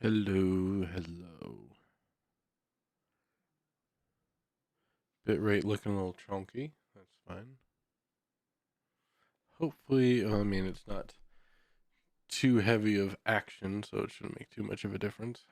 Hello, hello. Bitrate looking a little chunky. That's fine. Hopefully, it's not too heavy of action, so it shouldn't make too much of a difference.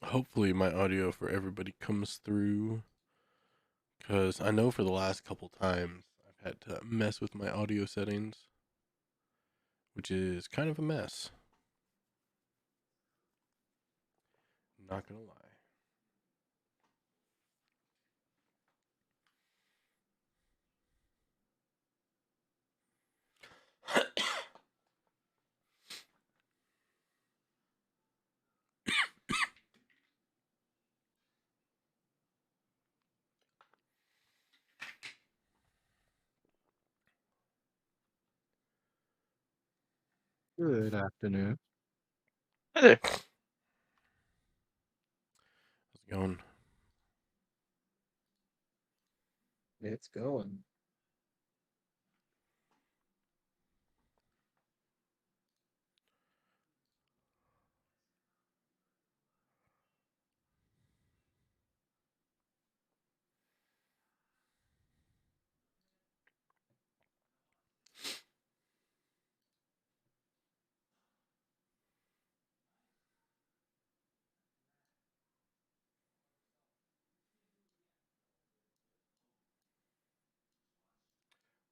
Hopefully my audio for everybody comes through, because I know for the last couple times I've had to mess with my audio settings, which is kind of a mess. Not gonna lie. Good afternoon. Hey there. How's it going? It's going.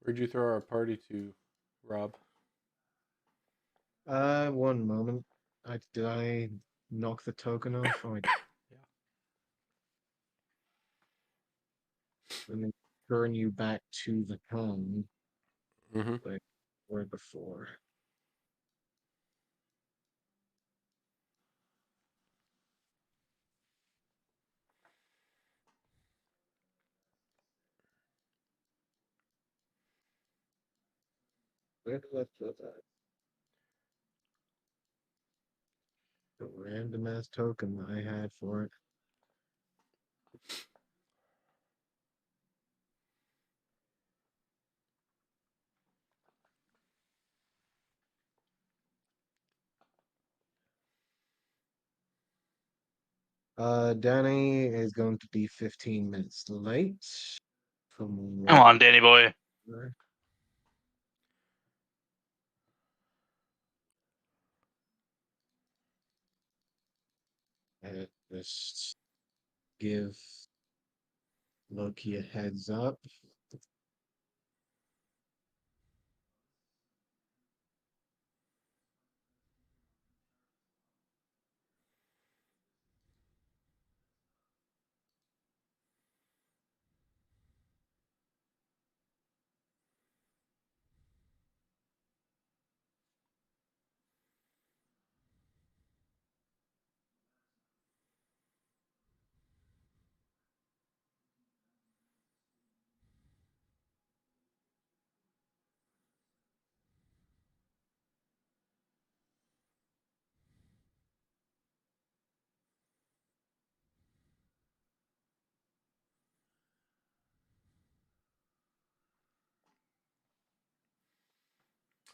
Where'd you throw our party to, Rob? 1 moment. Did I knock the token off? Yeah. Let me turn you back to the con Mm-hmm. like were before. Where did I put that? The random ass token I had for it. Danny is going to be 15 minutes late. Come on, Danny boy. Just give Loki a heads up.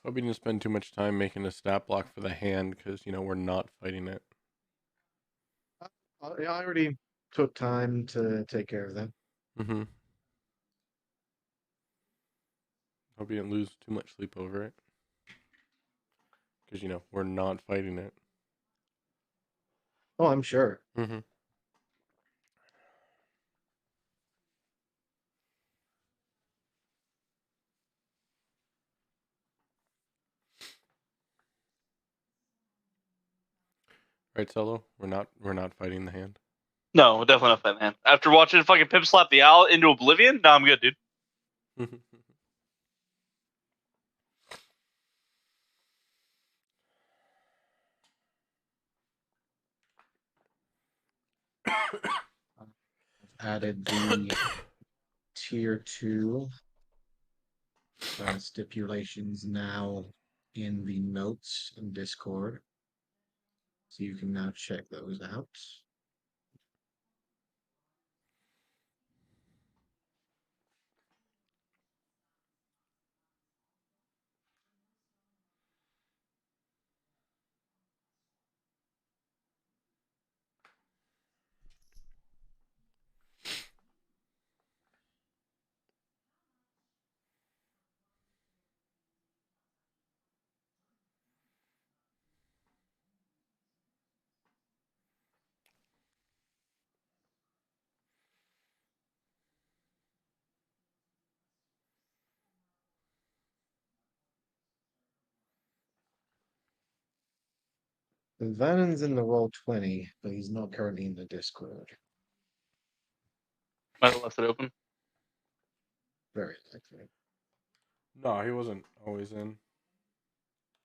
Hope you didn't spend too much time making a stat block for the hand, because, we're not fighting it. Yeah, I already took time to take care of that. Mm-hmm. Hope you didn't lose too much sleep over it. Because, we're not fighting it. Oh, I'm sure. Mm-hmm. Right, Solo? We're not fighting the hand. No, we're definitely not fighting the hand. After watching fucking Pip slap the owl into oblivion, no, I'm good, dude. added the tier 2 stipulations now in the notes in Discord. So you can now check those out. Vannon's in the roll 20, but he's not currently in the Discord. Might have left it open. Very likely. No, he wasn't always in.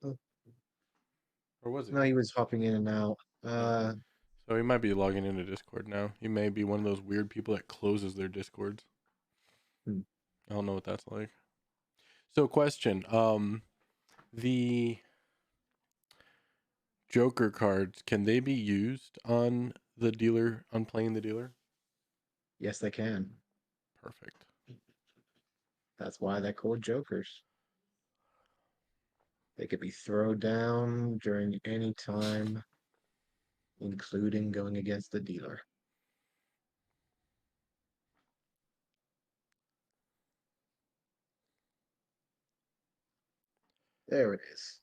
Oh. Or was he? No, he was hopping in and out. So he might be logging into Discord now. He may be one of those weird people that closes their Discords. Hmm. I don't know what that's like. So question, the Joker cards, can they be used on the dealer, on playing the dealer? Yes, they can. Perfect. That's why they're called Jokers. They could be thrown down during any time, including going against the dealer. There it is.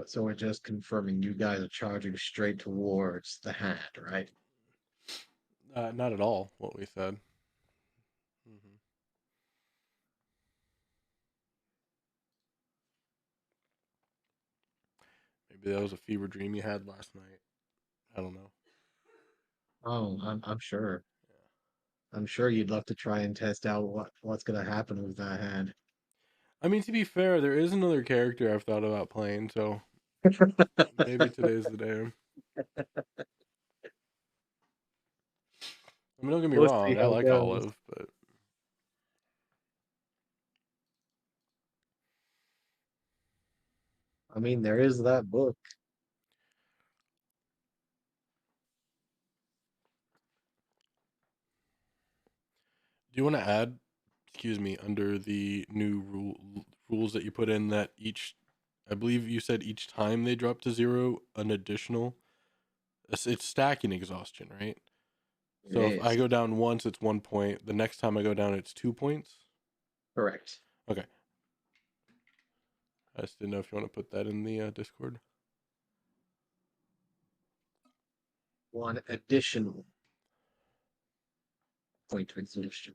So we're just confirming you guys are charging straight towards the hand, right? Not at all what we said. Mm-hmm. Maybe that was a fever dream you had last night. I don't know. Oh, I'm sure. I'm sure you'd love to try and test out what's gonna happen with that hand. I mean, to be fair, there is another character I've thought about playing, so maybe today's the day. I mean, don't get me We'll see wrong, I how it like goes. Olive, but I mean, there is that book. do you want to add, excuse me, under the new rules that you put in that each, I believe you said each time they drop to 0, an additional, it's stacking exhaustion, right? It So if I is. go down once, it's 1 point. The next time I go down, it's 2 points. Correct. Okay. I just didn't know if you want to put that in the Discord. One additional point to exhaustion.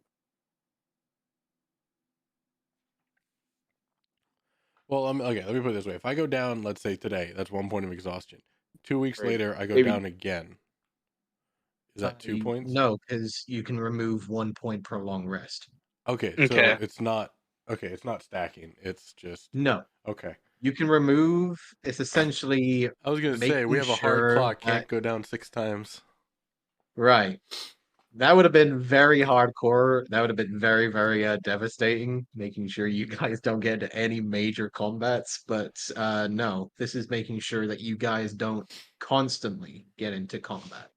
Well, okay. Let me put it this way: if I go down, let's say today, that's 1 point of exhaustion. 2 weeks Right. later, I go Maybe down again. Is that 2 points? no, because you can remove 1 point per long rest. Okay, so Okay. it's not okay. It's not stacking. It's just No, okay. you can remove. It's essentially I was gonna say we making have a hard sure clock. that Can't go down 6 times. right. That would have been very hardcore. That would have been very, very devastating, making sure you guys don't get into any major combats. But no, this is making sure that you guys don't constantly get into combat.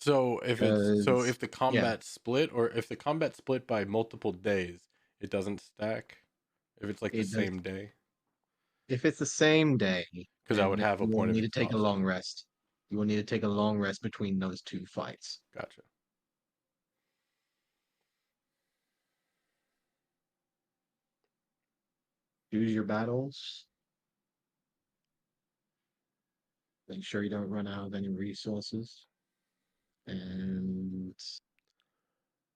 So Because if the yeah, combat split or if the combat split by multiple days, it doesn't stack. If it's like the it does. same day, If it's the same day, because I would then have a you will point of need to take a long exhaustion. rest. You will need to take a long rest between those two fights. Gotcha. Choose your battles. Make sure you don't run out of any resources. And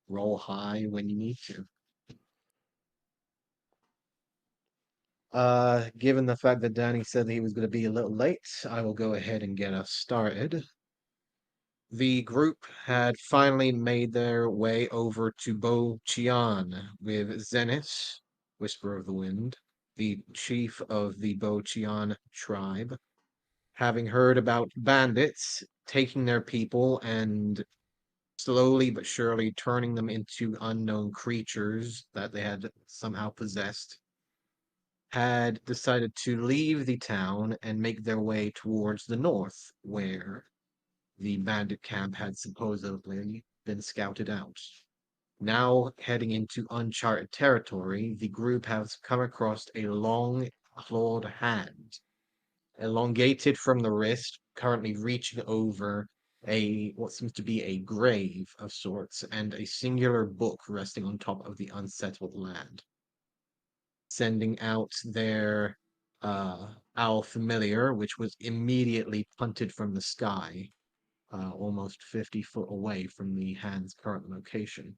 roll high when you need to. Given the fact that Danny said that he was going to be a little late, I will go ahead and get us started. The group had finally made their way over to Bo Chian with Zenith, Whisper of the Wind, the chief of the Bo Chian tribe. Having heard about bandits taking their people and slowly but surely turning them into unknown creatures that they had somehow possessed, had decided to leave the town and make their way towards the north, where the bandit camp had supposedly been scouted out. Now heading into uncharted territory, the group has come across a long clawed hand, elongated from the wrist, currently reaching over a what seems to be a grave of sorts, and a singular book resting on top of the unsettled land, sending out their owl familiar, which was immediately punted from the sky, almost 50 foot away from the hand's current location.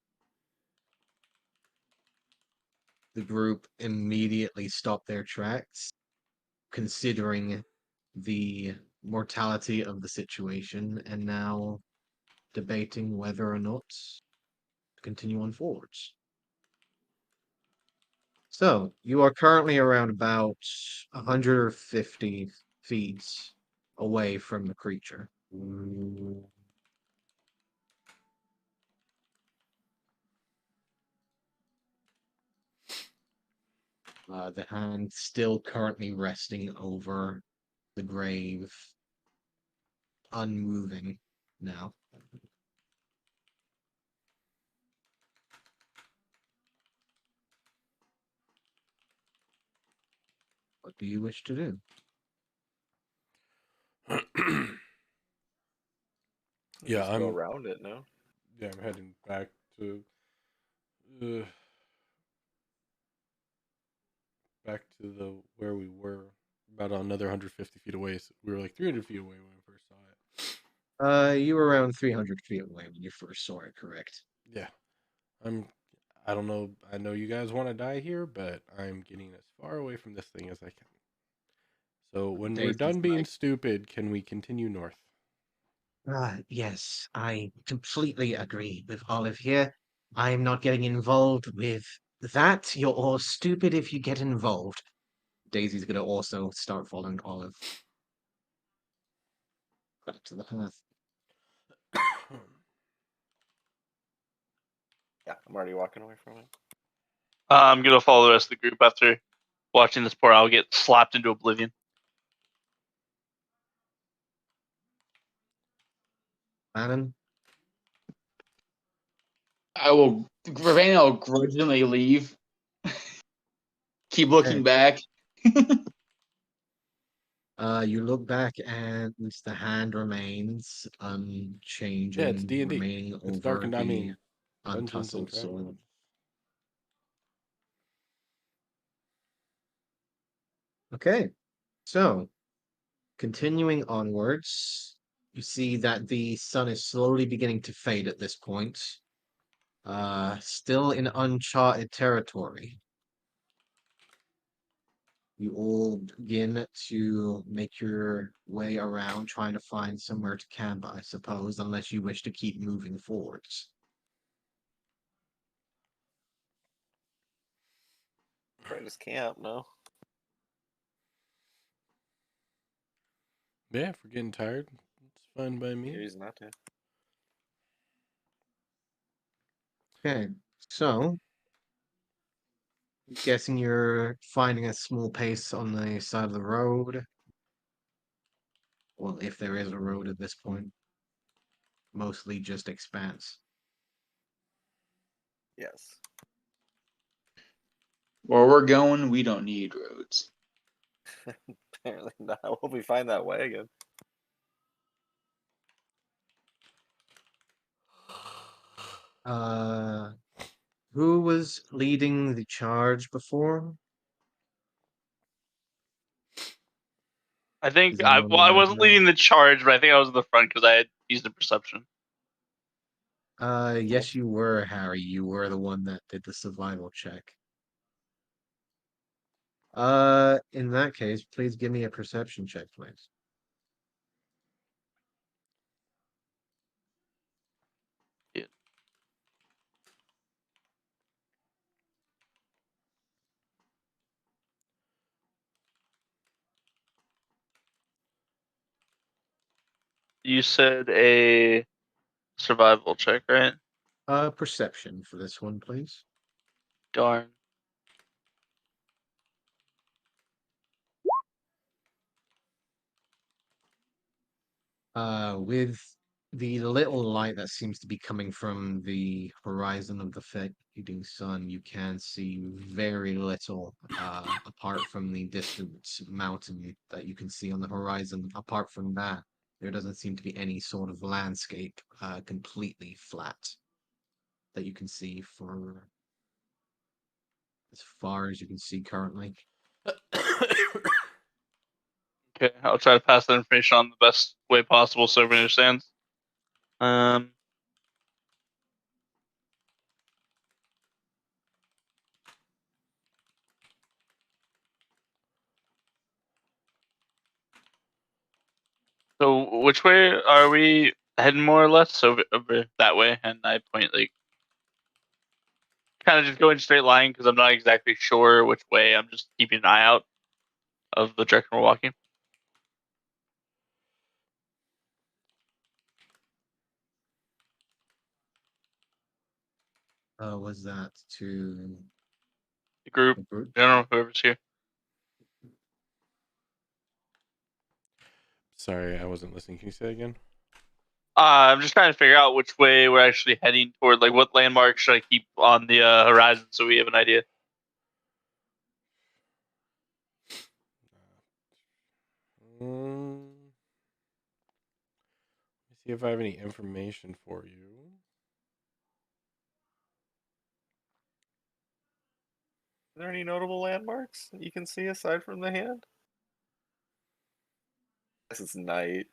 The group immediately stopped their tracks, considering the mortality of the situation, and now debating whether or not to continue on forwards. So, you are currently around about 150 feet away from the creature. The hand still currently resting over the grave, unmoving now. What do you wish to do? Yeah, Just go around it, no? I'm heading back to the where we were, about another 150 feet away. So we were like 300 feet away when we first saw it. You were around 300 feet away when you first saw it, correct? Yeah, I don't know. I know you guys want to die here, but I'm getting as far away from this thing as I can. So when we're Daisy's done being like, stupid, can we continue north? yes, I completely agree with Olive here. I'm not getting involved with that. You're all stupid if you get involved. Daisy's gonna also start following Olive back to the hearth. Yeah, I'm already walking away from it. I'm gonna follow the rest of the group after watching this poor owl get slapped into oblivion. Bannon? Ravana will grudgingly leave. Keep looking back. You look back and the hand remains unchanging, Yeah, it's D&D. remaining It's over darkened. I the mean, Dungeons and untussled soil. Dragons. Okay, so continuing onwards, you see that the sun is slowly beginning to fade at this point. Still in uncharted territory. You all begin to make your way around, trying to find somewhere to camp, I suppose, unless you wish to keep moving forwards. Probably just camp, no? Yeah, if we're getting tired, it's fine by No me. reason not to. Okay, so guessing you're finding a small pace on the side of the road. Well, if there is a road at this point, mostly just expanse. Yes. Where we're going, we don't need roads. Apparently not. I hope we find that wagon. Who was leading the charge before? I think Does anyone I wasn't remember? leading the charge, but I think I was in the front because I had used a perception. Yes, you were, Harry. You were the one that did the survival check. In that case, please give me a perception check, please. You said a survival check, right? Perception for this one, please. Darn. With the little light that seems to be coming from the horizon of the fading sun, you can see very little, apart from the distant mountain that you can see on the horizon. Apart from that, there doesn't seem to be any sort of landscape, completely flat that you can see for as far as you can see currently. Okay, I'll try to pass that information on the best way possible so everyone understands. So which way are we heading more or less? Over that way, and I point like kind of just going straight line because I'm not exactly sure which way. I'm just keeping an eye out of the direction we're walking. Was that to The group, the group? general, whoever's here. Sorry, I wasn't listening. Can you say that again? I'm just trying to figure out which way we're actually heading toward. Like, what landmark should I keep on the horizon so we have an idea? Let me see if I have any information for you. Are there any notable landmarks that you can see aside from the hand? This is night.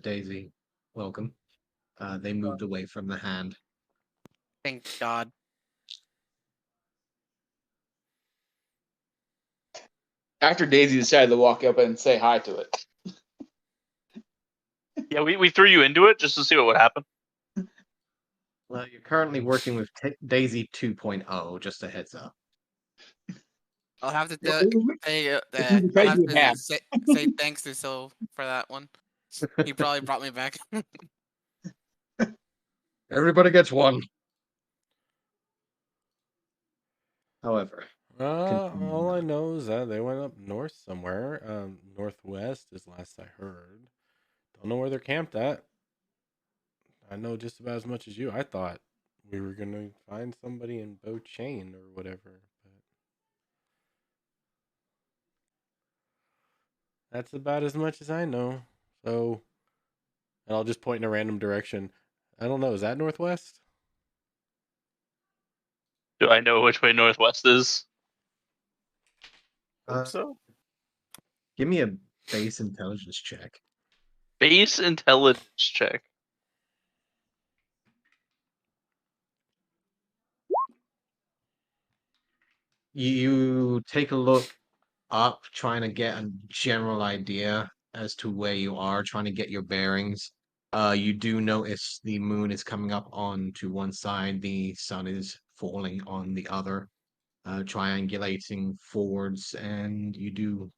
Daisy, welcome. They moved away from the hand. Thank God. After Daisy decided to walk up and say hi to it. Yeah, we threw you into it just to see what would happen. Well, you're currently working with Daisy 2.0, just a heads up. I'll have to Well, say I'll I'll have to have. say thanks to Sil for that one. He probably brought me back. Everybody gets one. However, All I know is that they went up north somewhere. Northwest is last I heard. Don't know where they're camped at. I know just about as much as you. I thought we were gonna find somebody in Chain or whatever, but that's about as much as I know. So, and I'll just point in a random direction. I don't know. Is that northwest? Do I know which way northwest is? Hope so. give me a base intelligence check. Base intelligence check. You take a look up, trying to get a general idea as to where you are, trying to get your bearings. You do notice the moon is coming up on to one side, the sun is falling on the other, triangulating forwards, and you do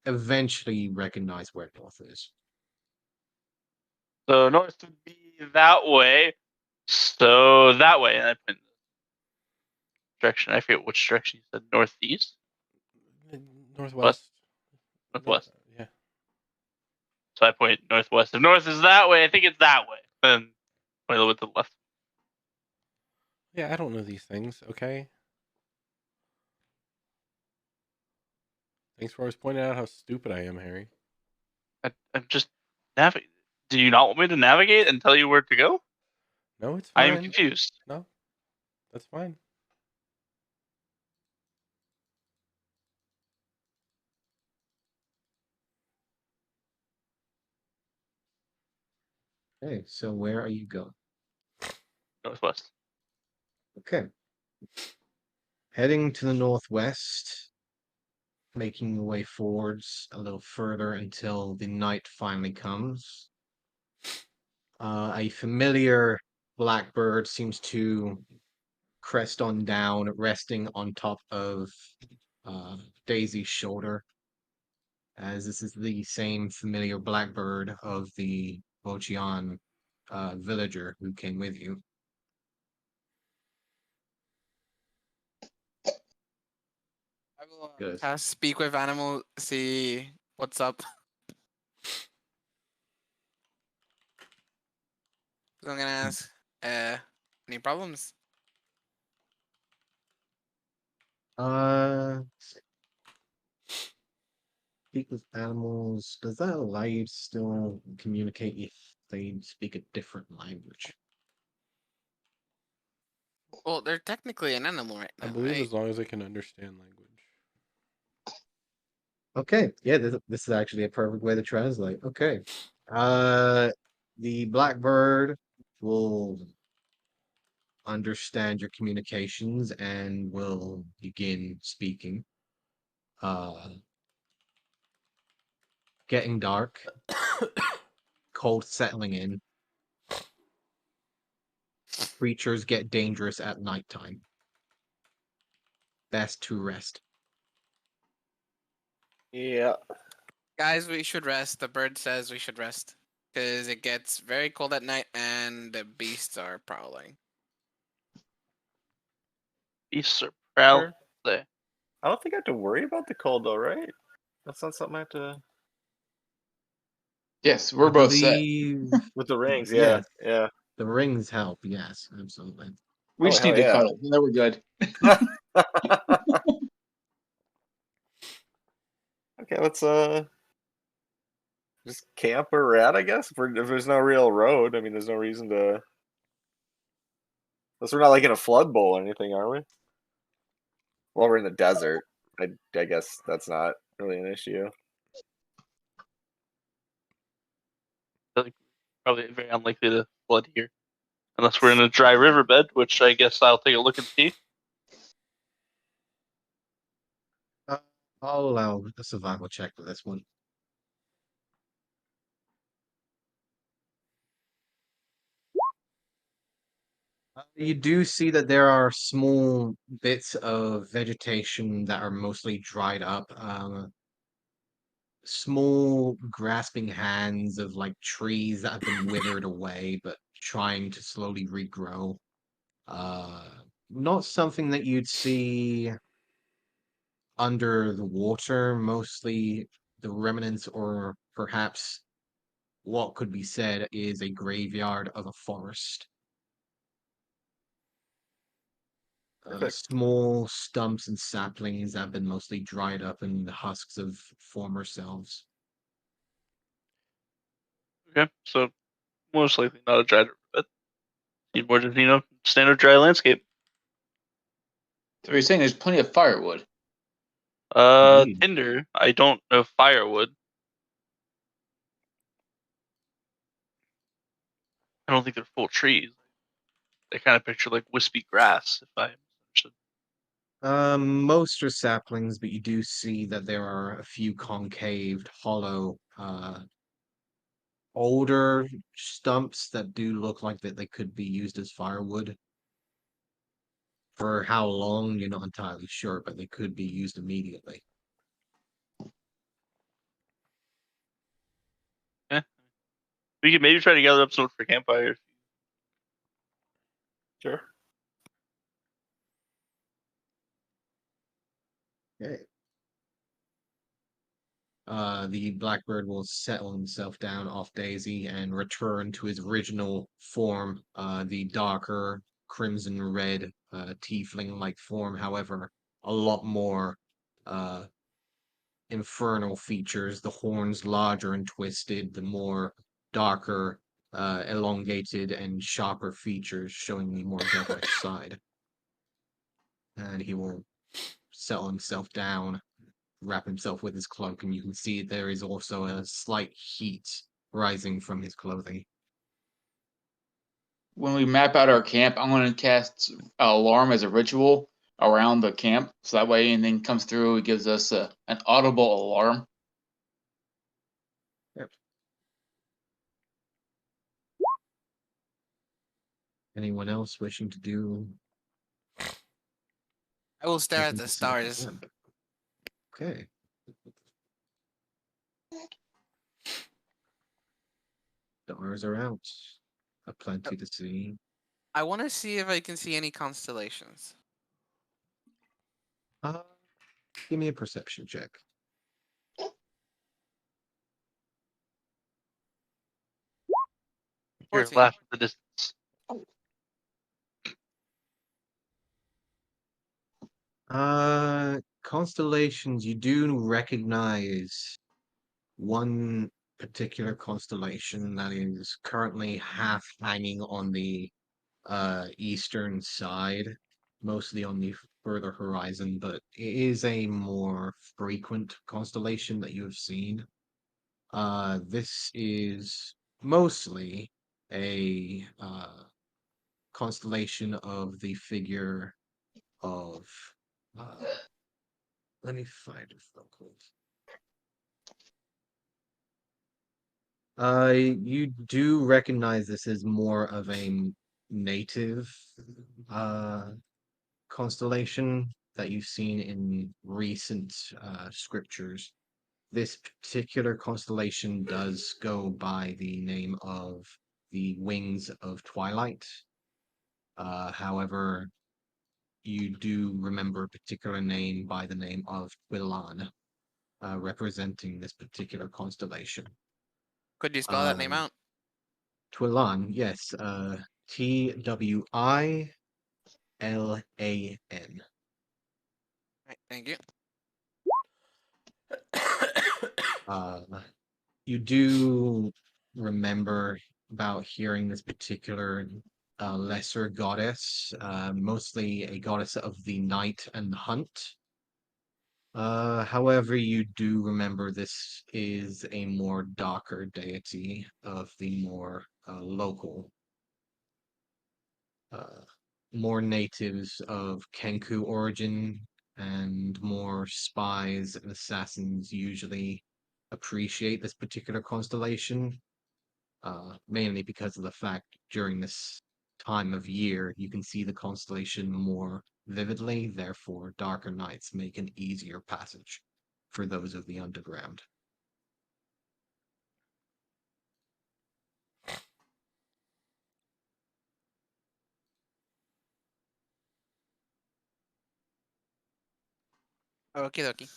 eventually recognize where north is. So north would be that way. So that way, and I point direction. I forget which direction you said. Northeast, Northwest. northwest. Yeah. So I point northwest. If north is that way, I think it's that way. Then point a little bit to the left. Yeah, I don't know these things, okay? Thanks for always pointing out how stupid I am, Harry. I'm just navigate. Do you not want me to navigate and tell you where to go? No, it's I fine. am confused. No, that's fine. Okay, so where are you going? Northwest. Okay. Heading to the northwest, making your way forwards a little further until the night finally comes. A familiar blackbird seems to crest on down, resting on top of Daisy's shoulder, as this is the same familiar blackbird of the Bochian villager who came with you. I will Good. cast speak with animal, see what's up. So I'm gonna ask, any problems? Speak with animals. Does that allow you to still communicate if they speak a different language? Well, they're technically an animal right I now, believe right? as long as I can understand language. Okay, yeah, this is actually a perfect way to translate. Okay. The blackbird will understand your communications and will begin speaking. Getting dark, cold settling in. Creatures get dangerous at nighttime. Best to rest. Yeah. Guys, we should rest. The bird says we should rest. Because it gets very cold at night and the beasts are prowling. Beasts are proud. Sure. I don't think I have to worry about the cold though, right? That's not something I have to. Yes, we're I both set. believe With the rings, yes, yeah. the rings help. Yes, absolutely. We Oh, just hell need to yeah. cuddle. Then we're good. Okay, let's just camp where we're at, I guess. If there's no real road, I mean, there's no reason to. Unless we're not like in a flood bowl or anything, are we? Well, we're in the desert. I guess that's not really an issue. Probably very unlikely to flood here. Unless we're in a dry riverbed, which I guess I'll take a look and see. I'll allow a survival check for this one. You do see that there are small bits of vegetation that are mostly dried up. Small grasping hands of like trees that have been withered away, but trying to slowly regrow. Not something that you'd see under the water, mostly the remnants, or perhaps what could be said is a graveyard of a forest. Perfect. Small stumps and saplings that have been mostly dried up in the husks of former selves. Okay, so most likely not a dry riverbed. Need more just standard dry landscape. So you're saying there's plenty of firewood. Indeed. Tinder. I don't know firewood. I don't think they're full trees. They kind of picture like wispy grass, if I understood. Most are saplings, but you do see that there are a few concaved, hollow, older stumps that do look like that they could be used as firewood. For how long, you're not entirely sure, but they could be used immediately. Yeah. We could maybe try to gather up some for campfires. Sure. Okay. The blackbird will settle himself down off Daisy and return to his original form, the darker crimson red tiefling-like form. However, a lot more infernal features. The horns larger and twisted, the more darker, elongated and sharper features, showing the more devilish side. And he will settle himself down, wrap himself with his cloak, and you can see there is also a slight heat rising from his clothing. when we map out our camp, I'm going to cast alarm as a ritual around the camp, so that way anything comes through, it gives us an audible alarm. Anyone else wishing to do? I will stare at anything the to set up stars. camp? Okay. Stars are out. Plenty to see. I want to see if I can see any constellations. Give me a perception check. You're 14. laughing at the distance. Constellations, you do recognize one particular constellation that is currently half hanging on the eastern side, mostly on the further horizon, but it is a more frequent constellation that you have seen. This is mostly a constellation of the figure of let me find it real quick. You do recognize this as more of a native constellation that you've seen in recent scriptures. This particular constellation does go by the name of the Wings of Twilight. However, you do remember a particular name by the name of Twilan, representing this particular constellation. Could you spell that name out? Twilan, yes. Twilan. Right, thank you. You do remember about hearing this particular lesser goddess, mostly a goddess of the night and the hunt. However, you do remember this is a more darker deity of the more local, more natives of Kenku origin, and more spies and assassins usually appreciate this particular constellation, mainly because of the fact during this time of year you can see the constellation more vividly, therefore darker nights make an easier passage for those of the underground. Okie dokie.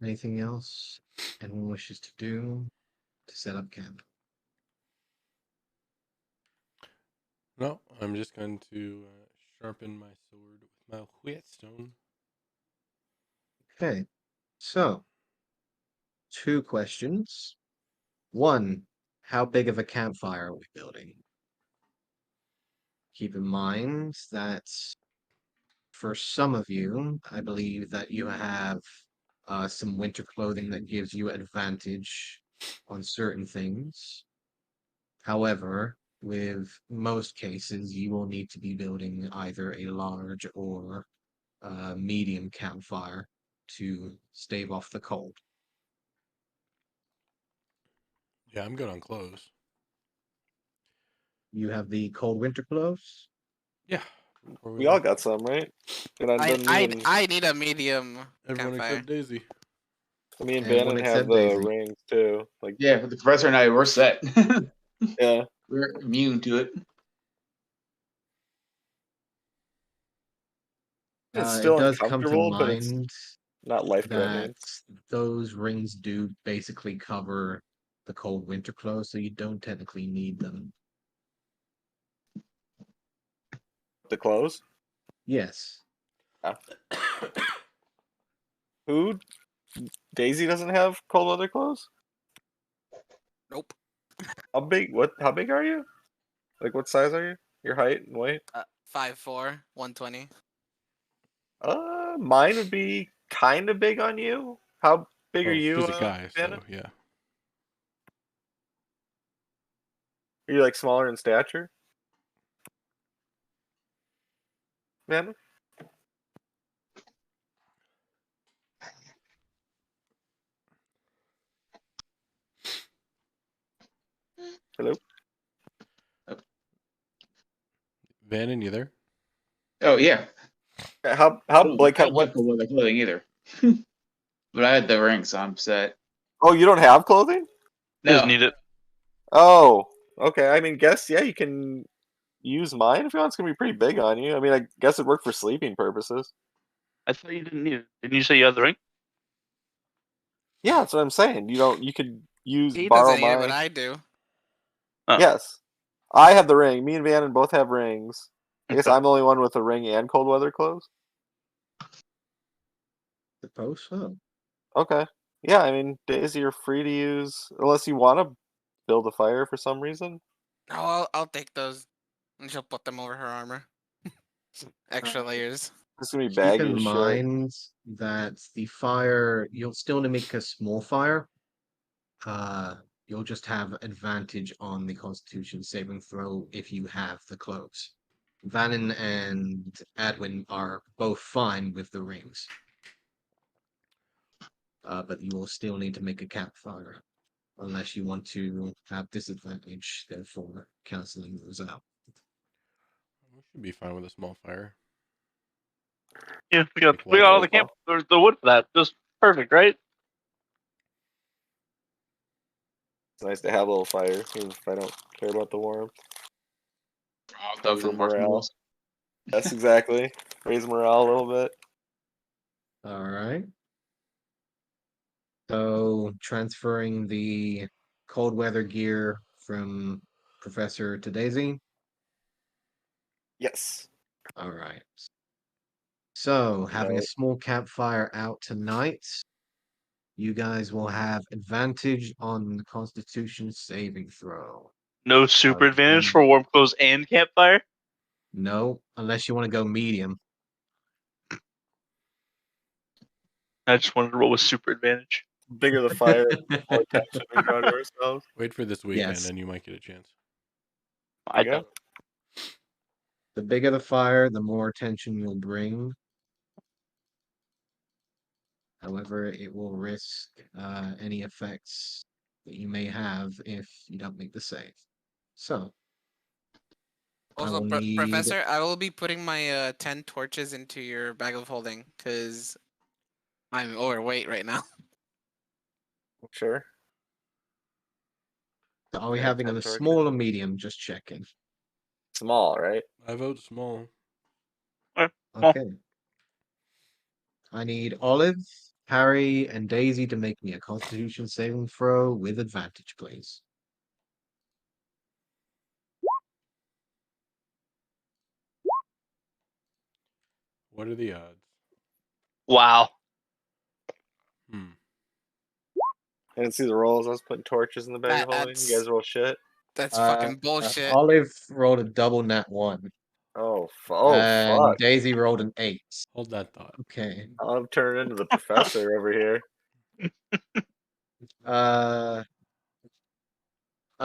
Anything else anyone wishes to do to set up camp? No, I'm just going to sharpen my sword with my whetstone. Okay, so 2 questions. One, how big of a campfire are we building? Keep in mind that for some of you, I believe that you have some winter clothing that gives you advantage on certain things. However, with most cases, you will need to be building either a large or medium campfire to stave off the cold. Yeah, I'm good on clothes. You have the cold winter clothes? Yeah. We all got some, right? And I need a medium Everyone campfire. except Daisy. me and And one Bannon have except the Daisy. rings too. Like, Yeah, but the professor and I, we're set. yeah. We're immune to it. It's It still does come to uncomfortable, but it's mind not life that threatening. those rings do basically cover the cold winter clothes, so you don't technically need them. The clothes? Yes. Yeah. Who? Daisy doesn't have cold weather clothes? Nope. How big are you? Like, what size are you? Your height and weight? 5'4", 120. Mine would be kind of big on you. How big are Oh, you, he's a guy, so Bannon? yeah. Are you like smaller in stature? Man? Hello? Vannon, you there? Oh yeah. How I don't like how like cold weather clothing either. But I had the ring, so I'm set. Oh, you don't have clothing? He doesn't No. need it. Oh, okay. I mean, guess yeah, you can use mine if you want. It's gonna be pretty big on you. I mean, I guess it worked for sleeping purposes. I thought you didn't need it. Didn't you say you had the ring? Yeah, that's what I'm saying. You don't. You could use He borrow doesn't need it, but mine. I do. Oh, Yes, I have the ring. Me and Vannon both have rings. I guess okay. I'm the only one with a ring and cold weather clothes. Suppose so. Okay. Yeah, I mean, Daisy, you're free to use unless you want to build a fire for some reason. No, I'll take those, and she'll put them over her armor. Extra layers. It's gonna be Keep baggy in as shit. mind that the fire, you'll still need to make a small fire. You'll just have advantage on the Constitution saving throw if you have the clothes. Vannon and Adwin are both fine with the rings. But you will still need to make a campfire. Unless you want to have disadvantage, therefore canceling those out. We should be fine with a small fire. Yeah, we Like got all watch. the camp, the wood for that. Just perfect, right? It's nice to have a little fire, even if I don't care about the warmth. I'll Raise dug the for morale. marshmallows. That's exactly. Raise morale a little bit. All right. So transferring the cold weather gear from Professor to Daisy. Yes. All right. So having a Right. small campfire out tonight, you guys will have advantage on the Constitution saving throw. No super advantage for Um, warm clothes and campfire. No, unless you want to go medium. I just wondered what was super advantage. Bigger the fire, the more attention we draw to ourselves. Wait for this week, Yes. and you might get a chance. I You go. don't. The bigger the fire, the more attention you'll bring. However, it will risk any effects that you may have if you don't make the save. So, I Also, will need. Professor, I will be putting my 10 torches into your bag of holding because I'm overweight right now. Sure. Are we Yeah, having 10 a torches. small or medium? Just checking. Small, right? I vote small. Well, Okay. I need Olive, Harry, and Daisy to make me a Constitution saving throw with advantage, please. What are the odds? wow. Hmm. I didn't see the rolls. I was putting torches in the bag of holding. You guys roll shit. That's fucking bullshit. Olive rolled a double nat 1. Oh, And fuck. Daisy rolled an 8. Hold that thought. Okay. I'm turning into the professor over here. I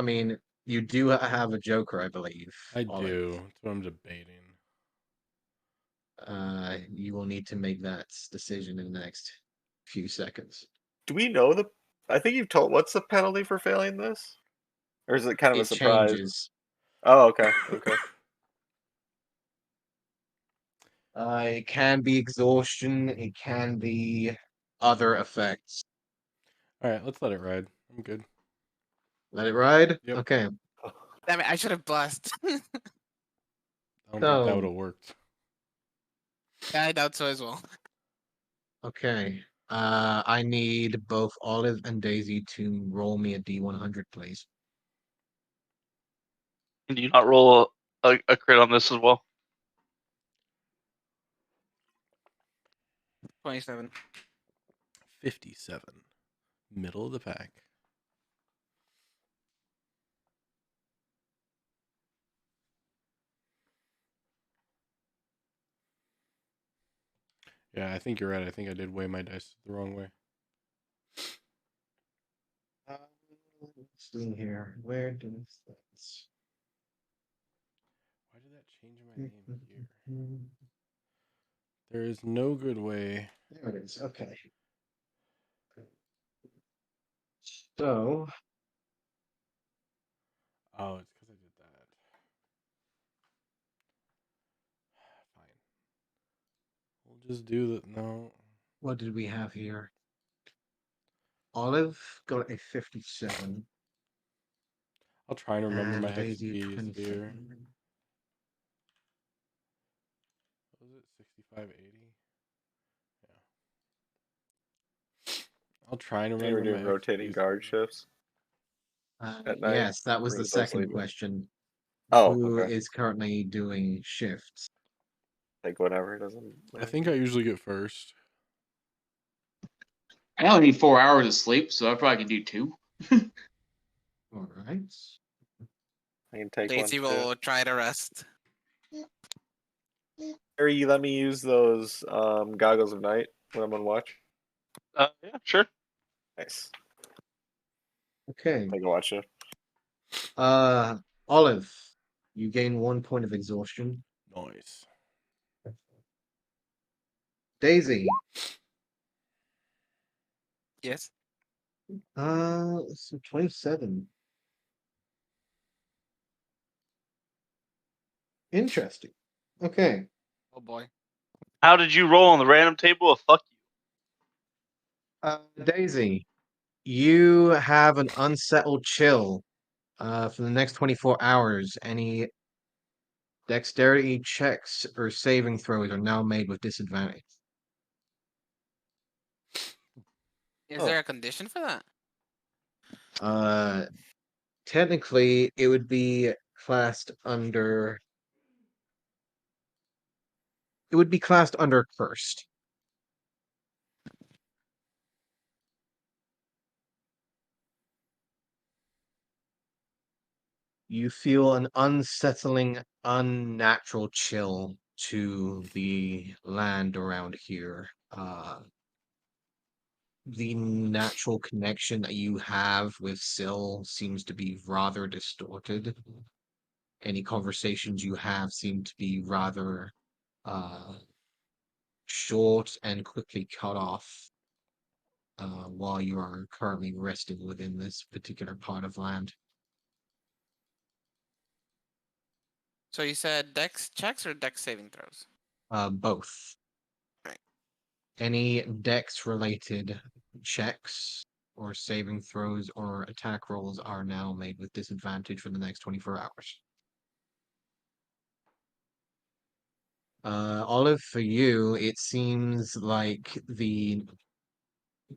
mean, you do have a Joker, I believe. I Olive. do. That's what I'm debating. You will need to make that decision in the next few seconds. Do we know the? I think you've told. What's the penalty for failing this? Or is it kind of a It surprise? changes. Oh, okay. Okay. It can be exhaustion. It can be other effects. All right, let's let it ride. I'm good. Let it ride? Yep. Okay. Damn it, I should have blessed. I don't think that So- would have worked. Yeah, I doubt so as well. Okay. I need both Olive and Daisy to roll me a D100, please. Can you not roll a crit on this as well? 27. 57. Middle of the pack. Yeah, I think you're right. I think I did weigh my dice the wrong way. see here. Where does that? Why did that change my name here? There is no good way. There it is. Okay. So, Oh, it's because I did that. Fine. We'll just do that. No. what did we have here? Olive got a 57. I'll try and remember And my Daisy hex keys 27. here. What was it? 6580? Yeah. I'll try and And you were remember doing my rotating keys guard here. shifts at night. Yes, that was Or the was that second sleeping? question. Oh, Who okay. is currently doing shifts? Like whatever, it doesn't I matter. think I usually get first. I only need 4 hours of sleep, so I probably can do 2. All right. I can take Daisy one too. will try to rest. Harry, you let me use those goggles of night when I'm on watch. Yeah, sure. Nice. Okay. Take a watch shift. Olive, you gain 1 point of exhaustion. Nice. Daisy, Yes. so 27. Interesting. Okay. Oh boy. How did you roll on the random table? Fuck you. Daisy, you have an unsettled chill for the next 24 hours. Any dexterity checks or saving throws are now made with disadvantage. Is Oh. there a condition for that? Technically, it would be classed under. It would be classed under cursed. You feel an unsettling, unnatural chill to the land around here. The natural connection that you have with Syl seems to be rather distorted. Any conversations you have seem to be rather short and quickly cut off while you are currently resting within this particular part of land. So you said dex checks or dex saving throws? Both. Right. Any dex related checks or saving throws or attack rolls are now made with disadvantage for the next 24 hours. Olive, for you, it seems like the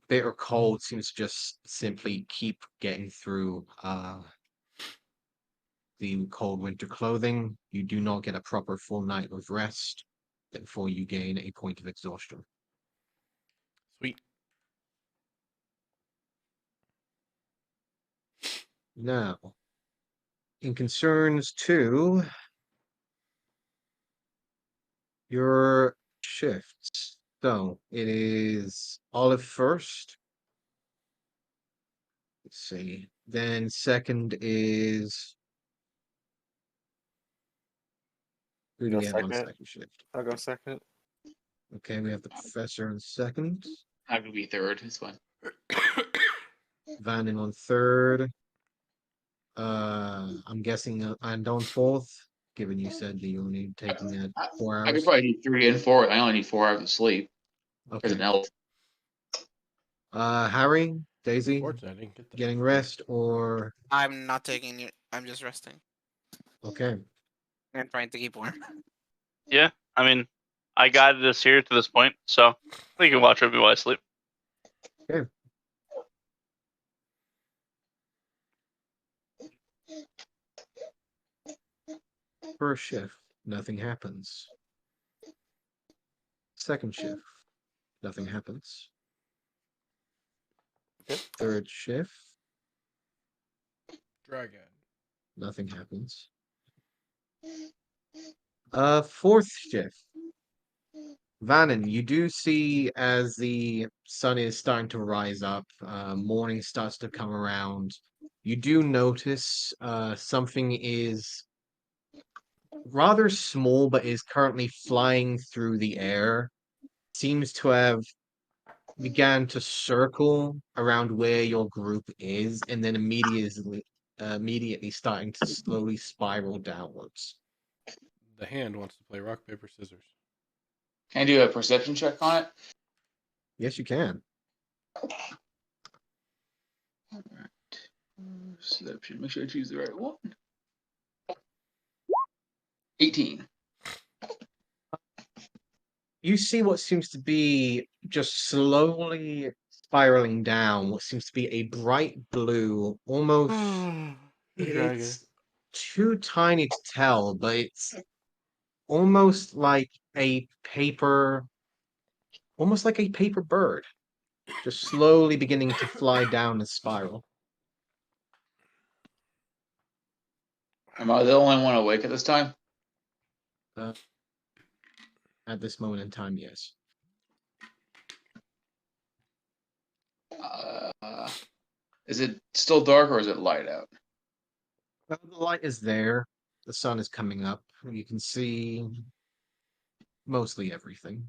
bitter cold seems to just simply keep getting through the cold winter clothing. You do not get a proper full night of rest before you gain a point of exhaustion. Sweet. Now, in concerns to your shifts, so it is Olive first. Let's see. Then second is who do Go we have on second. second shift? I'll go second. Okay, we have the professor on second. I could be 3rd. It's fine. Vannon on third. I'm guessing and on fourth, given you said that you only taking it 4 I could hours. probably do 3 and 4. I only need 4 hours of sleep as an Okay. elf. Harry, Daisy, Unfortunately, I didn't get that. getting rest or I'm not taking it. I'm just resting okay. and trying to keep warm. Yeah, I mean, I guided us here to this point, so we can watch over while I sleep. First shift, nothing happens. Second shift, nothing happens. Okay. Third shift, Dragon. nothing happens. Fourth shift. Vannon, you do see as the sun is starting to rise up, morning starts to come around. you do notice something is rather small, but is currently flying through the air. Seems to have began to circle around where your group is, and then immediately starting to slowly spiral downwards. The hand wants to play rock, paper, scissors. Can I do a perception check on it? Yes, you can. Perception. Make sure I choose the right one. 18. You see what seems to be just slowly spiraling down, what seems to be a bright blue, almost it's too tiny to tell, but it's almost like a paper bird, just slowly beginning to fly down the spiral. Am I the only one awake at this time? At this moment in time, yes. Is it still dark or is it light out? Well, the light is there. The sun is coming up. You can see mostly everything.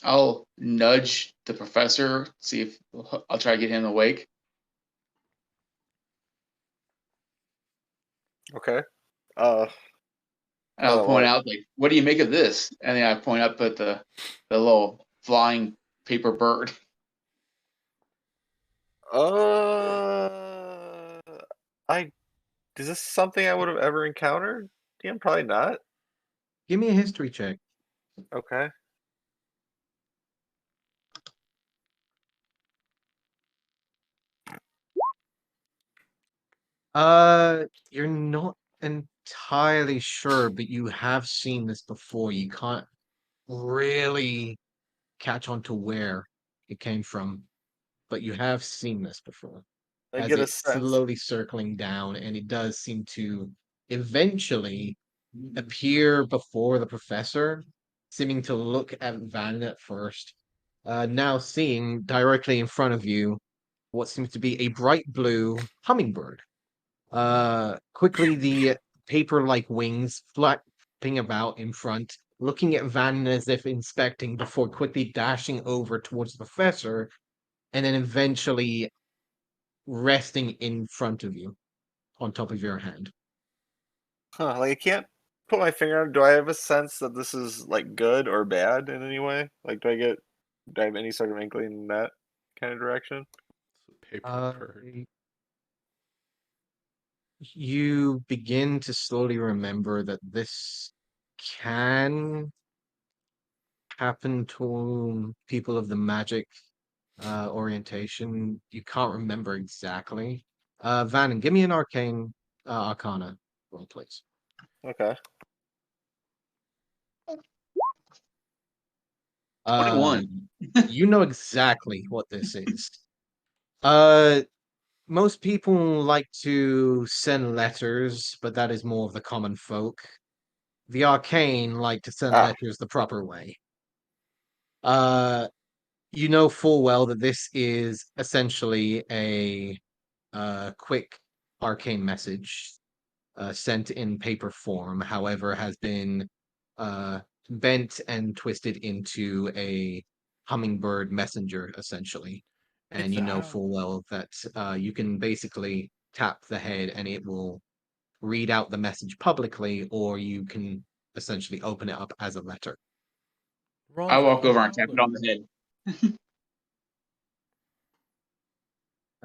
I'll nudge the professor, see if I'll try to get him awake. Okay. And I'll Oh, point what? out, like, what do you make of this? And then I point up at the little flying paper bird. Is this something I would have ever encountered? DM, probably not. Give me a history check. Okay. You're not entirely sure, but you have seen this before. You can't really catch on to where it came from, but you have seen this before. I As get a it's sense. slowly circling down, and it does seem to eventually appear before the professor, seeming to look at Van at first. Now seeing directly in front of you what seems to be a bright blue hummingbird. Quickly the paper-like wings flapping about in front, looking at Van as if inspecting before quickly dashing over towards the professor, and then eventually resting in front of you, on top of your hand. Huh, like I can't put my finger on. Do I have a sense that this is like good or bad in any way? Like, do I have any sort of inkling in that kind of direction? It's a paper bird. You begin to slowly remember that this can happen to people of the magic orientation. You can't remember exactly. Vannon, give me an arcana roll, please. Okay. 21. You know exactly what this is. Most people like to send letters, but that is more of the common folk. The arcane like to send letters the proper way. You know full well that this is essentially a quick arcane message sent in paper form, however, has been bent and twisted into a hummingbird messenger, essentially. And It's you know a full well that you can basically tap the head and it will read out the message publicly, or you can essentially open it up as a letter. I Ron's walk gonna over and tap it on holler. the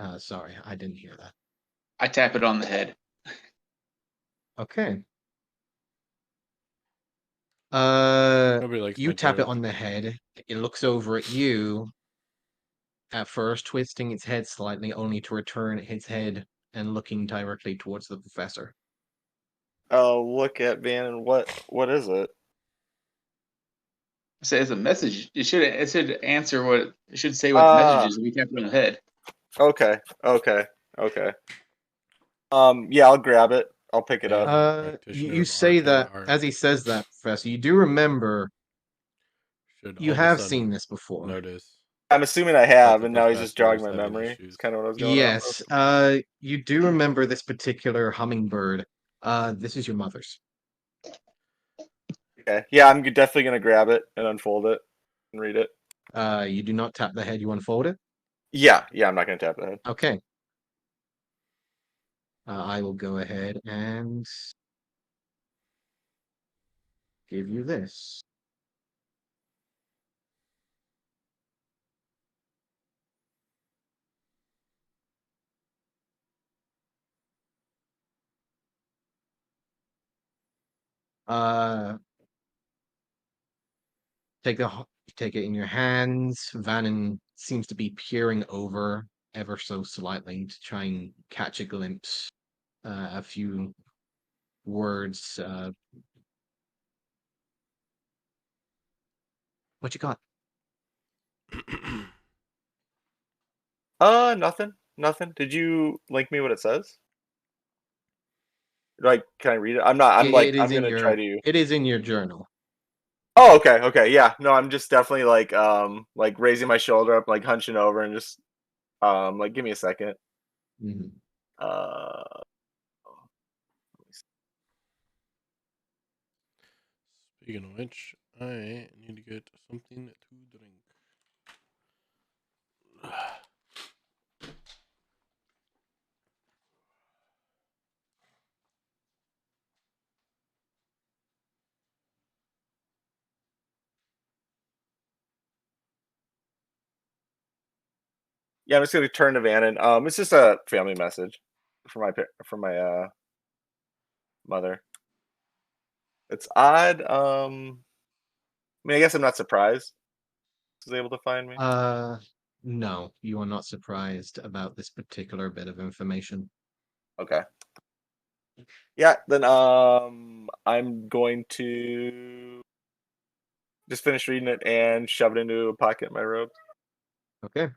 head. Sorry, I didn't hear that. I tap it on the head. Okay. Nobody likes You my tap it toes. on the head. It looks over at you, at first twisting its head slightly, only to return its head and looking directly towards the professor. Oh, look at Van and what is it? It says a message. It should answer what it should say what the message is. We tap it on the head. Okay. Yeah, I'll grab it. I'll pick it Man, up. practitioner You of say arcane that art. as he says that, Professor. You do remember Should you all of a have sudden seen this before. notice I'm assuming I Thought have, that and those now he's just jogging masters my having memory. issues. It's kind of what I was going off of. Yes, you do remember this particular hummingbird. This is your mother's. Okay. Yeah, I'm definitely gonna grab it and unfold it and read it. You do not tap the head, you unfold it. Yeah, I'm not gonna tap the head. Okay. I will go ahead and give you this. Uh, take it in your hands. Vannon seems to be peering over ever so slightly to try and catch a glimpse, a few words. What you got? Nothing. Did you link me what it says? Like, can I read it? I'm not. I'm like, It is I'm in gonna try your. to. It is in your journal. Oh, okay, yeah. No, I'm just definitely like raising my shoulder up, like hunching over, and just like give me a second. Mhm. Uh, Speaking of which, I need to get something to drink. yeah, I'm just gonna turn to Vannon. It's just a family message from my mother. It's odd. I mean, I guess I'm not surprised she was able to find me. No, you are not surprised about this particular bit of information. Okay. Yeah, then I'm going to just finish reading it and shove it into a pocket in my robe. Okay.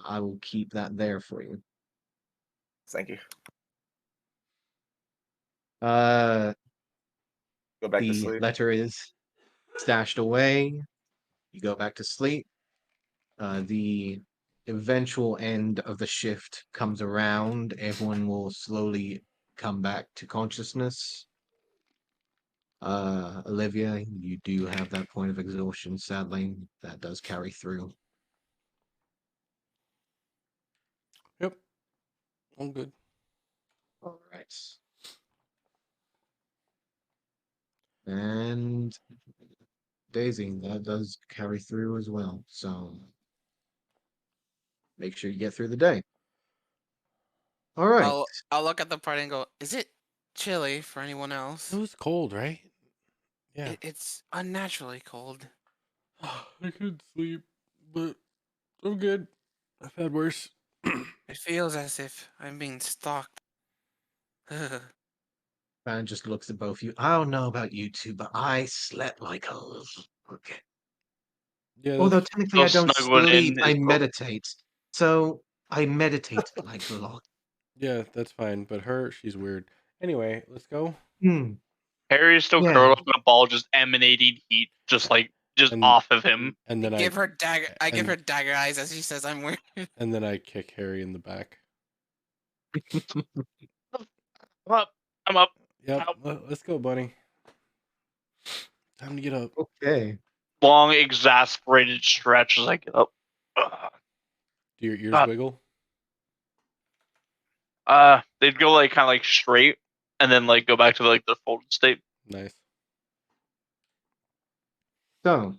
I will keep that there for you. Thank you. Uh, Go back to the sleep. letter is stashed away. You go back to sleep. The eventual end of the shift comes around. Everyone will slowly come back to consciousness. Olivia, you do have that point of exhaustion, sadly. That does carry through. Yep, all good. All right. And Daisy, that does carry through as well. So make sure you get through the day. All right. I'll look at the party and go, is it chilly for anyone else? It was cold, right? Yeah. It's unnaturally cold. I could sleep, but I'm good. I've had worse. It feels as if I'm being stalked. Van just looks at both of you. I don't know about you two, but I slept like a little. Okay. Yeah, Although that's, technically I So don't snuggling sleep, in I is meditate. So I meditate like a lot. yeah, that's fine. But her, she's weird. Anyway, let's go. Hmm. Harry's still Yeah. curled up in a ball, just emanating heat, just And off of him. and then I give her and- dagger eyes as she says I'm weird. and then I kick Harry in the back. I'm up. I'm up. Yep, Ow. let's go, buddy. Time to get up. Okay. Long, exasperated stretch as I get up. Do your ears God. wiggle? They'd go like kind of like straight, and then like go back to like the folded state. Nice. So,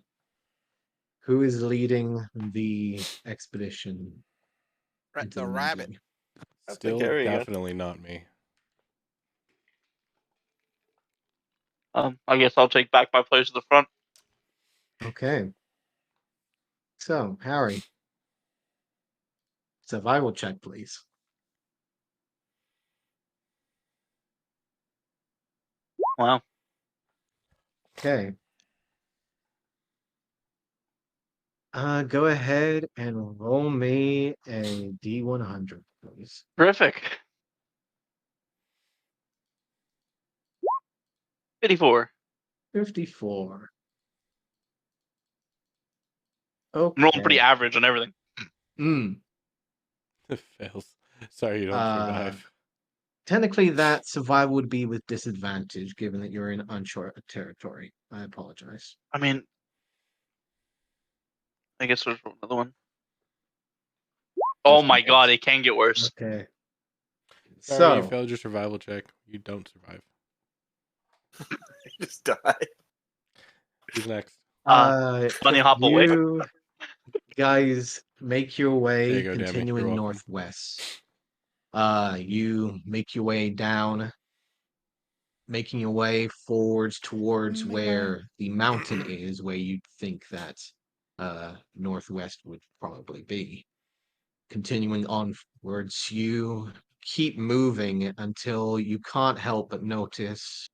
who is leading the expedition into The the rabbit. Mountain? I think Still Harry again. definitely not me. I guess I'll take back my place at the front. Okay. So, Harry, survival check, please. Wow. Okay. Go ahead and roll me a D100, please. Terrific. 54. 54. I'm rolling pretty Okay. average on everything. It fails. Sorry, you don't survive. Technically, that survival would be with disadvantage, given that you're in uncharted territory. I apologize. I mean, I guess there's another one. Oh my god, it can get worse. Okay. Sorry, you So, failed your survival check. You don't survive. Just die. Who's next? Bunny hop away. you guys make your There you way, go, Dammy. You're continuing welcome. northwest. You make your way down, making your way forwards towards where the mountain is, where you'd think that northwest would probably be. Continuing onwards, you keep moving until you can't help but notice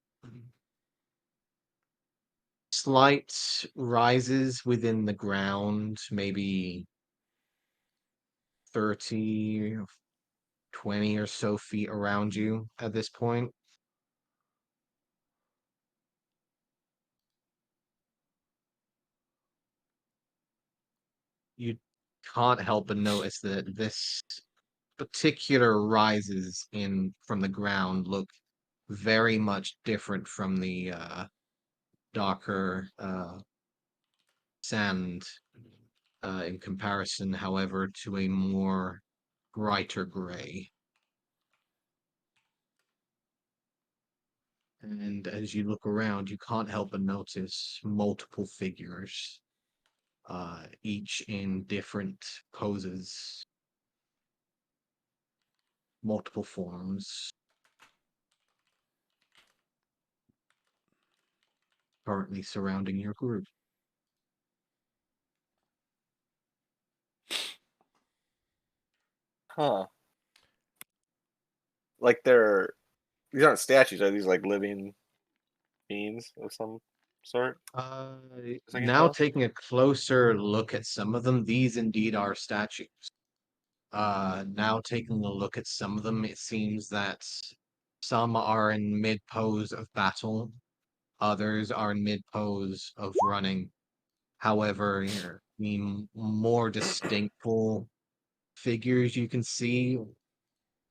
slight rises within the ground, maybe 30, 20 or so feet around you at this point. You can't help but notice that this particular rises in from the ground look very much different from the darker sand in comparison, however, to a more brighter gray. And as you look around, you can't help but notice multiple figures, each in different poses, multiple forms, currently surrounding your group. Huh. Like these aren't statues, are these like living beings of some sort? I can Now tell. taking a closer look at some of them, these indeed are statues. Now taking a look at some of them, it seems that some are in mid pose of battle, others are in mid pose of running. However, the more distinctful figures you can see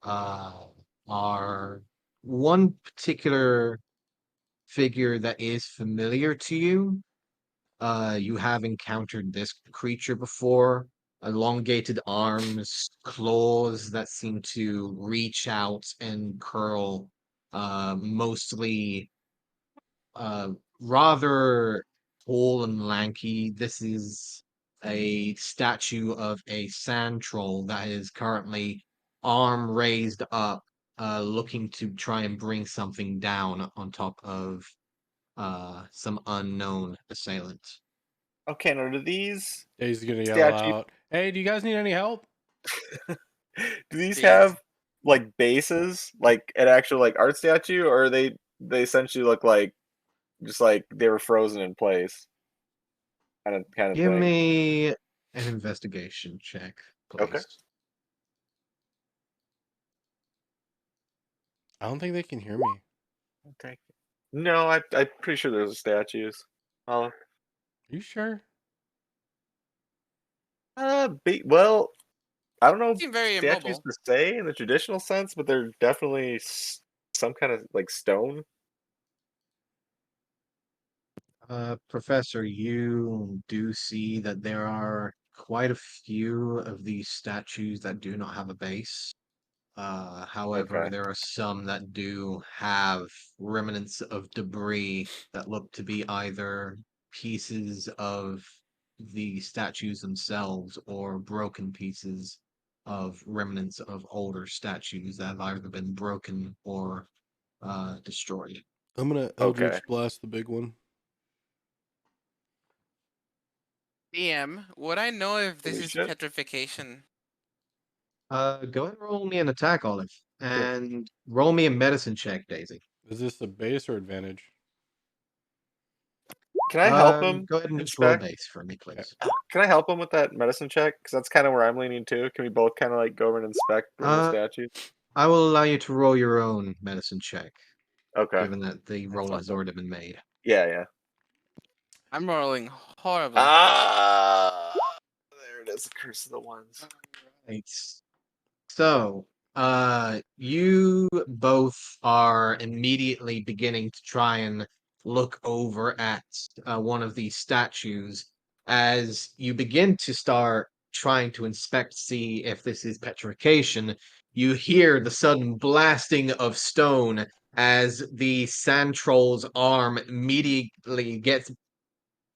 are one particular figure that is familiar to you. You have encountered this creature before. Elongated arms, claws that seem to reach out and curl, mostly rather tall and lanky. This is a statue of a sand troll that is currently arm raised up, looking to try and bring something down on top of some unknown assailant. Okay, now do these He's gonna yell statues out, "Hey, do you guys need any help?" do these Jeez. have like bases, like an actual like art statue, or they essentially look like just like they were frozen in place, kind of Give thing? me an investigation check, Okay. please. I don't think they can hear me. Okay. No, I'm pretty sure those are statues. Are you sure? Well, I don't know Seem very statues immobile. per se in the traditional sense, but they're definitely some kind of like stone. Professor, you do see that there are quite a few of these statues that do not have a base. However, Okay. there are some that do have remnants of debris that look to be either pieces of the statues themselves or broken pieces of remnants of older statues that have either been broken or destroyed. I'm gonna Okay. Eldritch Blast the big one. DM, would I know if this Holy is shit. petrification? Go ahead and roll me an attack, Olive, and roll me a medicine check, Daisy. Is this a base or advantage? Can I help him Go ahead and just roll inspect? base for me, please. Can I help him with that medicine check? Because that's kind of where I'm leaning too. Can we both kind of like go over and inspect the Uh, statue? I will allow you to roll your own medicine check, Okay. given that the roll fine, has then. already been made. Yeah, yeah. I'm rolling horribly. Ah! it's the Curse of the Ones. Right. So, you both are immediately beginning to try and look over at one of these statues as you begin to start trying to inspect, see if this is petrification. You hear the sudden blasting of stone as the sand troll's arm immediately gets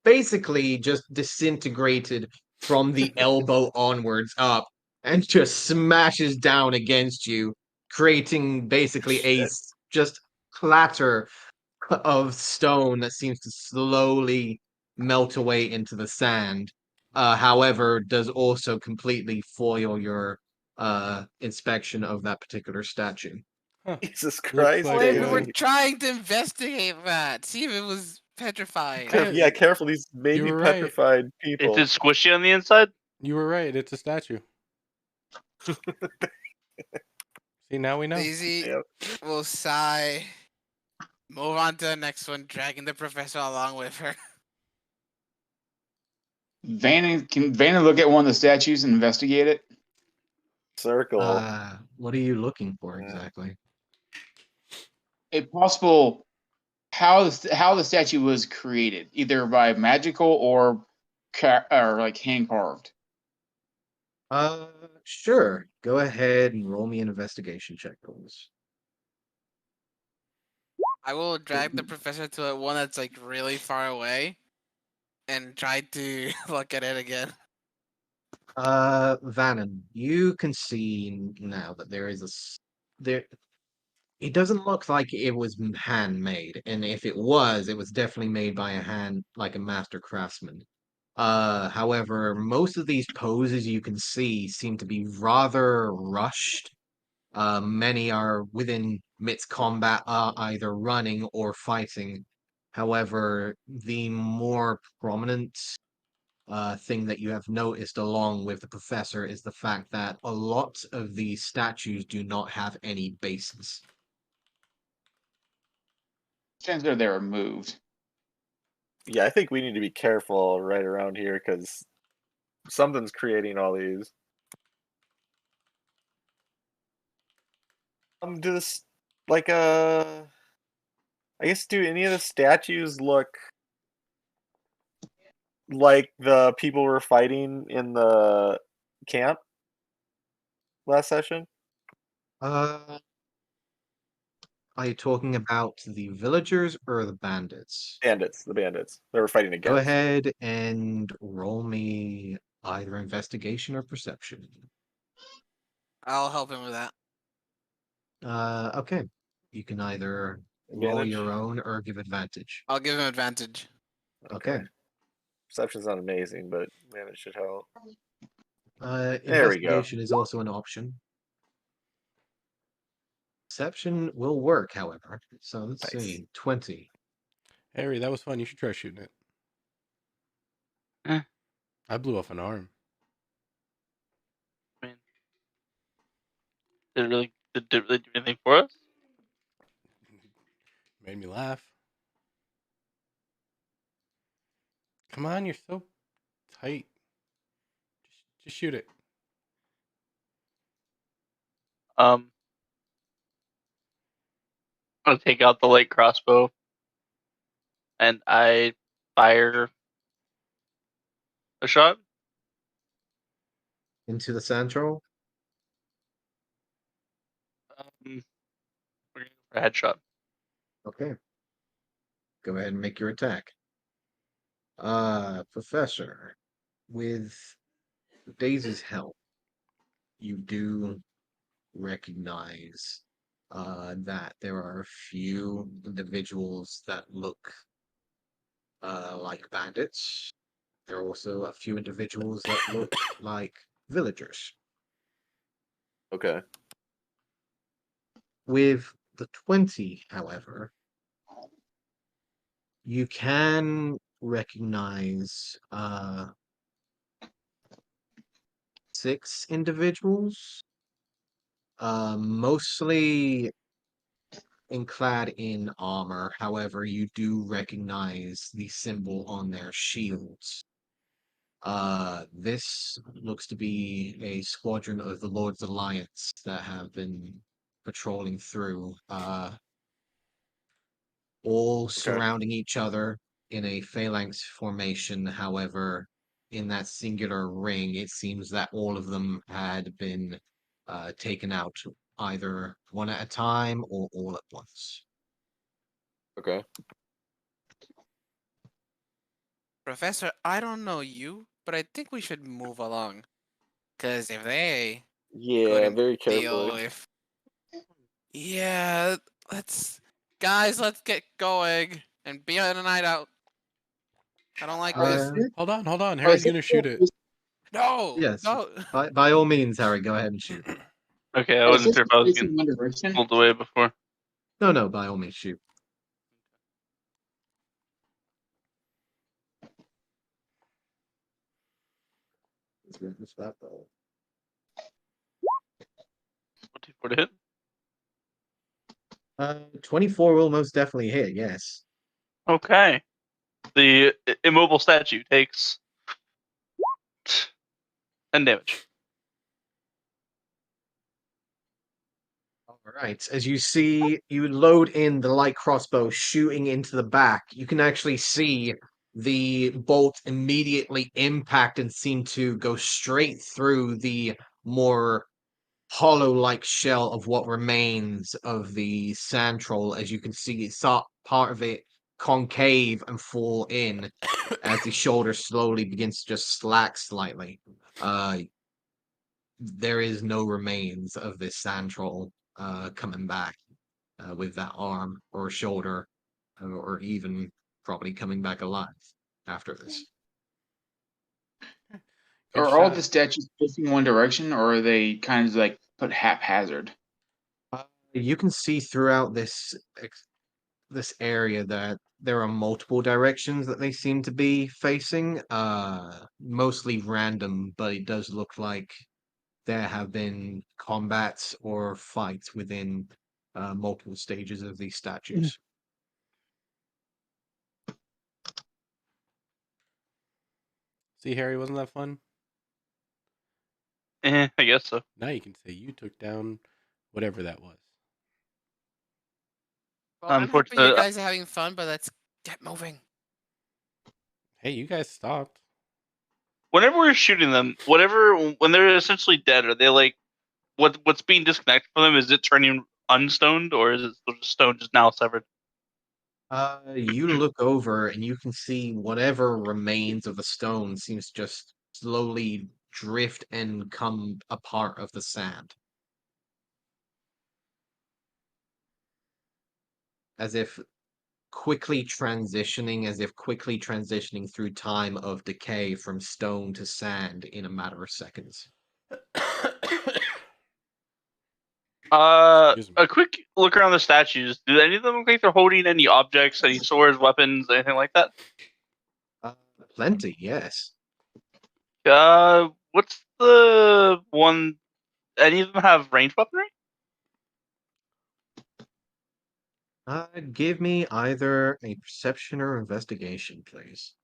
basically just disintegrated from the elbow onwards up and just smashes down against you, creating basically Shit. just clatter of stone that seems to slowly melt away into the sand. However, does also completely foil your inspection of that particular statue. Huh. Jesus Looks Christ, like, Wait, we were Daisy. trying to investigate that. See if it was petrified. Yeah, careful. These may You be were right. petrified Is people. it squishy on the inside? You were right. It's a statue. See, now we know. Daisy Yep. will sigh, move on to the next one, dragging the professor along with her. Can Vannon look at one of the statues and investigate it? Circle. What are you looking for Yeah. exactly? If possible, how the statue was created, either by magical or like hand carved. Sure. Go ahead and roll me an investigation check, please. I will drag the professor to one that's like really far away and try to look at it again. Vannon, you can see now that there is there. It doesn't look like it was handmade, and if it was definitely made by a hand, like a master craftsman. However, most of these poses you can see seem to be rather rushed. Many are within midst combat, either running or fighting. However, the more prominent thing that you have noticed along with the professor is the fact that a lot of these statues do not have any bases. Chances are they were moved. Yeah, I think we need to be careful right around here because something's creating all these. Do this like I guess do any of the statues look like the people were fighting in the camp last session? Uh, are you talking about the villagers or the bandits? Bandits, the bandits. They were fighting Go against. ahead and roll me either investigation or perception. I'll help him with that. Okay. You can either roll Advantage? your own or give advantage. I'll give him advantage. Okay. Perception's not amazing, but man, it should help. There we go. Investigation is also an option. Perception will work, however. So let's Nice. see. 20. Harry, that was fun. You should try shooting it. Eh. I blew off an arm. I mean, did it really do anything for us? Made me laugh. Come on, you're so tight. Just shoot it. I'll take out the light crossbow and I fire a shot. Into the sand troll? We're going for a headshot. Okay. Go ahead and make your attack. Professor, with Daisy's help, you do recognize that there are a few individuals that look like bandits. There are also a few individuals that look like villagers. Okay. With the 20, however, you can recognize 6 individuals, mostly clad in armor. However, you do recognize the symbol on their shields. This looks to be a squadron of the Lord's Alliance that have been patrolling through, all surrounding each other in a phalanx formation. However, in that singular ring, it seems that all of them had been taken out either one at a time or all at once. Okay. Professor, I don't know you, but I think we should move along. Because if they Yeah, couldn't very deal carefully. with. Yeah, let's. Guys, let's get going and be on a night out. I don't like this. Hold on. Harry's gonna shoot it. No! Yes, No! by all means, Harry, go ahead and shoot. Okay, I Oh, wasn't is sure this if I was facing getting one direction? pulled away before. No, by all means, shoot. It's that though. 24 to hit. 24 will most definitely hit, yes. Okay. The immobile statue takes 10 damage. All right. As you see, you load in the light crossbow shooting into the back. You can actually see the bolt immediately impact and seem to go straight through the more hollow-like shell of what remains of the sand troll. As you can see, it's part of it concave and fall in as the shoulder slowly begins to just slack slightly. There is no remains of this sand troll coming back with that arm or shoulder, or even probably coming back alive after this. Good Are all shot. the statues facing one direction, or are they kind of like put haphazard? You can see throughout this area that there are multiple directions that they seem to be facing. Mostly random, but it does look like there have been combats or fights within multiple stages of these statues. See, Harry, wasn't that fun? I guess so. Now you can say you took down whatever that was. Well, I'm happy Unfortunately, you guys are having fun, but let's get moving. Hey, you guys stopped. whenever we're shooting them, when they're essentially dead, are they like what's being disconnected from them? Is it turning unstoned, or is it the stone just now severed? You look over and you can see whatever remains of the stone seems to just slowly drift and come a part of the sand. As if quickly transitioning through time of decay from stone to sand in a matter of seconds. Excuse me. A quick look around the statues. Do any of them look like they're holding any objects, any swords, weapons, anything like that? Plenty, yes. What's the one? Any of them have ranged weaponry? Give me either a perception or investigation, please.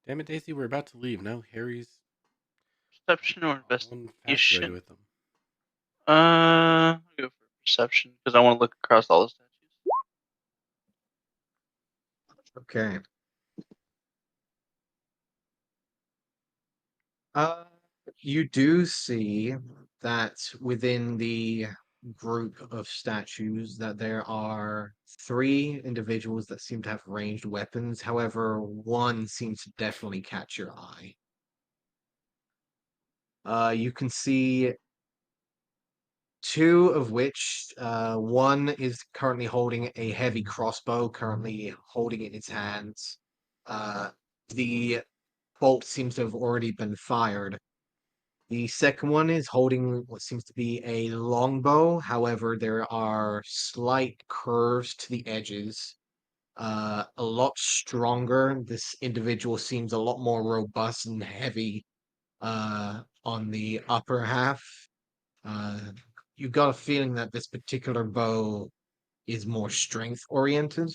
Damn it, Daisy, we're about to leave. Now Harry's Perception or on one factoid investigation? with them. I'll go for perception because I want to look across all the statues. Okay. You do see that within the group of statues that there are 3 individuals that seem to have ranged weapons. However, one seems to definitely catch your eye. You can see 2 of which, one is currently holding a heavy crossbow, currently holding it in its hands. The bolt seems to have already been fired. The second one is holding what seems to be a longbow. However, there are slight curves to the edges. A lot stronger. This individual seems a lot more robust and heavy on the upper half. Uh, you got a feeling that this particular bow is more strength oriented.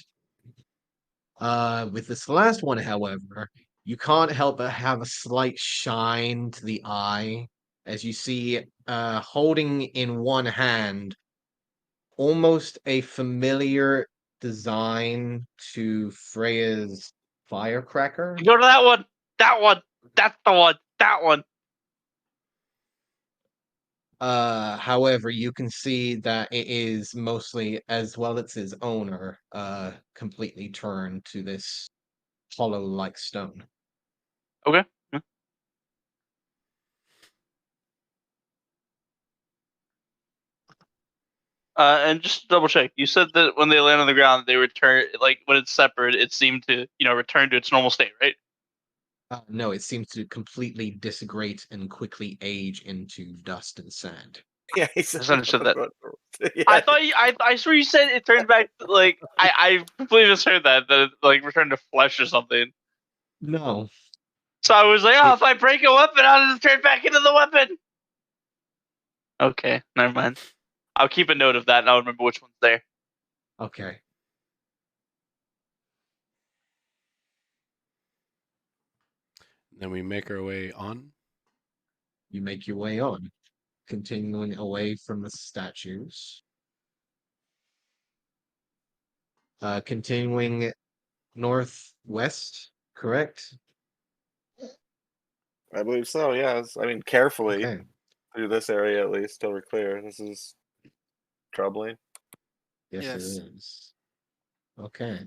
With this last one, however, you can't help but have a slight shine to the eye as you see holding in one hand almost a familiar design to Freya's firecracker. Go to that one. That one. That's the one. That one. However, you can see that it is mostly, as well as its owner, completely turned to this hollow-like stone. Okay. And just to double check, you said that when they land on the ground, they return, like when it's separate, it seemed to, return to its normal state, right? No, it seems to completely disintegrate and quickly age into dust and sand. Yeah, he I said. just understood that. Yeah. I thought I swear you said it turned back, like, I completely misheard that it, like, returned to flesh or something. No. So I was like, oh, if I break a weapon, how does it turn back into the weapon? Okay, never mind. I'll keep a note of that and I'll remember which one's there. Okay. Then we make our way on. You make your way on, continuing away from the statues. Continuing northwest, correct? I believe so. Yeah. I mean, carefully Okay. through this area at least till we're clear. This is troubling. Yes, Yes. it is. Okay.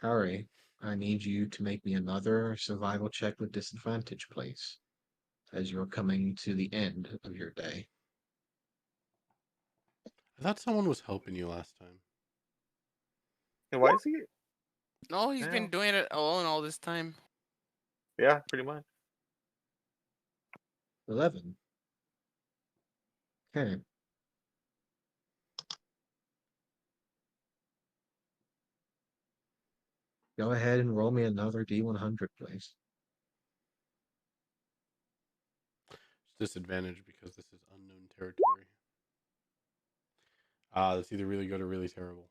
Harry, I need you to make me another survival check with disadvantage, please, as you're coming to the end of your day. I thought someone was helping you last time. And why is he? No, he's Yeah. been doing it alone all this time. Yeah, pretty much. 11. Okay. Go ahead and roll me another D100, please. Disadvantage because this is unknown territory. That's either really good or really terrible.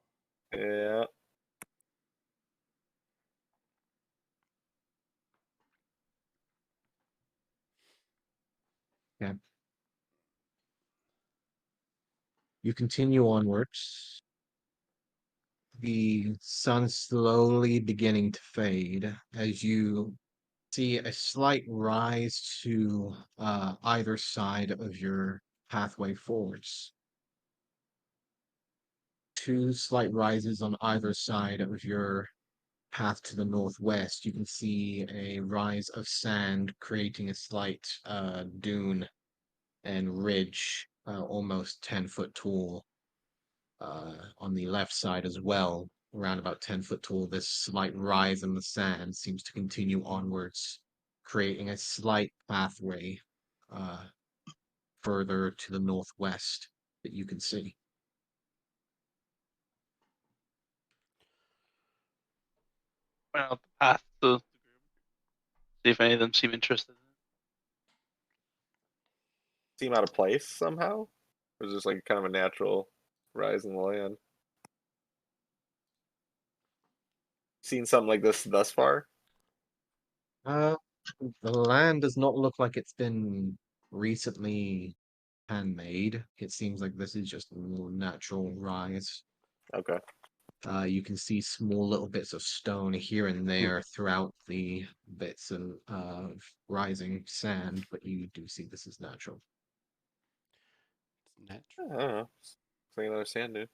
Yeah. Okay. You continue onwards. The sun slowly beginning to fade as you see a slight rise to either side of your pathway forwards. Two slight rises on either side of your path to the northwest. You can see a rise of sand creating a slight dune and ridge, almost 10-foot tall. On the left side as well, around about 10-foot tall, this slight rise in the sand seems to continue onwards, creating a slight pathway further to the northwest that you can see. Point out the path to the group. See if any of them seem interested. Seem out of place somehow? Or is this like kind of a natural rise in the land? Seen something like this thus far? The land does not look like it's been recently handmade. It seems like this is just a natural rise. Okay. You can see small little bits of stone here and there throughout the bits of rising sand, but you do see this is natural. It's natural. I don't know. It's like another sand dune.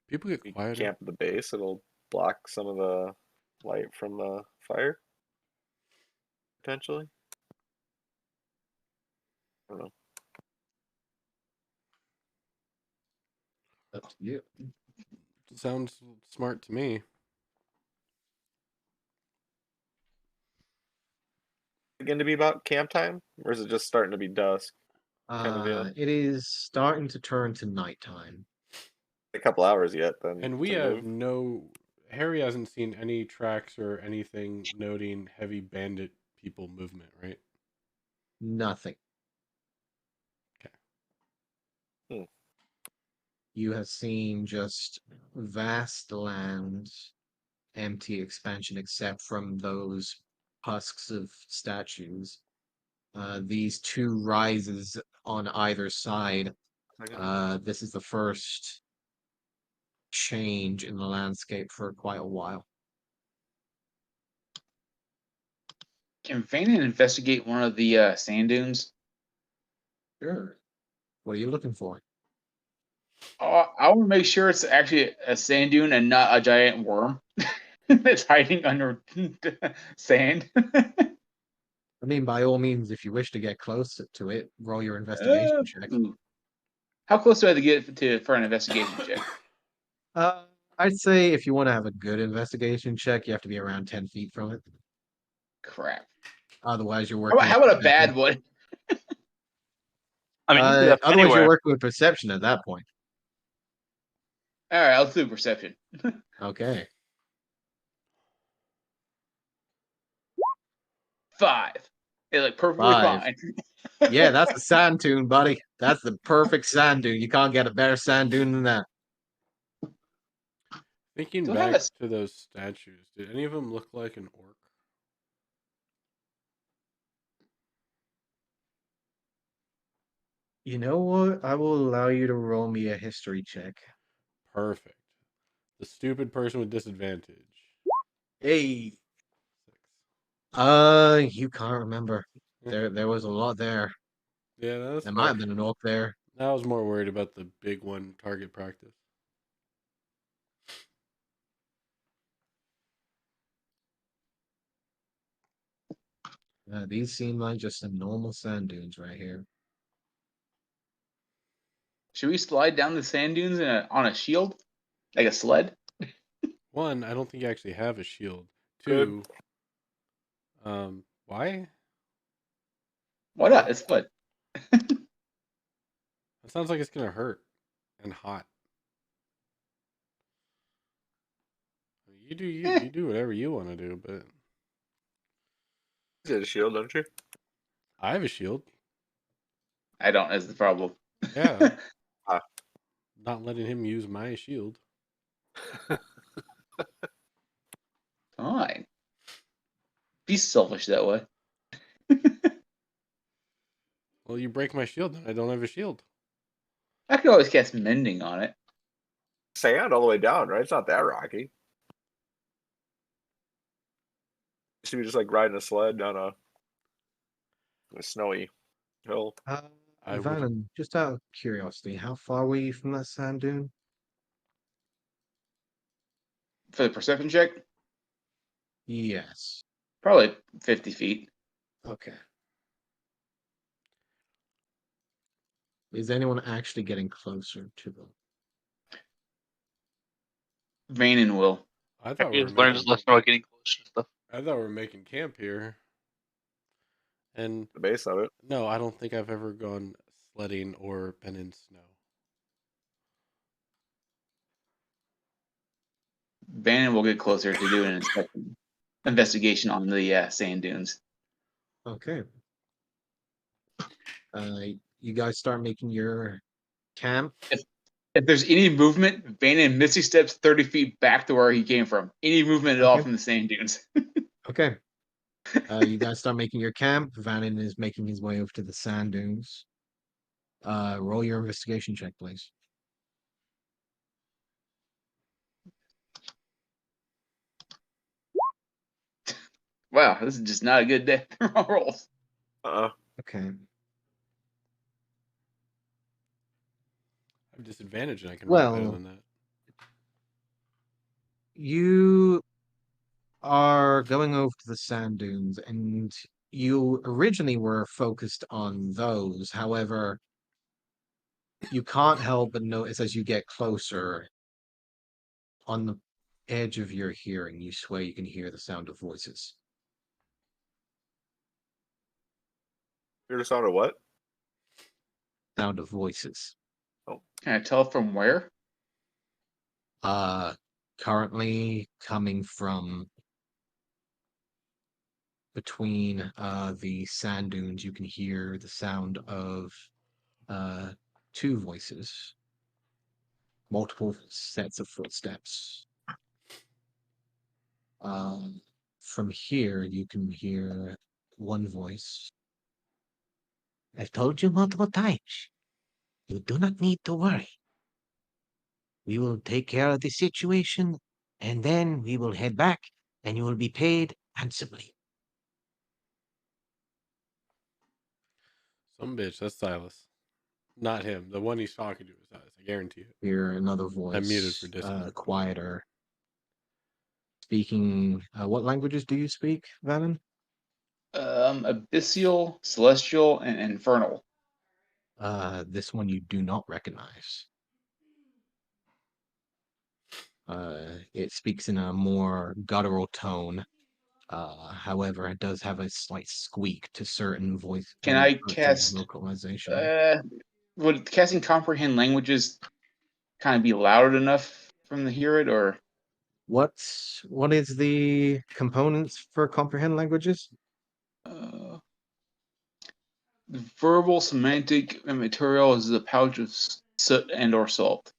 People get You quieter. camp at the base, it'll block some of the light from the fire. Potentially. I don't know. Up to you. Sounds smart to me. Going to be about camp time? Or is it just starting to be dusk? Kind of deal. It is starting to turn to nighttime. A couple hours yet, then. And we to have move. Harry hasn't seen any tracks or anything noting heavy bandit people movement, right? Nothing. Okay. You have seen just vast land, empty expansion, except from those husks of statues. These two rises on either side. This is the first change in the landscape for quite a while. Can Vanin investigate one of the sand dunes? Sure. What are you looking for? I want to make sure it's actually a sand dune and not a giant worm that's hiding under sand. I mean, by all means, if you wish to get close to it, roll your investigation check. Ooh. How close do I have to get for an investigation check? I'd say if you want to have a good investigation check, you have to be around 10 feet from it. Crap. Otherwise, you're How working. about, how about a bad one? I mean, you can do that Otherwise, anywhere. you're working with perception at that point. All right, I'll do perception. Okay. 5. It's like perfectly 5. fine. Yeah, that's a sand dune, buddy. That's the perfect sand dune. You can't get a better sand dune than that. Thinking Do I have back a- to those statues, did any of them look like an orc? You know what? I will allow you to roll me a history check. Perfect. The stupid person with disadvantage. Hey. 6. You can't remember. There was a lot there. Yeah, that's There fair. might have been an orc there. I was more worried about the big one target practice. These seem like just some normal sand dunes right here. Should we slide down the sand dunes on a shield? Like a sled? 1, I don't think you actually have a shield. Good. 2, why? Why not? It's what? That sounds like it's gonna hurt and hot. You do you do whatever you want to do, but You had a shield, don't you? I have a shield. I don't, is the problem. Yeah. Not letting him use my shield. Fine. Be selfish that way. Well, you break my shield, then I don't have a shield. I could always cast mending on it. Sand all the way down, right? It's not that rocky. So you just like riding a sled down a snowy hill. I would- Vanan, just out of curiosity, how far were you from that sand dune? For the perception check, Yes. probably 50 feet. Okay. Is anyone actually getting closer to them? Vanin will. I I thought we were just learned his making, lesson about getting close to stuff. I thought we were making camp here. And The base of it. no, I don't think I've ever gone sledding or been in snow. Vanin will get closer to doing an investigation on the sand dunes. Okay. You guys start making your camp. If there's any movement, Vanin Misty steps 30 feet back to where he came from. Any movement at all Okay. from the sand dunes. Okay. You guys start making your camp. Vanin is making his way over to the sand dunes. Roll your investigation check, please. Wow, this is just not a good day for my rolls. Okay. I have disadvantage and I can roll better Well, than that. you are going over to the sand dunes, and you originally were focused on those. However, you can't help but notice as you get closer, on the edge of your hearing, you swear you can hear the sound of voices. You're the sound of what? Sound of voices. Can I tell from where? Currently coming from between the sand dunes, you can hear the sound of two voices, multiple sets of footsteps. From here, you can hear one voice. I've told you multiple times. You do not need to worry. We will take care of the situation, and then we will head back, and you will be paid handsomely. Some bitch, that's Silas. Not him. The one he's talking to is Silas. I guarantee it. Hear another I'm muted for voice, Discord. quieter. Speaking, what languages do you speak, Vannon? Abyssal, celestial, and infernal. This one you do not recognize. It speaks in a more guttural tone. However, it does have a slight squeak to certain voice Can I parts of cast? vocalization. Would casting comprehend languages kind of be loud enough for them to hear it, or What is the components for comprehend languages? uh, the verbal, semantic, and material is a pouch of soot and/or salt.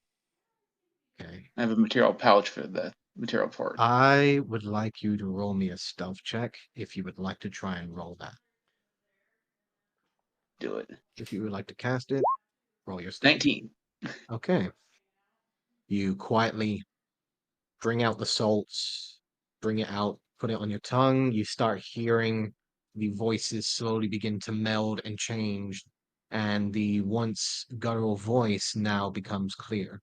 Okay. I have a material pouch for the material part. I would like you to roll me a stealth check if you would like to try and roll that. Do it. If you would like to cast it, roll your stealth. 19. Okay. You quietly bring out the salts, bring it out, put it on your tongue. You start hearing the voices slowly begin to meld and change, and the once guttural voice now becomes clear.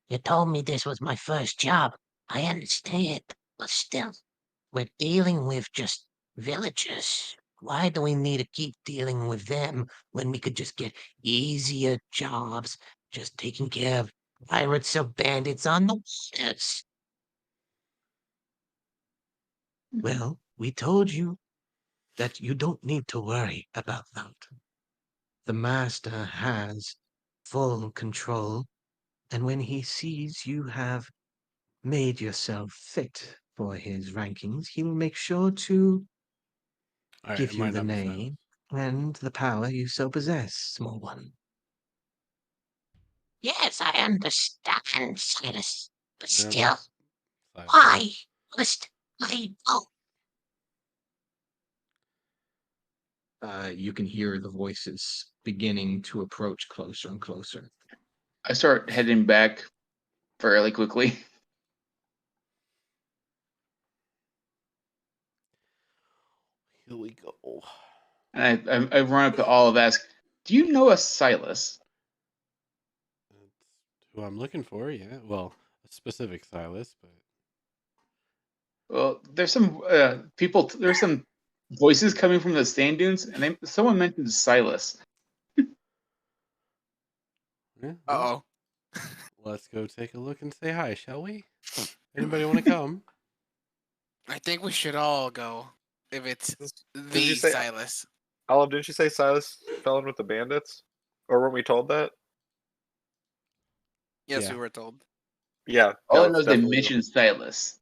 You told me this was my first job. I understand, but still, we're dealing with just villagers. Why do we need to keep dealing with them when we could just get easier jobs, just taking care of pirates or bandits on the waters? Well, we told you that you don't need to worry about that. The master has full control, and when he sees you have made yourself fit for his rankings, he will make sure to All right, give it you might the not be Silas. name and the power you so possess, small one. Yes, I understand, Silas. But No, still, that's Silas. why must I go? You can hear the voices beginning to approach closer and closer. I start heading back fairly quickly. Here we go. And I run up to Olive, ask, "Do you know a Silas?" That's who I'm looking for, yeah. Well, a specific Silas, but Well, there's some people. There's some voices coming from the sand dunes, and someone mentioned Silas. yeah. Uh Well, oh. let's go take a look and say hi, shall we? Anybody want to come? I think we should all go if it's Did you the say Silas. Olive? Didn't you say Silas fell in with the bandits, or weren't we told that? Yes, Yeah. we were told. Yeah, All I that know was is they definitely. mentioned Silas,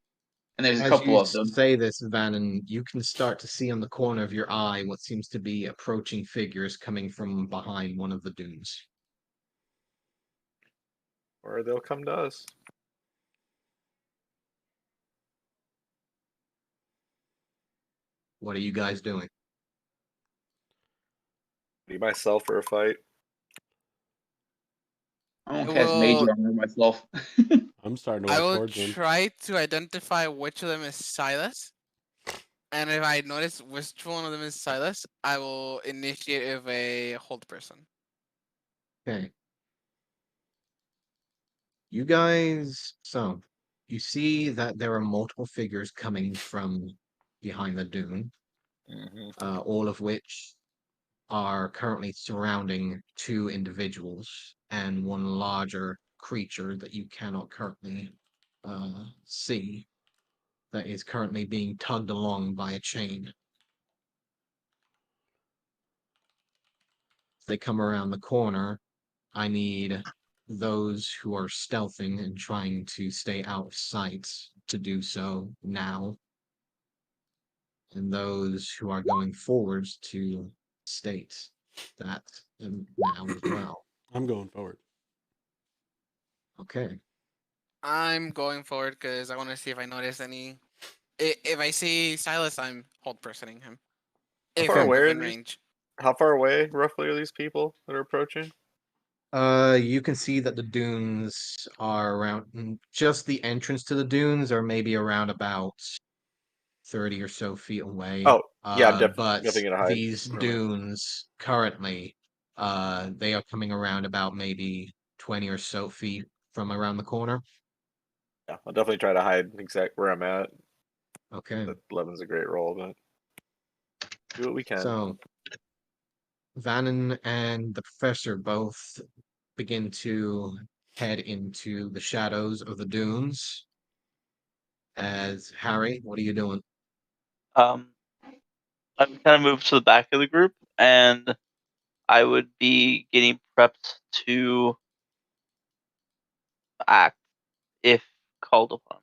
and there's a As couple you of them. say this, Vannon, you can start to see on the corner of your eye what seems to be approaching figures coming from behind one of the dunes. Or they'll come to us. What are you guys doing? Be myself for a fight. I won't I cast Mage will. Armor myself. I'm starting to I walk will towards him. try to identify which of them is Silas. And if I notice which one of them is Silas, I will initiate with a hold person. Okay. You guys, so you see that there are multiple figures coming from behind the dune, all of which are currently surrounding two individuals and one larger creature that you cannot currently see that is currently being tugged along by a chain. As they come around the corner, I need those who are stealthing and trying to stay out of sight to do so now. and those who are going forwards to state that now as well. I'm going forward. Okay. I'm going forward because I want to see if I notice any. If I see Silas, I'm hold personing him. If far I'm away are within these? range. How far away roughly are these people that are approaching? You can see that the dunes are around just the entrance to the dunes are maybe around about 30 or so feet away. Oh, yeah, I'm But definitely gonna hide these from it. dunes currently, they are coming around about maybe 20 or so feet from around the corner. Yeah, I'll definitely try to hide exact where I'm at. Okay. That 11's a great roll, but do what we can. So Vannon and the professor both begin to head into the shadows of the dunes. As Harry, what are you doing? I'm kind of moved to the back of the group, and I would be getting prepped to act if called upon.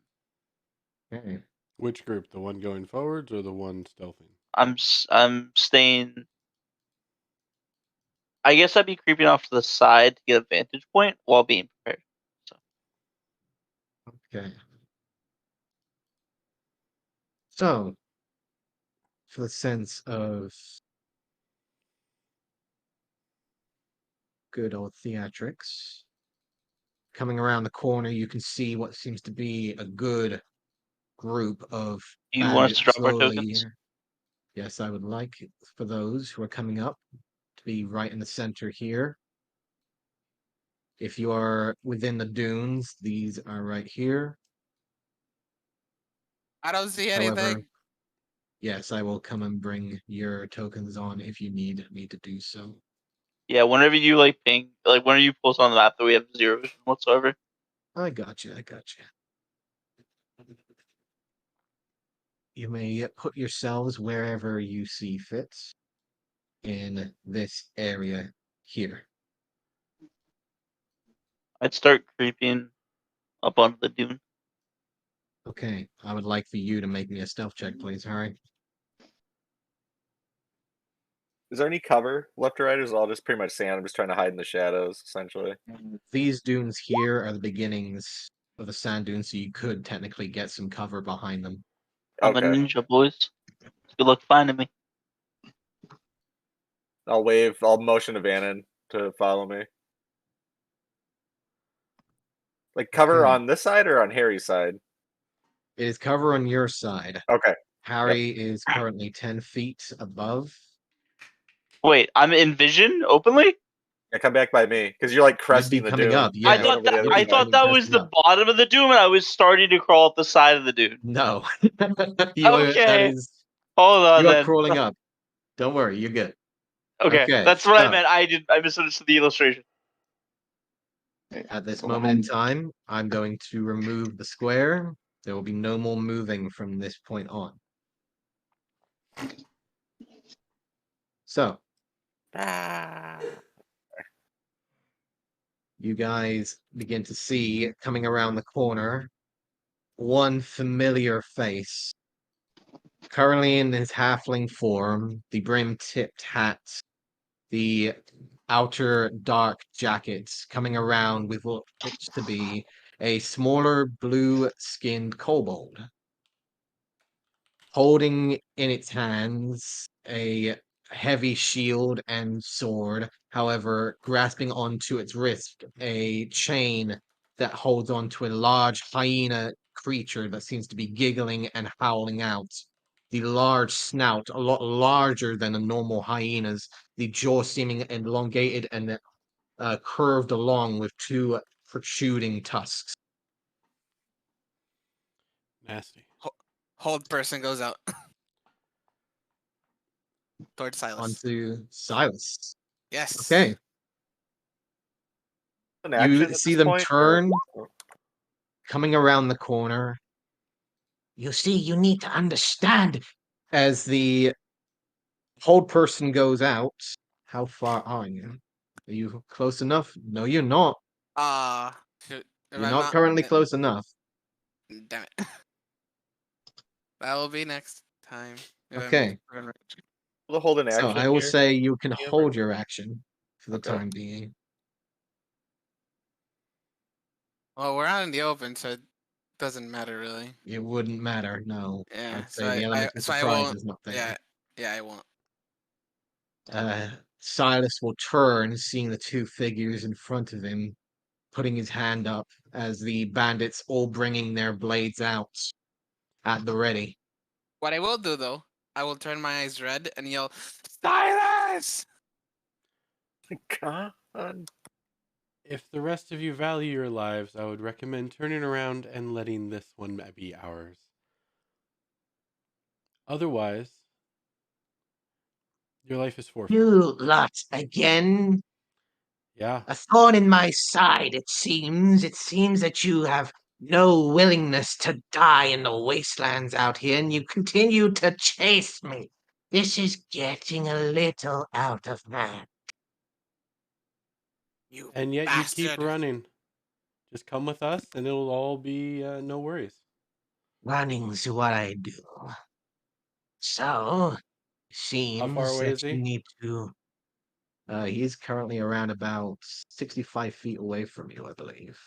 Okay. Which group? The one going forwards or the one stealthing? I'm staying. I guess I'd be creeping off to the side to get a vantage point while being prepared. So Okay. So, for the sense of good old theatrics, coming around the corner, you can see what seems to be a good group of do you want us to bandits drop our slowly. tokens? Yes, I would like for those who are coming up to be right in the center here. If you are within the dunes, these are right here. I don't see However, anything. yes, I will come and bring your tokens on if you need me to do so. Yeah, whenever you like ping, like whenever you post on the map that we have 0 vision whatsoever. I got you. You may put yourselves wherever you see fit in this area here. I'd start creeping up onto the dune. Okay, I would like for you to make me a stealth check, please, Harry. Is there any cover left or right? Or is it all just pretty much sand? I'm just trying to hide in the shadows, essentially. These dunes here are the beginnings of the sand dunes, so you could technically get some cover behind them. I'm a Okay. ninja, boys. Good luck finding me. I'll motion to Vannon to follow me. Like cover Okay. on this side or on Harry's side? It is cover on your side. Okay. Harry is currently 10 feet above. Wait, I'm in vision openly? Yeah, come back by me because you're like You'd cresting be the coming dune. up, I yeah. thought over the that other I side. thought that was Pressing the up. bottom of the dune, and I was starting to crawl up the side of the dune. No. That Okay. is, Hold on you are then. crawling up. Don't worry, you're good. Okay, Okay, that's what I so- meant. I misunderstood the illustration. At this moment in time, I'm going to remove the square. There will be no more moving from this point on. So, you guys begin to see coming around the corner one familiar face. Currently in his halfling form, the brim-tipped hat, the outer dark jacket, coming around with what looks to be a smaller blue-skinned kobold, holding in its hands a heavy shield and sword, however, grasping onto its wrist a chain that holds onto a large hyena creature that seems to be giggling and howling out. The large snout, a lot larger than a normal hyena's, the jaw seeming elongated and curved along with two protruding tusks. Nasty. Hold person goes out towards Silas. Onto Silas. Yes. Okay. An action You at see this them point, turn, coming around the corner. You see, you need to understand. As the hold person goes out, how far are you? Are you close enough? No, you're not. Shoot, if You're I'm not currently close enough. Damn it. That will be next time. Okay. We'll hold an So action I will here. say you can Hammer? hold your action for the Okay. time being. Well, we're out in the open, so it doesn't matter really. It wouldn't matter, no. Yeah. I'd say the element of So I surprise won't. is not there. Yeah. Yeah, I won't. Silas will turn, seeing the two figures in front of him, putting his hand up as the bandits all bringing their blades out at the ready. What I will do though, I will turn my eyes red and yell, "Silas!" God. If the rest of you value your lives, I would recommend turning around and letting this one be ours. Otherwise, your life is forfeit. You lot again? Yeah. A thorn in my side, it seems. It seems that you have no willingness to die in the wastelands out here, and you continue to chase me. This is getting a little out of hand. You And yet you keep bastard. running. Just come with us and it'll all be no worries. Running's what I do. So, How far seems away that is he? you need to. He's currently around about 65 feet away from you, I believe.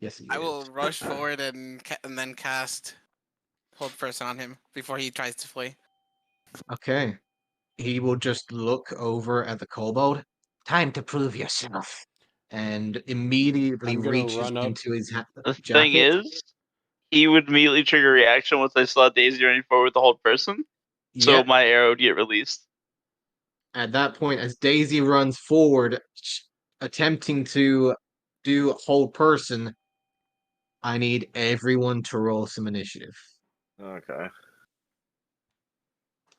Yes, he I is. will rush forward and then cast hold person on him before he tries to flee. Okay. He will just look over at the kobold. Time to prove yourself. And immediately I'm gonna reaches run up. into his The thing jacket. is, he would immediately trigger a reaction once I saw Daisy running forward with the whole person. So Yep. my arrow would get released. At that point, as Daisy runs forward, attempting to do hold person, I need everyone to roll some initiative. Okay.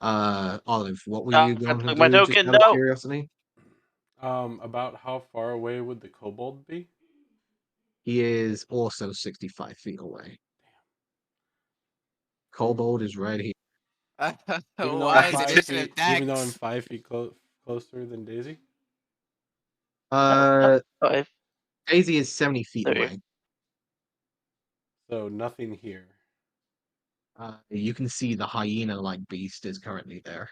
Olive, what were you going to Took my do? Just token, out of no. curiosity. About how far away would the kobold be? He is also 65 feet away. Kobold is right here. Even though I'm Why is it 5 feet, initiative even though I'm dex? 5 feet closer than Daisy. Uh, 5. Daisy is 70 feet There you away. So nothing here. You can see the hyena-like beast is currently there.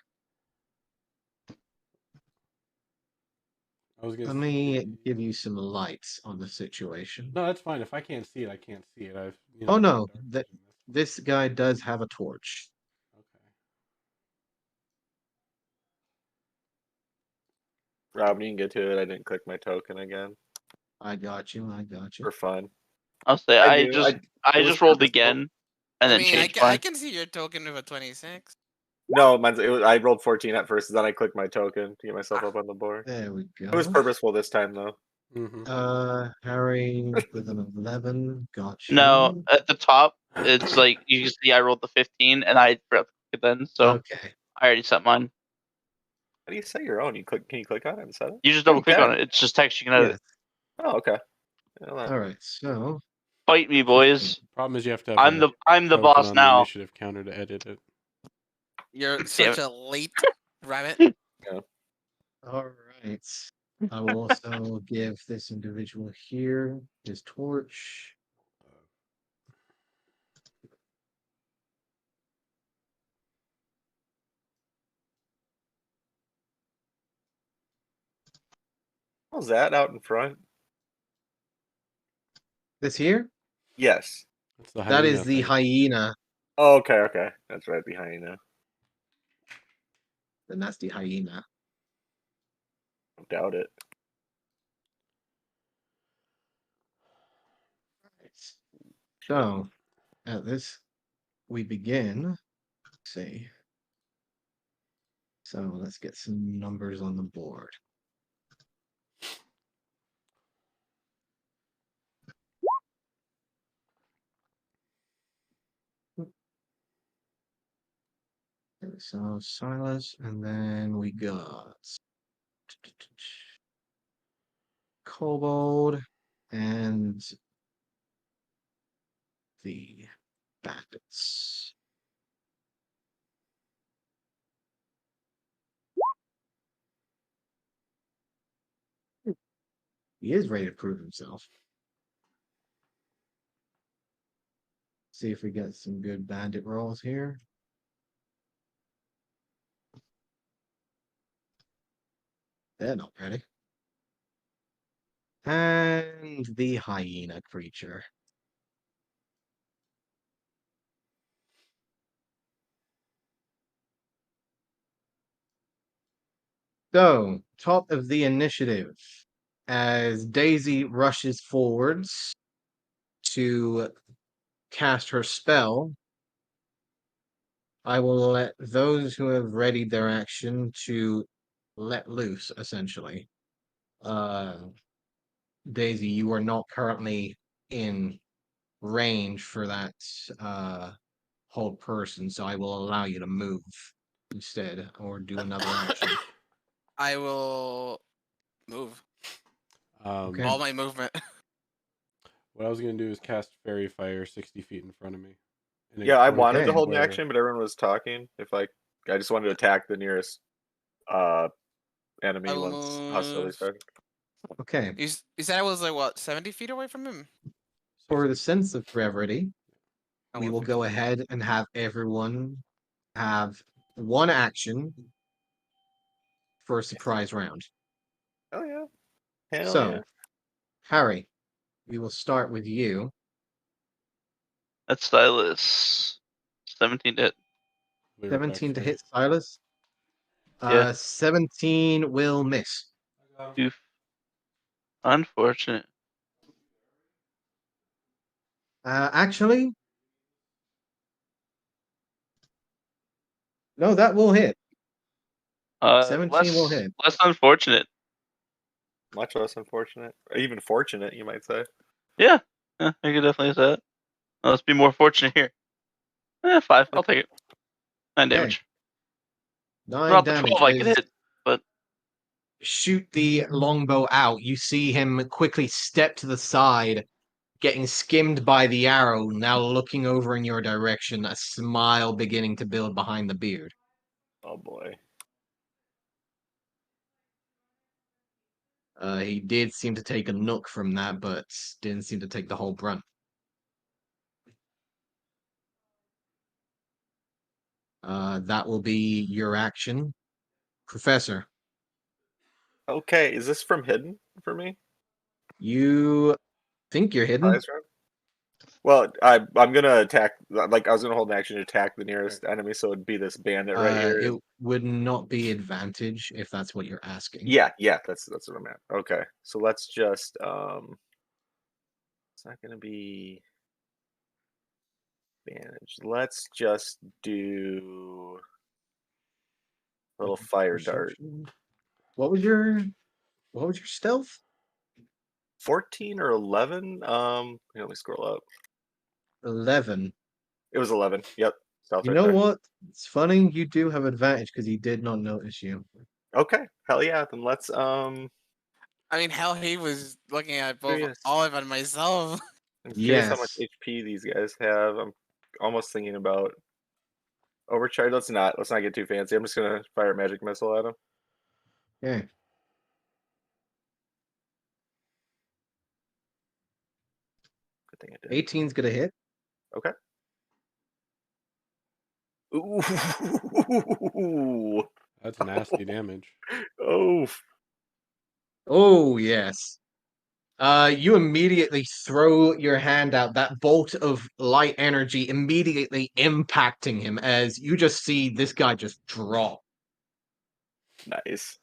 I was gonna Let me say. give you some lights on the situation. No, that's fine. If I can't see it, I can't see it. I've Oh got no, dark that vision, that's this guy does have a torch. okay. Rob, you can get to it. I didn't click my token again I got you. I got you. for fun. I'll say I I do. just It was just rolled purposeful. again and I then mean, changed I mine. can see your token with a 26. No, I rolled 14 at first, then I clicked my token to get myself up on the board. There we It was go. purposeful this time, though. Harry with an 11. Got No, you. at the top, it's like you can see I rolled the 15 and I forgot to click it then, so Okay. I already set mine. How do you set your own? Can you click on it and set it? You just Oh, double you click on can. it. It's just text. You can edit Yes. it. Oh, okay. Yeah, All right. So Fight me, boys. Problem is you have to have I'm a the token boss on the now. initiative counter to edit it. You're Damn such it. a late rabbit. all right. I will also give this individual here his torch. How's that out in front? This here? Yes. It's the That hyena is the thing. hyena. Oh, okay. That's right behind you now. Then that's the hyena. Don't doubt it. So at this we begin. Let's see. So let's get some numbers on the board. Okay, so Silas, and then we got Kobold and the bandits. He is ready to prove himself. See if we get some good bandit rolls here. They're not ready. And the hyena creature. So, top of the initiative, as Daisy rushes forwards to cast her spell, I will let those who have readied their action to let loose, essentially. Daisy, you are not currently in range for that hold person, so I will allow you to move instead, or do another action. I will move Okay. all my movement. What I was gonna do is cast Fairy Fire 60 feet in front of me. And Yeah, I wanted Okay. to hold an where- action, but everyone was talking. If I just wanted to attack the nearest enemy I will once hostility move. started. Okay. You said I was like what, 70 feet away from him? For the sense of brevity, I we want will 50. go ahead and have everyone have one action for a surprise round. Hell yeah. Hell So, yeah. Harry, we will start with you. That's Stylus. 17 to hit. we were back 17 to straight. hit Silas. Yeah. 17 will miss. Oof. Unfortunate. Actually, no, that will hit. 17 will hit. Less unfortunate. Much less unfortunate. Or even fortunate, you might say. Yeah, I could definitely say that. Let's be more fortunate here. 5. I'll take it. 9 damage. 9 Not the damage. 12 I can As hit, but shoot the longbow out, you see him quickly step to the side, getting skimmed by the arrow, now looking over in your direction, a smile beginning to build behind the beard. Oh boy. He did seem to take a nook from that, but didn't seem to take the whole brunt. That will be your action. Professor, Okay, is this from hidden for me? you think you're hidden? Surprise round? Well, I'm gonna attack. Like I was gonna hold an action to attack the nearest enemy, so it'd be this bandit right here. It would not be advantage if that's what you're asking. Yeah, that's what I'm at. Okay, so let's just it's not gonna be advantage. Let's just do a little fire dart. Perception. What was your stealth? 14 or 11? Let me scroll up. 11. It was 11. Yep, stealth You right know there. what? It's funny you do have advantage because he did not notice you. Okay, hell yeah. Then let's I mean, hell, he was looking at both Curious. Olive and myself. I'm curious how much Yes. HP these guys have. I'm almost thinking about overcharge. Let's not get too fancy. I'm just gonna fire a magic missile at him. Okay. Good thing I did. 18's gonna hit. Okay. Ooh. That's nasty damage. Oh. Oh yes. You immediately throw your hand out, that bolt of light energy immediately impacting him as you just see this guy just drop. Nice.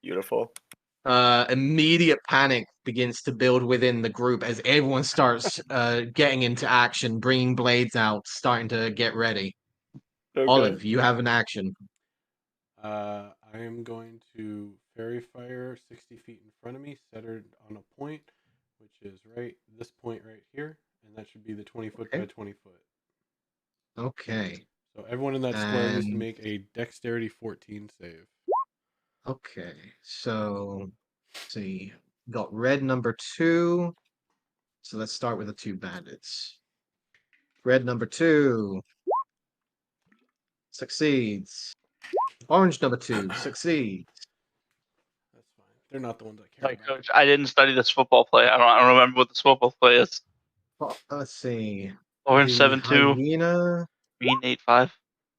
Beautiful. Immediate panic begins to build within the group as everyone starts getting into action, bringing blades out, starting to get ready. Okay. Olive, you have an action. I am going to Fairy Fire 60 feet in front of me, centered on a point, which is this point right here, and that should be the 20 foot Okay. by 20 foot. Okay. So everyone in that square needs to And- make a Dexterity 14 save. Okay, so let's see. Got red number 2. So let's start with the 2 bandits. Red number 2 succeeds. Orange number 2 succeeds. That's fine. They're not the ones I care sorry, about. coach, I didn't study this football play. I don't remember what this football play is. Let's see. Orange The 7-2, hyena green 8-5.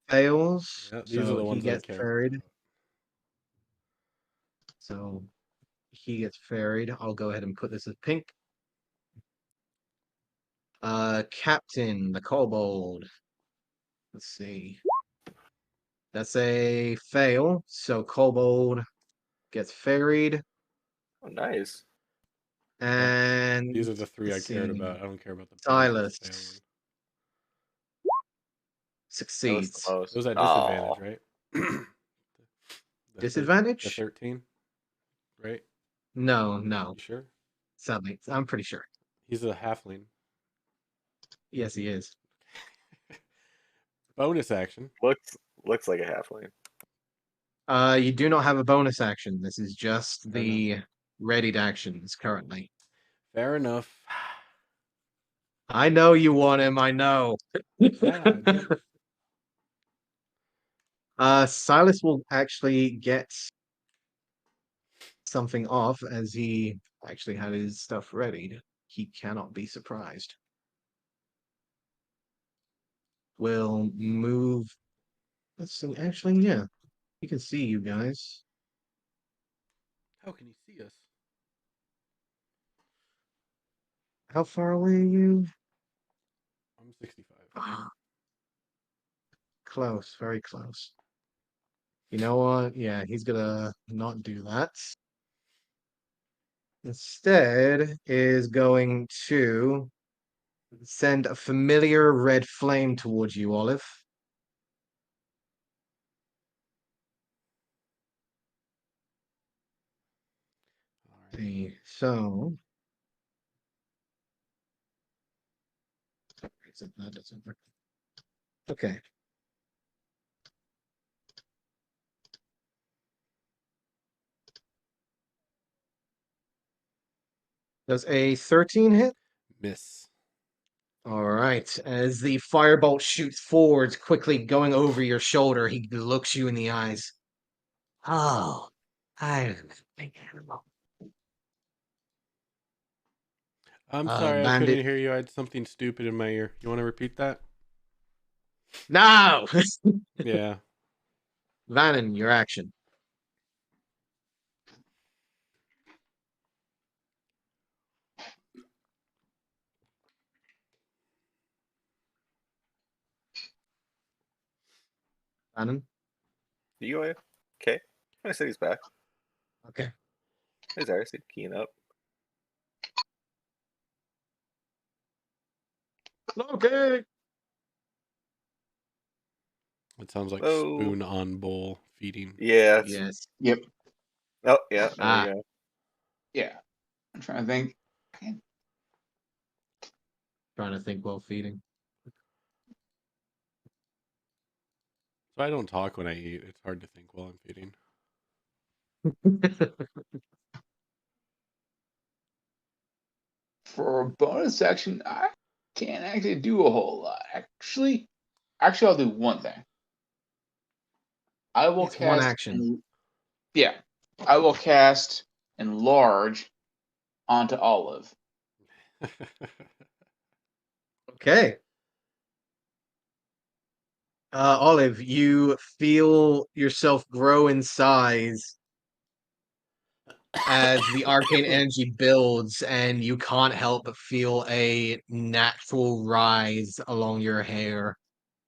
fails, Yeah, these are so the he ones I gets care buried. about. So he gets ferried. I'll go ahead and put this as pink. Captain, the kobold. Let's see. That's a fail. So kobold gets ferried. Oh, nice. And These are the three I let's cared see. about. I don't care about the Silas failing. That was succeeds. the most. It was at Aw. disadvantage, right? The Disadvantage? 13, right? No, no. You sure? Sadly, I'm pretty sure. He's a halfling. Yes, he is. Bonus action. Looks like a halfling. You do not have a bonus action. This is just Fair enough. the readied actions currently. Fair enough. I know you want him. I know. Yeah, I do. Silas will actually get something off as he actually had his stuff readied. He cannot be surprised. We'll move. Let's see. Actually, yeah, he can see you guys. How can you see us? How far away are you? I'm 65. Close, very close. You know what? Yeah, he's gonna not do that. Instead, is going to send a familiar red flame towards you, Olive. All right. See, so that doesn't work. Okay. Does a 13 hit? Miss. All right. As the firebolt shoots forwards, quickly going over your shoulder, he looks you in the eyes. Oh, I am a big animal. I'm sorry, I Bandit. couldn't hear you. I had something stupid in my ear. You want to repeat that? No! Yeah. Vannon, your action. Vannon? You go. Okay. I said he's back. Okay. He's there. He's keying up. Okay. It sounds like Oh. spoon on bowl feeding. Yeah. Yes. Yep. Oh, yeah. There Ah. you go. Yeah. I'm trying to think. Trying to think while feeding. So I don't talk when I eat. It's hard to think while I'm feeding. For a bonus action, I can't actually do a whole lot. Actually, I'll do one thing. I will It's one cast. action. Yeah, I will cast enlarge onto Olive. Okay. Olive, you feel yourself grow in size as the arcane energy builds, and you can't help but feel a natural rise along your hair,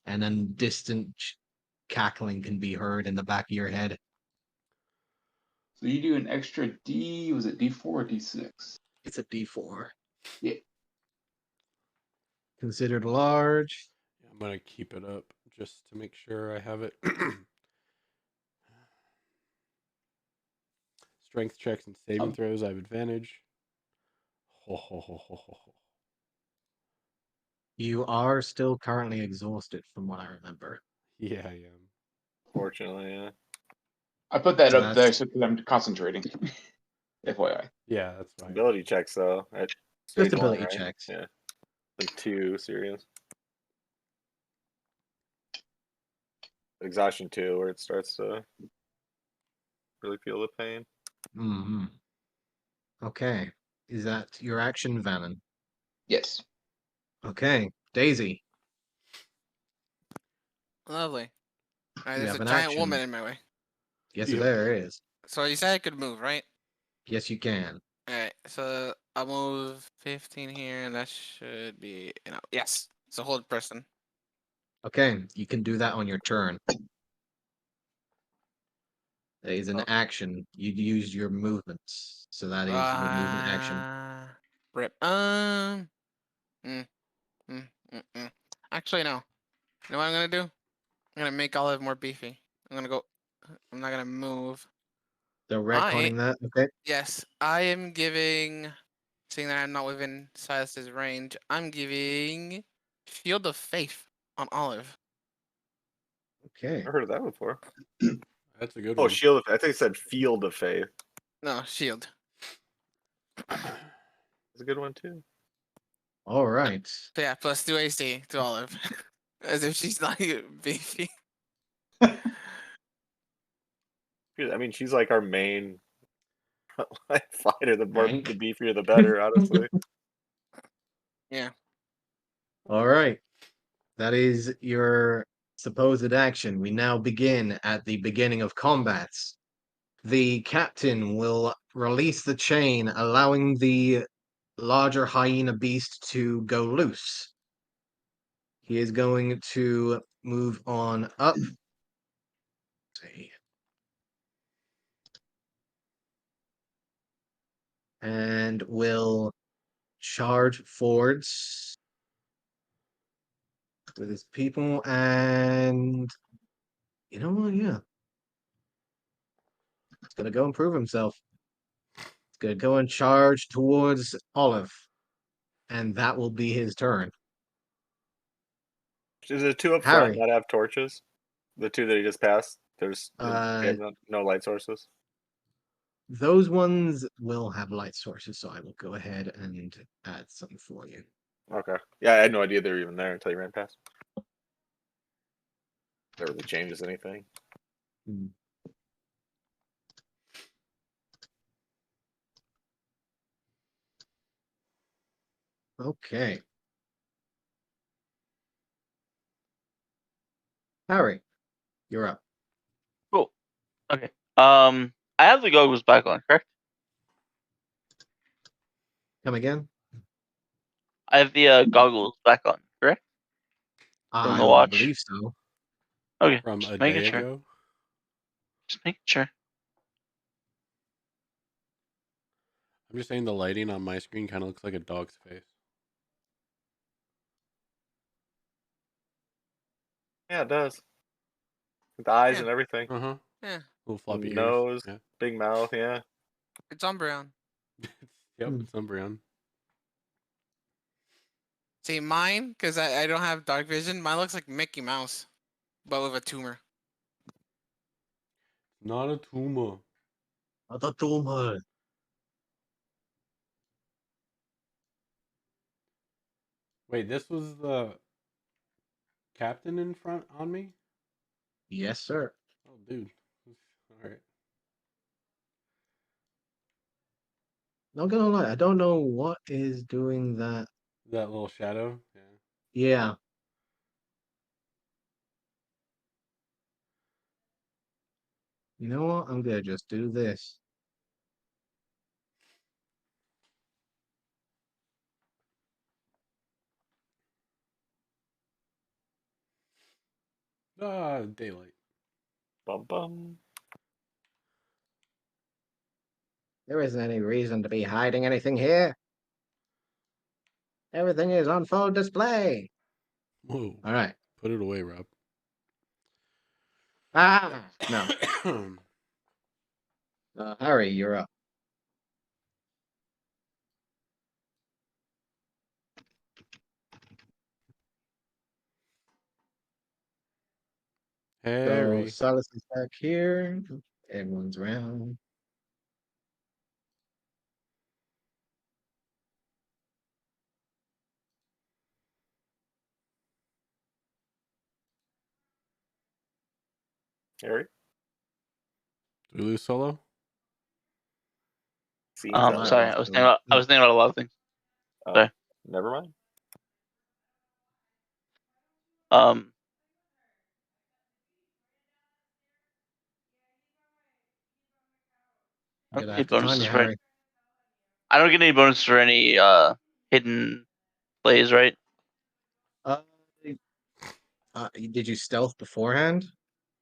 and then distant cackling can be heard in the back of your head. So you do an extra D. Was it D4 or D6? It's a D4. Yeah. Considered large. I'm going to keep it up just to make sure I have it. Strength checks and saving throws, I have advantage. You are still currently exhausted, from what I remember. Yeah, I am. Fortunately, yeah. I put that So up there that's because I'm concentrating. FYI. Yeah, that's fine. Ability checks, though. At just stage one, ability right? checks. Yeah. And 2 serious. Exhaustion 2, where it starts to really feel the pain. Mm-hmm. Okay. Is that your action, Vannon? Yes. Okay. Daisy. Lovely. Alright, You there's have a an giant action. woman in my way. Yes, Yep. there is. So you said I could move, right? Yes, you can. Alright, so I'll move 15 here, and that should be enough. Yes. So hold person. Okay, you can do that on your turn. That is an Oh. action. You'd use your movements. So that is your movement action. Rip. Mm, mm. Actually, no. You know what I'm gonna do? I'm gonna make Olive more beefy. I'm gonna go. I'm not gonna move. So retconning that, okay? Yes, I am giving. Seeing that I'm not within Silas's range, I'm giving Shield of Faith on Olive. Okay. I heard of that before. That's a good Oh, one. Shield of Faith. I think it said Field of Faith. No, Shield. It's a good one too. All right. So yeah, plus 2 AC to Olive. As if she's not beefy. I mean, she's like our main fighter. The Tank. beefier, the better. Honestly. Yeah. All right. That is your supposed action. We now begin at the beginning of combats. The captain will release the chain, allowing the larger hyena beast to go loose. He is going to move on up. See. And will charge forwards with his people. And you know what? Yeah. He's going to go and prove himself. He's going to go and charge towards Olive. And that will be his turn. Is the two up front Harry. not have torches? The two that he just passed. They have no light sources. Those ones will have light sources, so I will go ahead and add some for you. Okay. Yeah, I had no idea they were even there until you ran past. That really changes anything. Okay. Harry, you're up. Cool. Okay. I have the goggles back on, correct? Come again? I have the goggles back on, correct? From I the don't watch. believe so. Okay. From Just a making day sure. ago. Just making sure. I'm just saying the lighting on my screen kind of looks like a dog's face. Yeah, it does. With the eyes Yeah. and everything. Uh huh. Yeah. Little floppy Nose, ears. big mouth. Yeah. It's Umbreon. Yeah. Yep, Hmm. it's Umbreon. See, mine, because I don't have dark vision, mine looks like Mickey Mouse, but with a tumor. Not a tumor. The tumor. Wait, this was the captain in front on me? Yes, sir. Oh, dude. All right. Not gonna lie, I don't know what is doing that. That little shadow. Yeah. Yeah. You know what? I'm gonna just do this. Ah, daylight. Bum bum. There isn't any reason to be hiding anything here. Everything is on full display. Whoa. All right. Put it away, Rob. No. Harry, you're up. So Harry. Silas is back here. Everyone's around. Harry. Did we lose Solo? Scene Sorry, fell. Sorry, I was thinking about a lot of things. Sorry. Never mind. Um, I You're don't gonna get have to time bonuses you, for Harry. I don't get any bonuses for any hidden plays, right? Uh, did you stealth beforehand?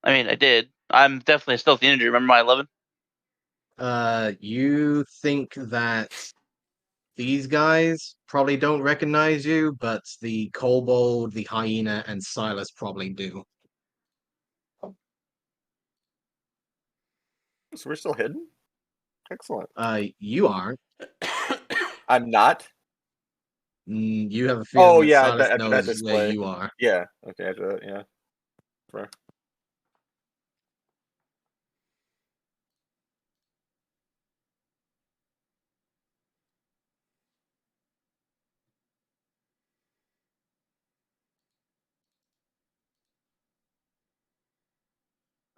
I mean, I did. I'm definitely a stealthy ninja. Remember my 11? You think that these guys probably don't recognize you, but the kobold, the hyena, and Silas probably do. So we're still hidden? Excellent. You aren't. I'm not? You have a Oh, feeling that yeah, Silas at that knows where display. you are. Yeah, okay, after that, yeah. Fair.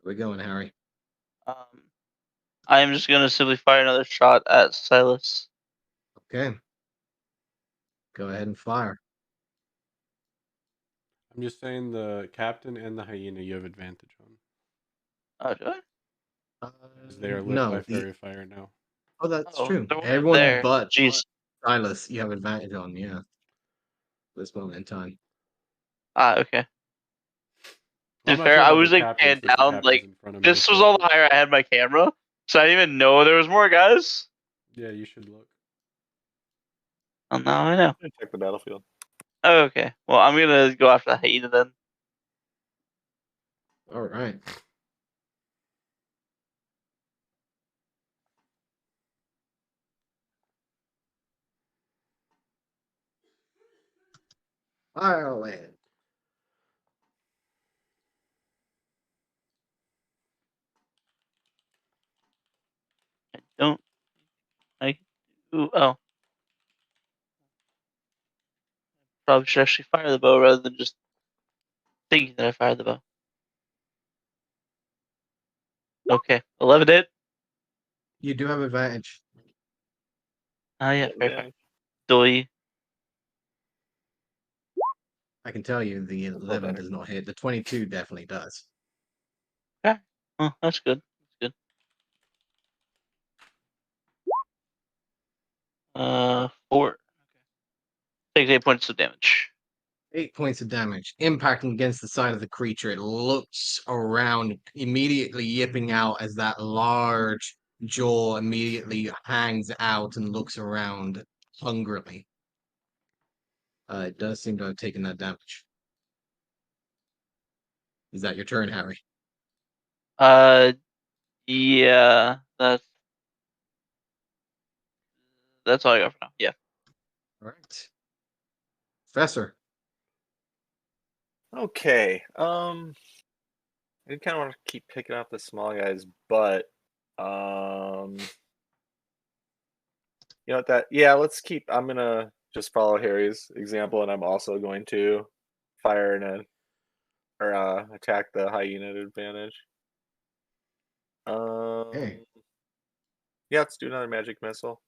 We're going, Harry. I am just gonna simply fire another shot at Silas. Okay. Go ahead and fire. I'm just saying the captain and the hyena you have advantage on. Oh, do I? Because they are lit No, by fairy fire now. Oh, that's Oh, true. there wasn't Everyone there. but Jeez. Silas, you have advantage on, yeah. This moment in time. Okay. To Well, be I'm not fair, sure I about was the like captain panned since the down. captain's Like in front of me. this was but all the higher I had my camera, so I didn't even know there was more guys. yeah, you should look. Oh, now I know. Check the battlefield. Oh, okay. Well, I'm gonna go after the hyena then. All right. Ireland. I don't. I. Ooh, oh. Probably should actually fire the bow rather than just thinking that I fired the bow. Okay, 11 hit. You do have advantage. Oh yeah, fair, fair. Advantage. Doy. I can tell you the That's 11 better. does not hit. The 22 definitely does. Okay. Oh, that's good. That's good. 4. Takes 8 points of damage. 8 points of damage. Impacting against the side of the creature. It looks around, immediately yipping out as that large jaw immediately hangs out and looks around hungrily. It does seem to have taken that damage. Is that your turn, Harry? Yeah, that's all I got for now. Yeah. All right. Professor. Okay. I kind of want to keep picking up the small guys, but you know what that yeah, let's keep I'm gonna just follow Harry's example and I'm also going to fire or attack the hyena at advantage. Hey. Yeah, let's do another magic missile.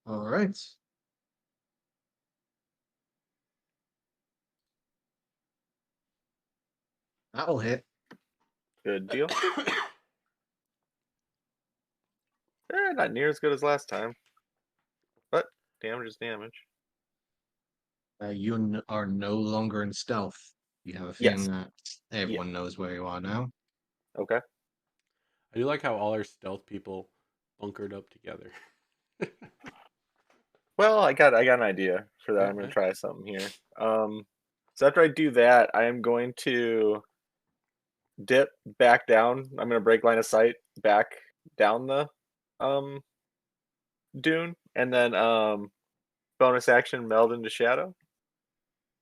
All right. That'll hit. Good deal. Not near as good as last time. But damage is damage. You are no longer in stealth. You have a Yes. feeling that everyone knows where you are now. Okay. I do like how all our stealth people bunkered up together. Well, I got an idea for that. I'm gonna Okay. try something here. So after I do that, I am going to dip back down. I'm gonna break line of sight back down the um dune, and then bonus action meld into shadow.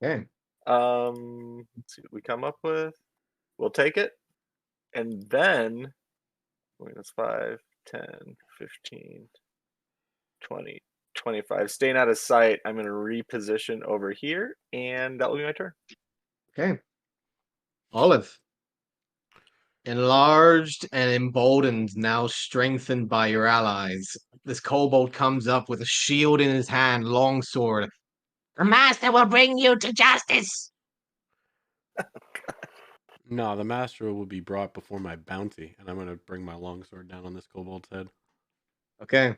Okay. Let's see what we come up with. We'll take it, and then wait, that's 5, 10, 15, 20, 25. Staying out of sight, I'm gonna reposition over here, and that will be my turn. Okay. Olive. Enlarged and emboldened, now strengthened by your allies. This kobold comes up with a shield in his hand, longsword. The master will bring you to justice. No, the master will be brought before my bounty, and I'm going to bring my longsword down on this kobold's head. Okay.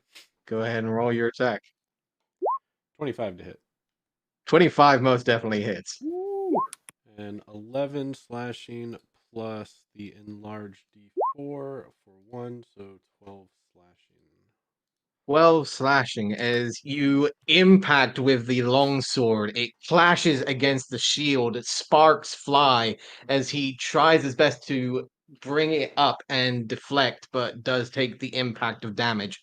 Go ahead and roll your attack. 25 to hit. 25 most definitely hits. And 11 slashing plus the enlarged d4 for 1, so 12 slashing. 12 slashing as you impact with the longsword. It clashes against the shield. Sparks fly as he tries his best to bring it up and deflect, but does take the impact of damage.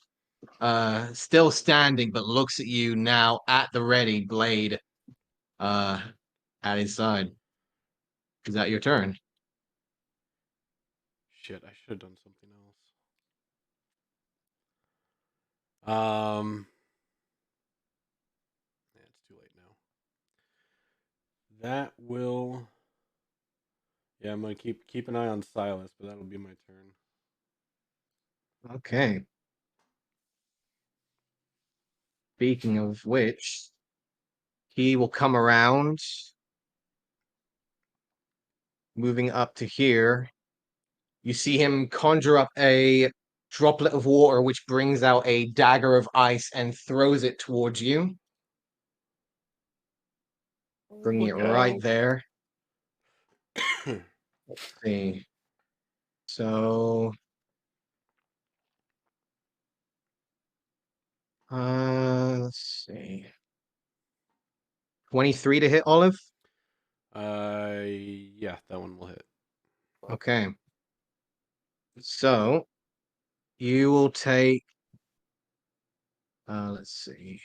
Still standing, but looks at you now at the ready, blade at his side. Is that your turn? Shit, I should have done something else. Yeah, it's too late now. That will. Yeah, I'm gonna keep an eye on Silas, but that'll be my turn. Okay. Speaking of which, he will come around, moving up to here. You see him conjure up a droplet of water, which brings out a dagger of ice and throws it towards you, bringing it right there. Let's see. So, let's see. 23 to hit, Olive? Yeah, that one will hit. Okay. So, you will take, let's see,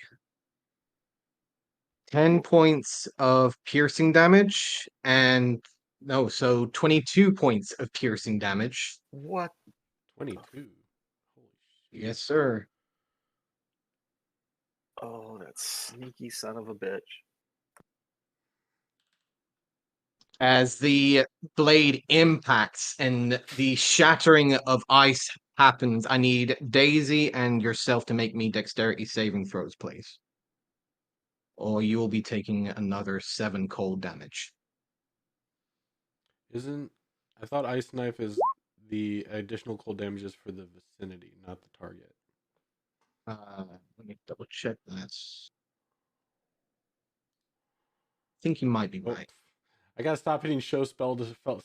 10 points of piercing damage and, no, so 22 points of piercing damage. What? 22. Holy shit. Yes, sir. Oh, that sneaky son of a bitch. As the blade impacts and the shattering of ice happens, I need Daisy and yourself to make me dexterity saving throws, please. Or you will be taking another 7 cold damage. I thought Ice Knife is the additional cold damages for the vicinity, not the target. Let me double check that. I think you might be Oh, right. I gotta stop hitting show spell description.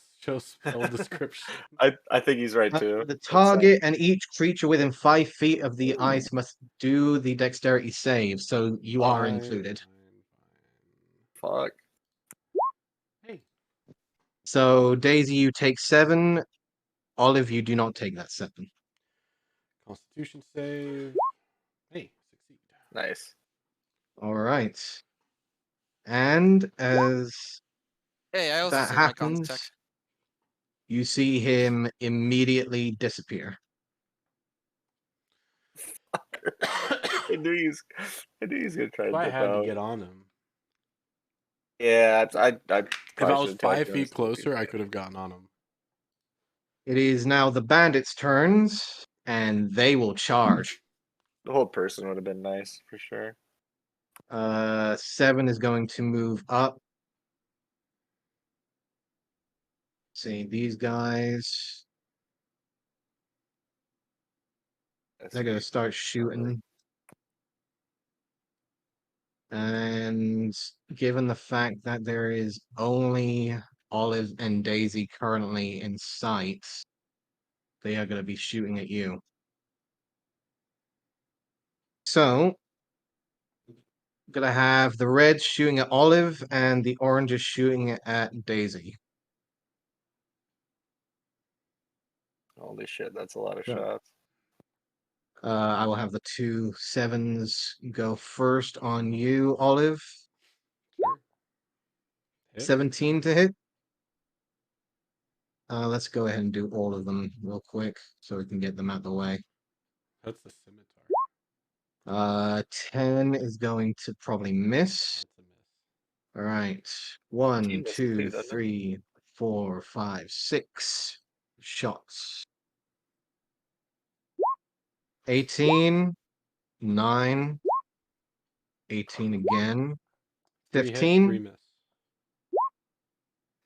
I think he's right too. The It's target and each creature within 5 feet of the ice must do the dexterity save, so you are included. fuck. Hey, So Daisy, you take 7. Olive, you do not take that 7. Constitution save. Hey, succeed. Nice. All right. And as Hey, I also that saved my con check. happens, you see him immediately disappear. I knew he was gonna try So to I dip had to out. get on him. Yeah, I If I probably was should have talked 5 to him feet instead of closer, I being- could have gotten on him. It is now the bandits' turns, and they will charge. The whole person would have been nice for sure. 7 is going to move up. See, these guys, they're going to start shooting. And given the fact that there is only Olive and Daisy currently in sight, they are going to be shooting at you. So, gonna have the red shooting at Olive and the orange is shooting at Daisy. Holy shit, that's a lot of Yeah. shots. I will have the 2 7s go first on you, Olive. Sure. Hit. 17 to hit. Let's go ahead and do all of them real quick so we can get them out the way. That's the scimitar. 10 is going to probably miss. That's a miss. All right. 1, misses 2, too, doesn't it? 3, 4, 5, 6 shots. 18, 9, 18 again, 3 hit, 15, 3 miss.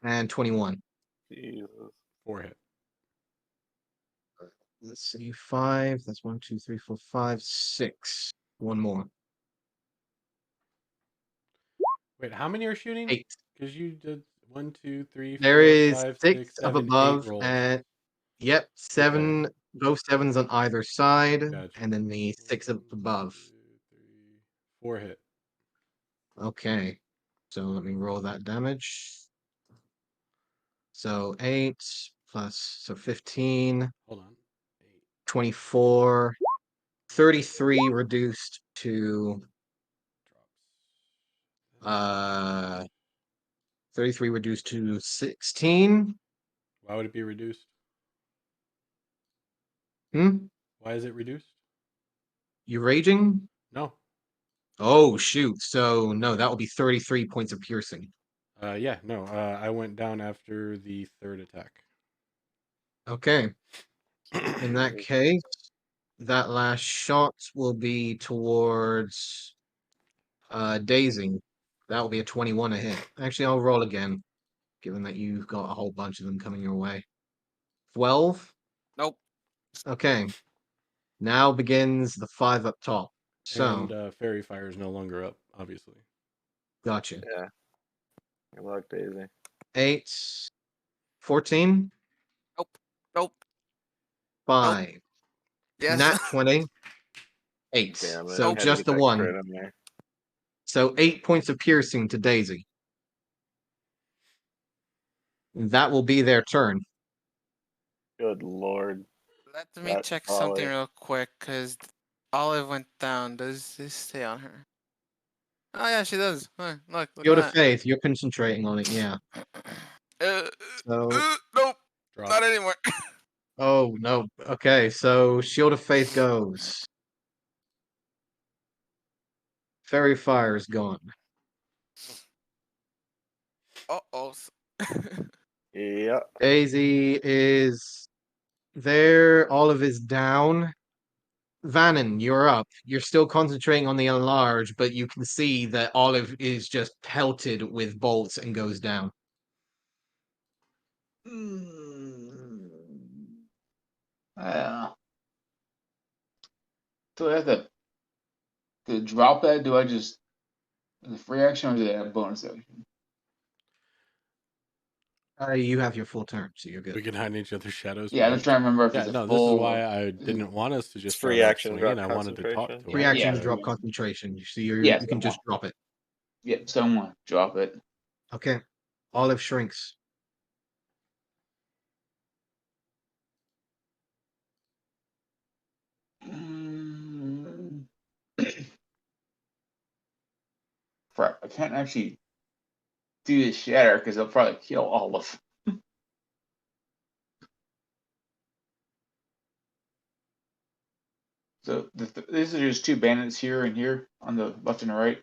and 21. Jesus. 4 hit. let's see, 5. That's 1, 2, 3, 4, 5, 6. One more. Wait, how many are shooting? 8. Because you did 1, 2, 3, There 4, is 5, 6 6, up 7, 8 above, rolls. and yep, 7. Both 7s on either side, Gotcha. and then the 6 up 1, above. 2, 3, 4 hit. Okay, so let me roll that damage. So 8 plus, so 15, Hold on. 8. 24, 33 reduced to Drops. 33 reduced to 16. Why would it be reduced? Hmm? Why is it reduced? You raging? No. Oh shoot. So no, that will be 33 points of piercing. Yeah, no. I went down after the third attack. Okay. In that case, that last shot will be towards Daisy. That will be a 21 a hit. Actually, I'll roll again, given that you've got a whole bunch of them coming your way. 12? Nope. Okay. Now begins the 5 up top. So, And Fairy Fire is no longer up, obviously. gotcha. Yeah. Good luck, Daisy. 8, 14, Nope. Nope. 5. Yes. Nat 20, 8. Damn it. So Had to just get the that one. crit in there. So 8 points of piercing to Daisy. That will be their turn. Good lord. Let me That's check something solid. real quick, because Olive went down. Does this stay on her? Oh, yeah, she does. Look Shield at of Faith, you're concentrating on it, yeah. that. So, Nope. Drop. Not anymore. oh no. Okay, so Shield of Faith goes. Fairy Fire is gone. Uh-oh. Yep. Daisy is there. Olive is down. Vannon, you're up. You're still concentrating on the enlarge, but you can see that Olive is just pelted with bolts and goes down. Yeah. Do I have to drop that? Do I just is it free action or is it a bonus action? You have your full turn, so you're We good. can hide in each other's shadows. Yeah, I'm just trying to remember if Yeah, it's a no, full. this is why I didn't want us to just free start off action, swinging. drop I wanted to talk concentration. to Free him. action, Yeah. drop concentration. So Yeah, you can just drop it. Yep, so I'm gonna drop it. Okay. Olive shrinks. Crap, I can't actually do the shatter because I'll probably kill Olive. So these are just two bandits here and here on the left and the right.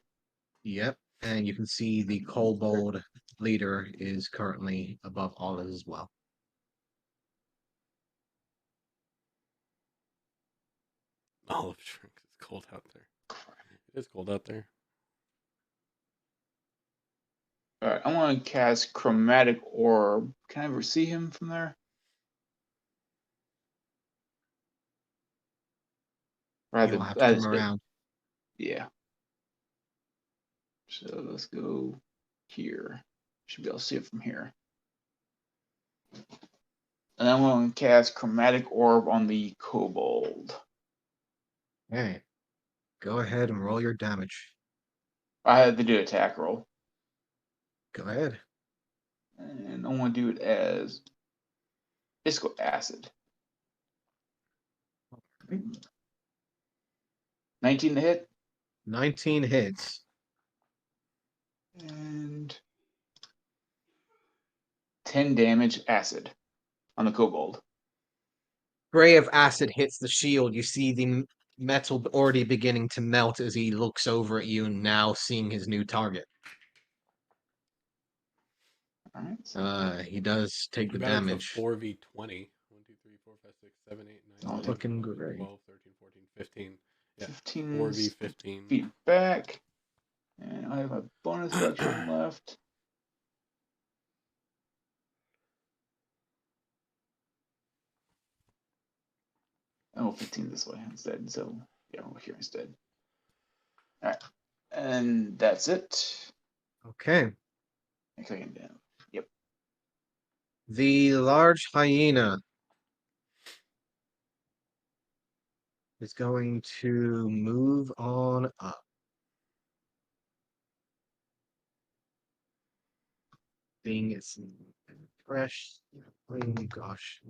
Yep. And you can see the kobold leader is currently above Olive as well. Olive shrinks. It's cold out there. It is cold out there. All right, I want to cast Chromatic Orb. Can I ever see him from there? You'll have to come around. Yeah. So let's go here. Should be able to see it from here. And I'm going to cast Chromatic Orb on the Kobold. Okay. Go ahead and roll your damage. I had to do attack roll. Go ahead. And I want to do it as Disco Acid. 19 to hit. 19 hits. And 10 damage acid on the Kobold. Ray of acid hits the shield. You see the metal already beginning to melt as he looks over at you and now seeing his new target. All right. So He does take the Too bad damage. it's a 4v20. 1, 2, 3, 4, 5, 6, 7, 8, 9, Oh, 10, looking 11, great. 12, 13, 14, 15. Yeah, 15 4v15. feet back. And I have a bonus action left. Oh, 15 this way instead. So yeah, over here instead. All right, and that's it. Okay. Clicking down. Yep. The large hyena is going to move on up. Being it's fresh. Oh gosh.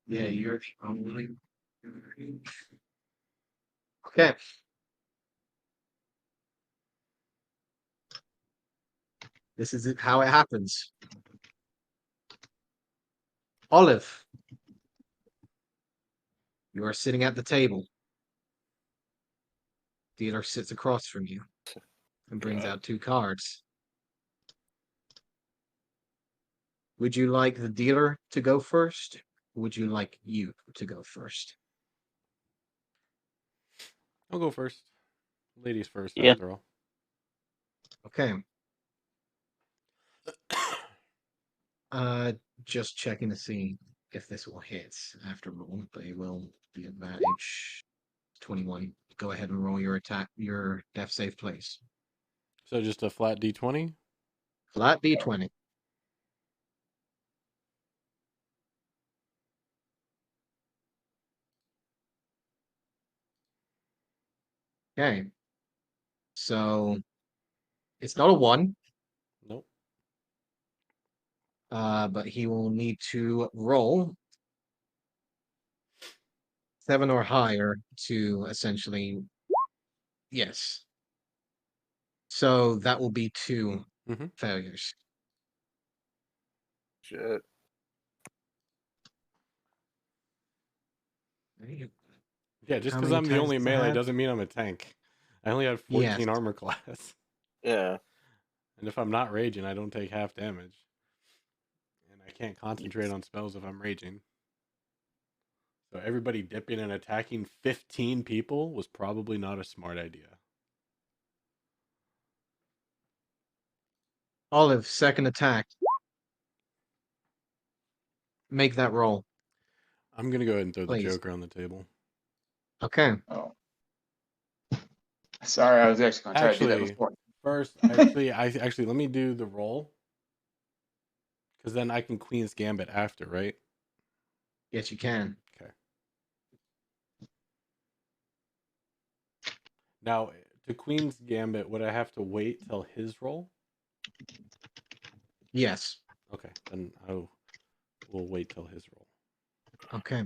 Yeah, you're the only. Okay. This is how it happens. Olive, you are sitting at the table. Dealer sits across from you and brings God. out 2 cards. Would you like the dealer to go first? Or would you like you to go first? I'll go first. Ladies first, Yeah. after all. Okay. Just checking to see if this will hit after roll, but it will be advantage 21. Go ahead and roll your attack, your death save, please. So just a flat D20? Flat D20. Okay. So it's not a 1, Nope. but he will need to roll 7 or higher to essentially, yes. So that will be 2 Mhm. failures. Shit. Yeah, just How because many I'm the attacks only does it melee have? doesn't mean I'm a tank. I only have 14 Yes. armor class. Yeah. And if I'm not raging, I don't take half damage. And I can't concentrate on spells if I'm raging. So everybody dipping and attacking 15 people was probably not a smart idea. Olive, second attack. Make that roll. I'm going to go ahead and throw the Please. Joker on the table. Okay. Oh. Sorry, I was actually going to try to do that Actually, before. first, actually, let me do the roll. Because then I can Queen's Gambit after, right? Yes, you can. Okay. Now, to Queen's Gambit, would I have to wait till his roll? Yes. Okay, then we'll wait till his roll. Okay.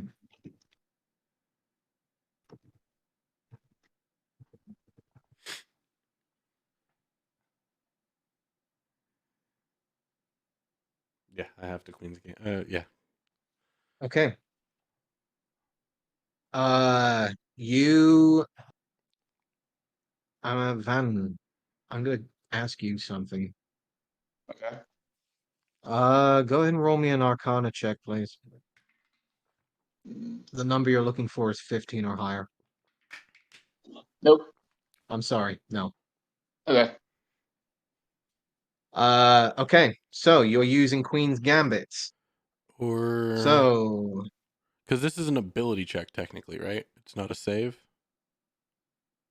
Yeah, I have to Queen's Gambit. Yeah. Okay. You, Van, I'm gonna ask you something. Okay. Go ahead and roll me an Arcana check, please. The number you're looking for is 15 or higher. Nope. I'm sorry, no. Okay. Okay. So you're using Queen's Gambits. Or So because this is an ability check technically, right? It's not a save.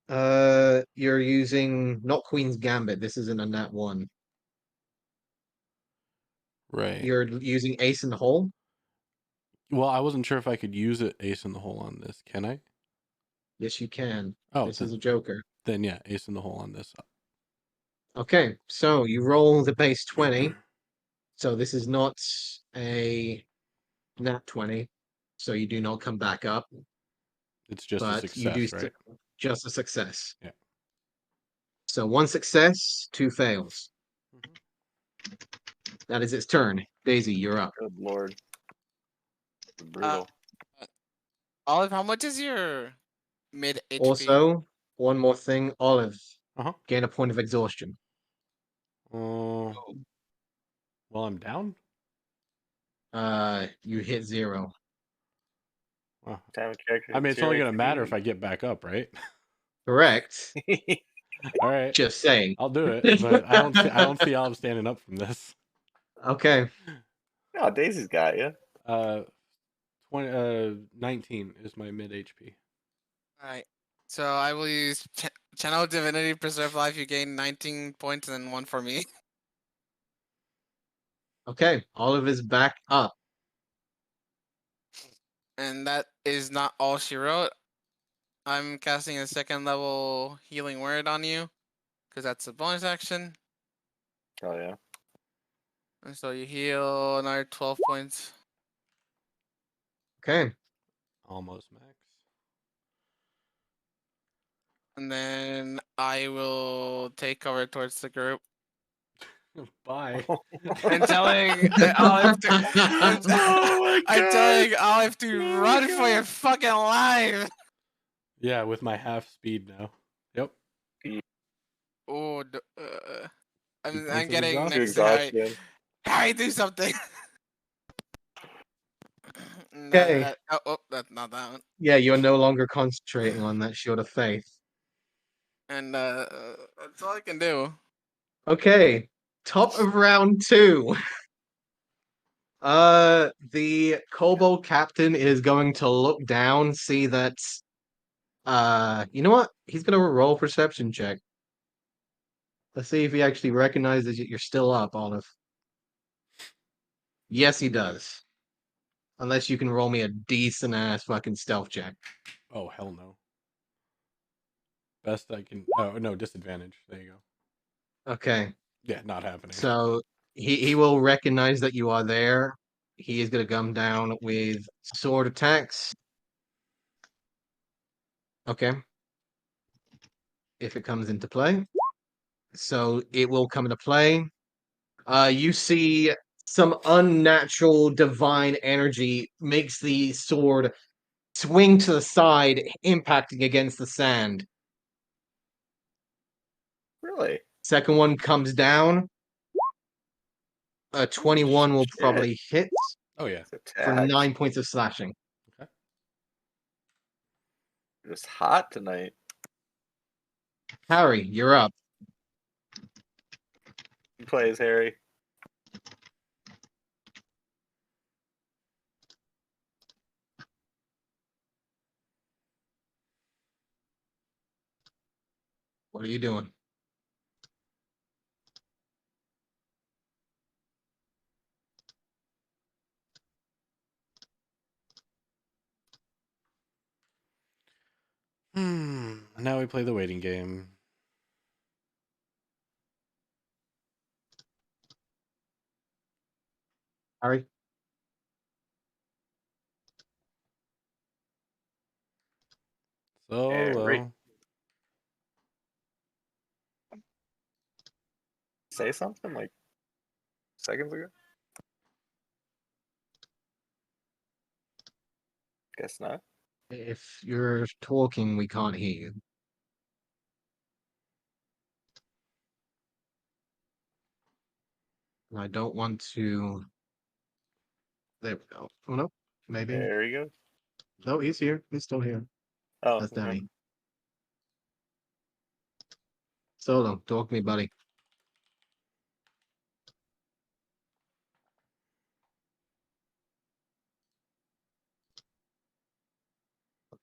you're using not Queen's Gambit. This isn't a nat 1. Right. You're using Ace in the Hole. Well, I wasn't sure if I could use it Ace in the Hole on this. Can I? Yes, you can. Oh, This is a Joker. Then yeah, Ace in the Hole on this. Okay, so you roll the base 20. So this is not a nat 20. So you do not come back up, It's just a but you do success, right? just a success. Yeah. So 1 success, 2 fails. That is its turn. Daisy, you're up. Good lord. Brutal. Olive, how much is your mid HP? Also, one more thing, Olive. Uh-huh. Gain a point of exhaustion. Well, I'm down. You hit 0. Wow. Damage character. I mean, it's only 0 gonna matter if HP. I get back up, right? Correct. All right. Just saying. I'll do it, but I don't see Olive standing up from this. Okay. Oh, Daisy's got you. 19 is my mid HP. Alright. So I will use Channel Divinity, Preserve Life. You gain 19 points and then 1 for me. Okay, Olive is back up. And that is not all she wrote. I'm casting a 2nd level healing word on you. Because that's a bonus action. Oh yeah. And so you heal another 12 points. Okay, Almost max. And then I will take cover towards the group. Bye. And telling Olive to, Oh my I'm God. telling Olive to Oh run for God. your fucking life. Yeah, with my half speed now. Yep. Oh, I'm points of getting exhaustion. next to Harry. Exhaustion. Harry, do something. Okay. That's not that one. Yeah, you're no longer concentrating on that shield of faith. And that's all I can do. Okay, top of round 2. The Kobold captain is going to look down, see that. You know what? He's gonna roll perception check. Let's see if he actually recognizes that you're still up, Olive. Yes, he does. Unless you can roll me a decent ass fucking stealth check. Oh, hell no. Best I can. Oh, no, disadvantage. There you go. Okay, Yeah, not happening. so he will recognize that you are there. He is gonna come down with sword attacks. Okay. If it comes into play. So it will come into play. You see some unnatural divine energy makes the sword swing to the side, impacting against the sand. Really? Second one comes down. A 21 will Shit. probably hit Oh, yeah. It's for attack. 9 points of slashing. Okay. It was hot tonight. Harry, you're up. He plays Harry. What are you doing? Now we play the waiting game. Harry? Harry. Solo. Say something like seconds ago? Guess not. If you're talking, we can't hear you. And I don't want to. There we go. Oh, no. Maybe. There you go. No, he's here. He's still here. Oh, That's okay. Demi. Solo, talk to me, buddy.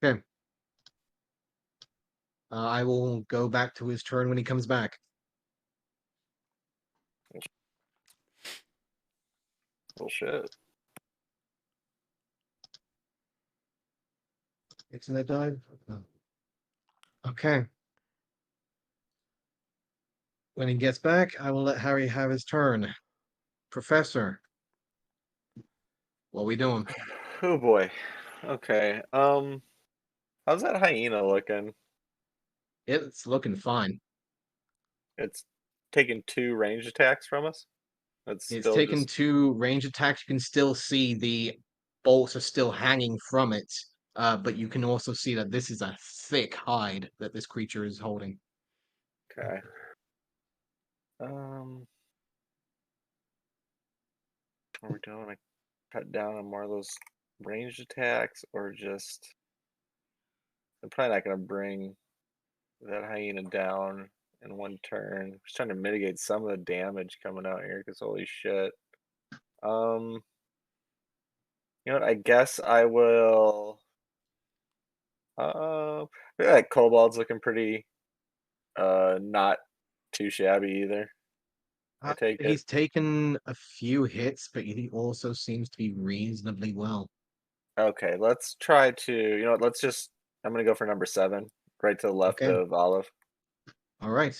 Okay. I will go back to his turn when he comes back. Bullshit. Internet died? No. Okay. When he gets back, I will let Harry have his turn. Professor, what we doing? Oh boy. Okay. How's that hyena looking? It's looking fine. It's taking 2 range attacks from us. It's It's still taken just 2 range attacks. You can still see the bolts are still hanging from it. But you can also see that this is a thick hide that this creature is holding. okay. Are we doing to cut down on more of those ranged attacks or just? I'm probably not gonna bring that hyena down in one turn. Just trying to mitigate some of the damage coming out here because holy shit. You know what? I guess I will. That kobold's looking pretty. Not too shabby either. I take it. He's taken a few hits, but he also seems to be reasonably well. Okay, let's try to. You know what? Let's just. I'm gonna go for number 7, right to the left Okay. of Olive. All right.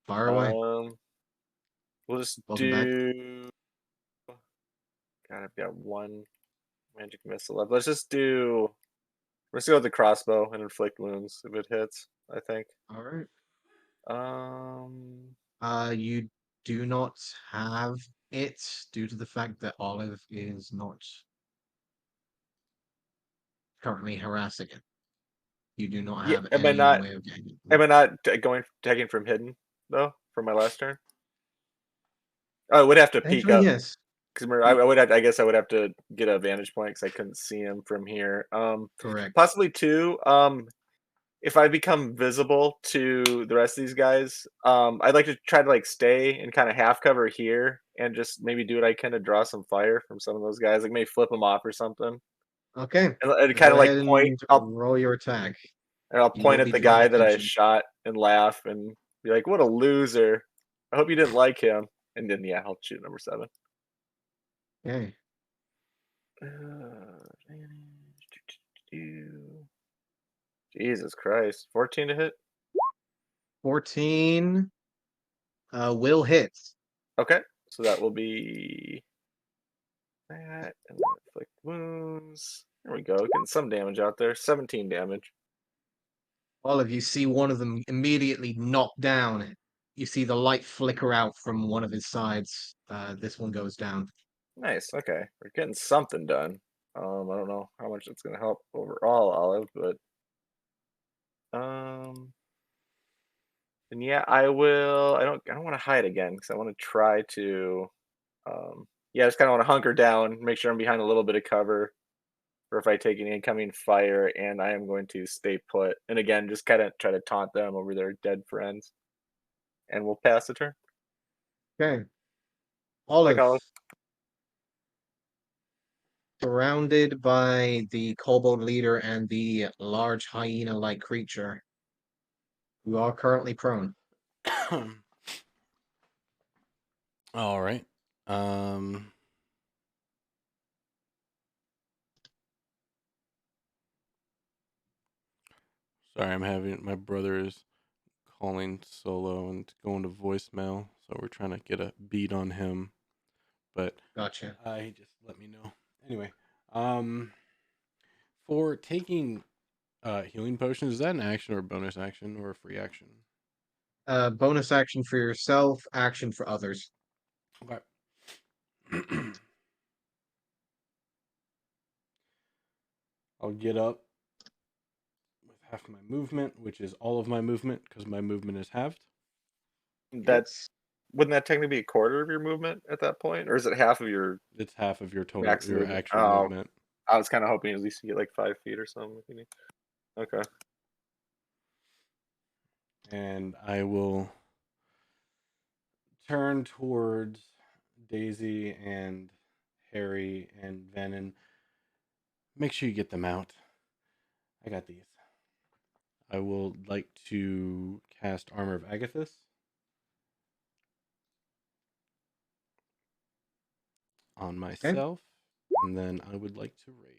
Fire away. We'll just Welcome back. do. God, I've got one magic missile left. Let's just do. Let's go with the crossbow and inflict wounds if it hits. I think. All right. Um. You do not have it due to the fact that Olive is not currently harassing it. You do not Yeah. have Am I any not? way of getting it. Am I not taking from hidden though for my last turn? Oh, I would have to peek Actually, up yes. because I would have. I guess I would have to get a vantage point because I couldn't see him from here. Correct. Possibly 2. If I become visible to the rest of these guys, I'd like to try to like stay and kind of half cover here and just maybe do what I can to draw some fire from some of those guys, like maybe flip them off or something, Okay. and kind Go of like ahead point. and roll your attack. I'll You will point at be the drawing guy that I attention. shot and laugh and be like, "What a loser! I hope you didn't like him." And then yeah, I'll shoot number 7. Okay. Jesus Christ, 14 to hit. 14 will hit. Okay, so that will be that, and then inflict wounds. There we go, getting some damage out there. 17 damage. Olive, you see one of them immediately knocked down. You see the light flicker out from one of his sides. This one goes down. Nice. Okay, we're getting something done. I don't know how much it's gonna help overall, Olive, but and yeah, I will. I don't want to hide again because I want to try to. Yeah, I just kind of want to hunker down, make sure I'm behind a little bit of cover, or if I take any incoming fire, and I am going to stay put. And again, just kind of try to taunt them over their dead friends, and we'll pass the turn. Okay. Like Olive, Olive. surrounded by the kobold leader and the large hyena-like creature. You are currently prone. All right. Sorry, I'm having my brother is calling solo and going to voicemail, so we're trying to get a beat on him. But Gotcha. he just let me know. Anyway, for taking healing potions, is that an action or a bonus action or a free action? Bonus action for yourself, action for others. Okay. I'll get up with half my movement, which is all of my movement, because my movement is halved. That's wouldn't that technically be a quarter of your movement at that point, or is it half of your It's half of your total, max your movement? actual Oh, movement. I was kind of hoping at least you get like 5 feet or something. If you need. Okay. And I will turn towards Daisy and Harry and Venom. Make sure you get them out. I got these. I will like to cast Armor of Agathis on myself, and then I would like to rage.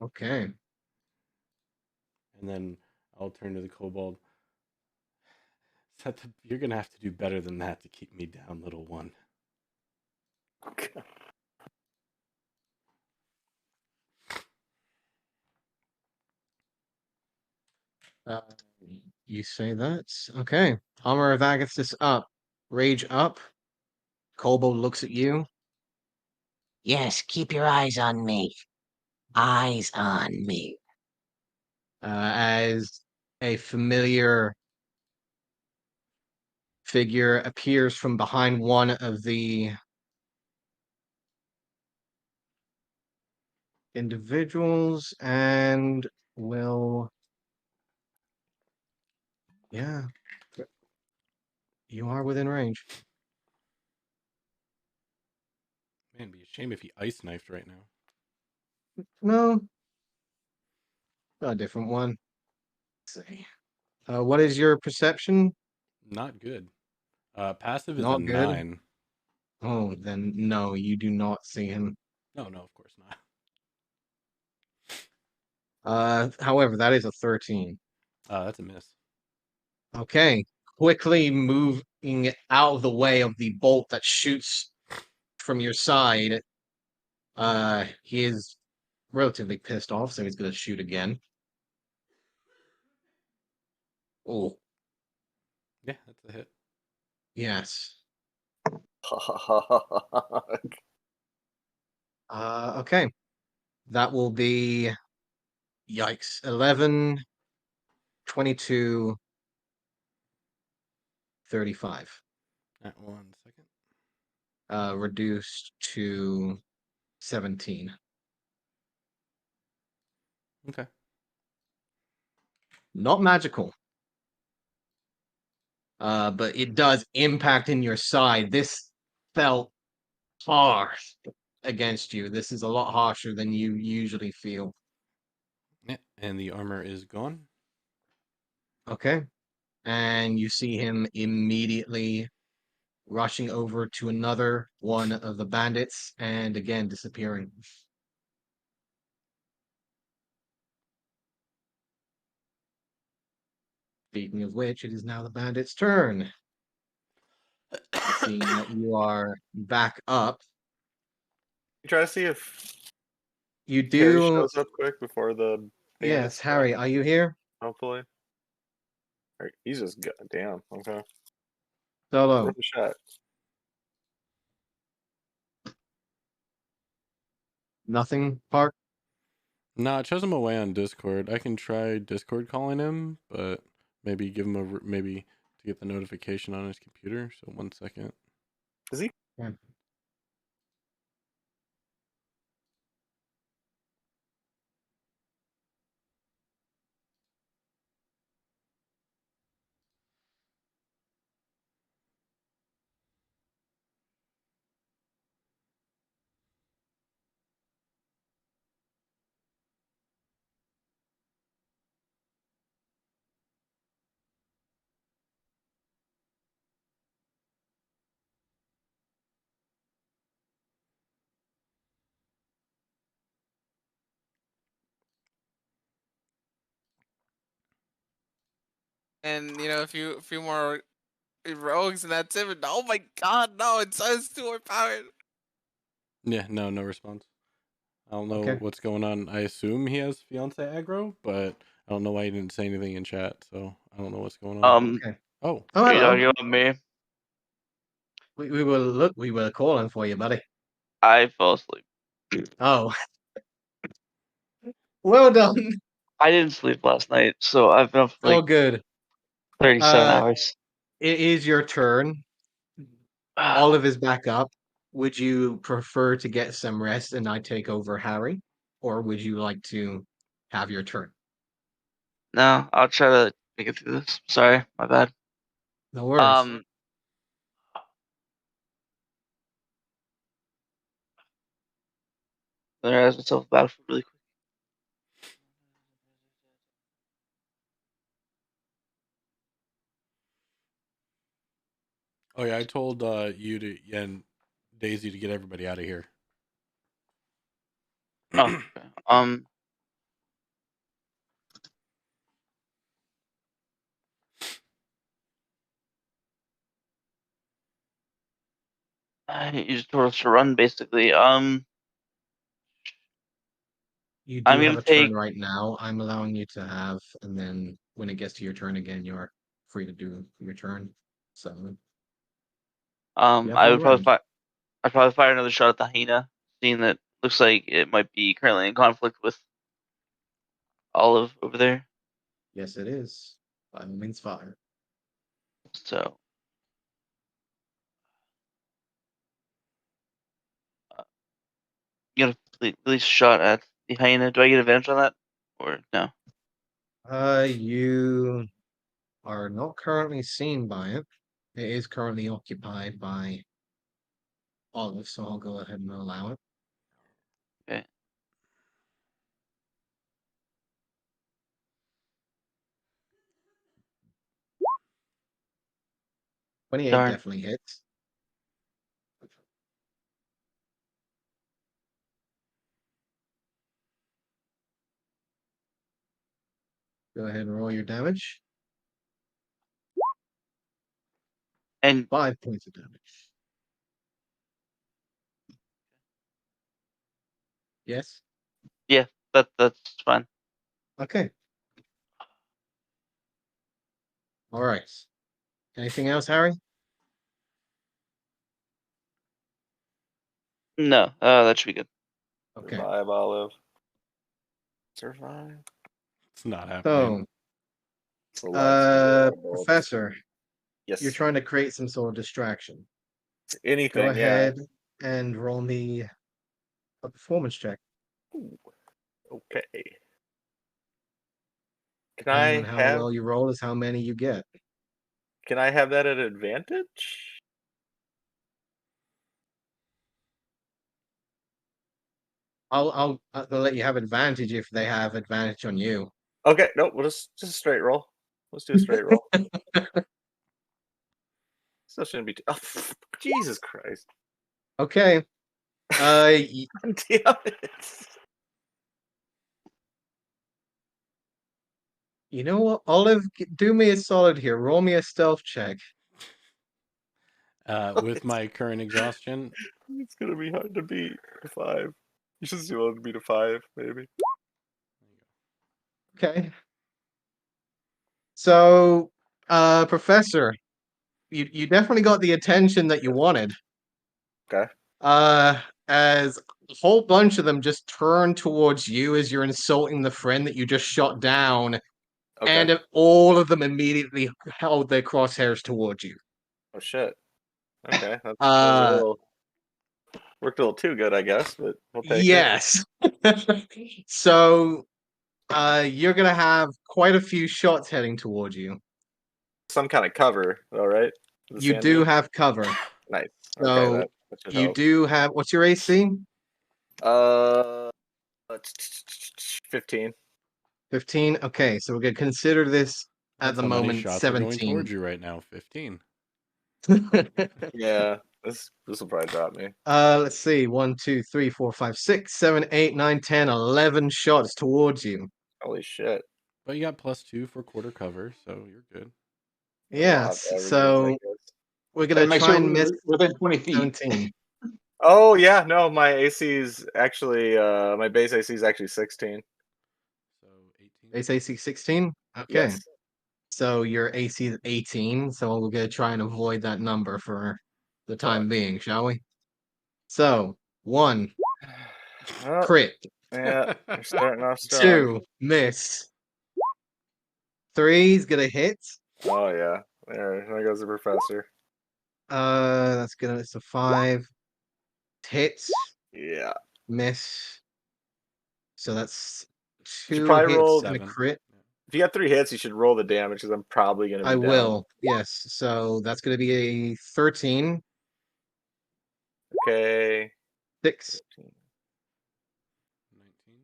Okay. And then I'll turn to the kobold. You're gonna have to do better than that to keep me down, little one. Uh, you say that? Okay. Armor of Agathis up. Rage up. Kobold looks at you. Yes, keep your eyes on me. Eyes on me. As a familiar figure appears from behind one of the individuals and will. Yeah. You are within range. Man, it'd be a shame if he ice knifed right now. No, a different one. Let's see. What is your perception? Not good. Passive is a Not good. 9. Oh, then no, you do not see him. No, of course not. However, that is a 13. That's a miss. Okay, quickly moving out of the way of the bolt that shoots from your side. He is relatively pissed off, so he's going to shoot again. Oh, Yeah, that's a hit. yes. Okay. That will be, yikes, 11, 22, 35. At 1 second. Reduced to 17. Okay. Not magical. But it does impact in your side. This felt harsh against you. This is a lot harsher than you usually feel. Yeah, and the armor is gone. Okay. And you see him immediately rushing over to another one of the bandits and again disappearing. Speaking of which, it is now the bandit's turn. Seeing that you are back up, You try to see if you Harry do. shows up quick before the bandits. Yes, Harry, are you here? Hopefully. He's just damn. Okay. Solo. Worth a shot. Nothing, Park? Nah, it shows him away on Discord. I can try Discord calling him, but maybe give him maybe to get the notification on his computer. So 1 second. Is he? Yeah. And a few more rogues, and that's it. Oh my god, no! It's too overpowered. Yeah, no response. I don't know Okay. what's going on. I assume he has fiance aggro, but I don't know why he didn't say anything in chat. So I don't know what's going on. Okay. Oh, Oh, Are you hello. talking about me? We were calling for you, buddy. I fell asleep. Oh. Well done. I didn't sleep last night, so I've been up for All like good. 37 hours. It is your turn. Olive is back up. Would you prefer to get some rest and I take over Harry? Or would you like to have your turn? No, I'll try to make it through this. Sorry, my bad. No worries. Let me ask myself about it really quick. oh yeah. I told you to and Daisy to get everybody out of here. Oh, okay. You just told us to run, basically. You I'm do have gonna a turn take. right now. I'm allowing you to have, and then when it gets to your turn again, you're free to do your turn. So you have I one would probably round. fire. I'd probably fire another shot at the hyena, seeing that looks like it might be currently in conflict with Olive over there. Yes, it is. By all means, fire. So, you gonna release a shot at the hyena. Do I get advantage on that, or no? You are not currently seen by it. It is currently occupied by Olive, so I'll go ahead and allow it. Okay. 28 Darn. definitely hits. Go ahead and roll your damage. And 5 points of damage. Yes? yeah, that's fine. Okay. All right. Anything else, Harry? No, that should be good. Okay. Survive, Olive. Survive. It's not happening. So, Celeste, Professor, yes. you're trying to create some sort of distraction. Anything, Go yeah. ahead and roll me a performance check. Ooh, okay. Can Depending I on how have well you roll is how many you get. that at advantage? I'll let you have advantage if they have advantage on you. Okay, no, we'll just a straight roll. Let's do a straight roll. Still shouldn't be. Oh, Jesus Christ! Okay. Damn it! You know what, Olive? Do me a solid here. Roll me a stealth check. With my current exhaustion, It's gonna be hard to beat a 5. You should do one to beat a 5, maybe. Okay. So, Professor, you definitely got the attention that you wanted. Okay. As a whole bunch of them just turn towards you as you're insulting the friend that you just shot down, Okay. and all of them immediately held their crosshairs towards you. Oh shit. Okay, that was a Uh, little worked a little too good, I guess, but we'll take it. yes. So, you're gonna have quite a few shots heading towards you. Some kind of cover, all right. You do have cover. Nice. So Okay, that should you help. do have. What's your AC? 15. 15. Okay, so we're gonna consider this at that's the how many moment shots are going 17. towards you right now. 15. Yeah, this will probably drop me. Let's see. 1, 2, 3, 4, 5, 6, 7, 8, 9, 10, 11 shots towards you. Holy shit. But you got +2 for quarter cover, so you're good. Yes. So we're Gotta gonna make try sure and miss we're within 20 feet. 17. Oh yeah, no, my AC's actually my base AC is actually 16. So 18. Base AC 16. Okay. Yes. So your AC is 18. So we're gonna try and avoid that number for the time being, shall we? So 1 Oh, crit. yeah, you're starting off strong. 2 miss. 3's gonna hit. Oh yeah. There goes the professor. It's a 5. Hits. Yeah. Miss. So that's You should 2 probably hits roll and a 7. crit. If you got 3 hits, you should roll the damage because I'm probably gonna be I down. will. Yes. So that's gonna be a 13. Okay. 6. 19.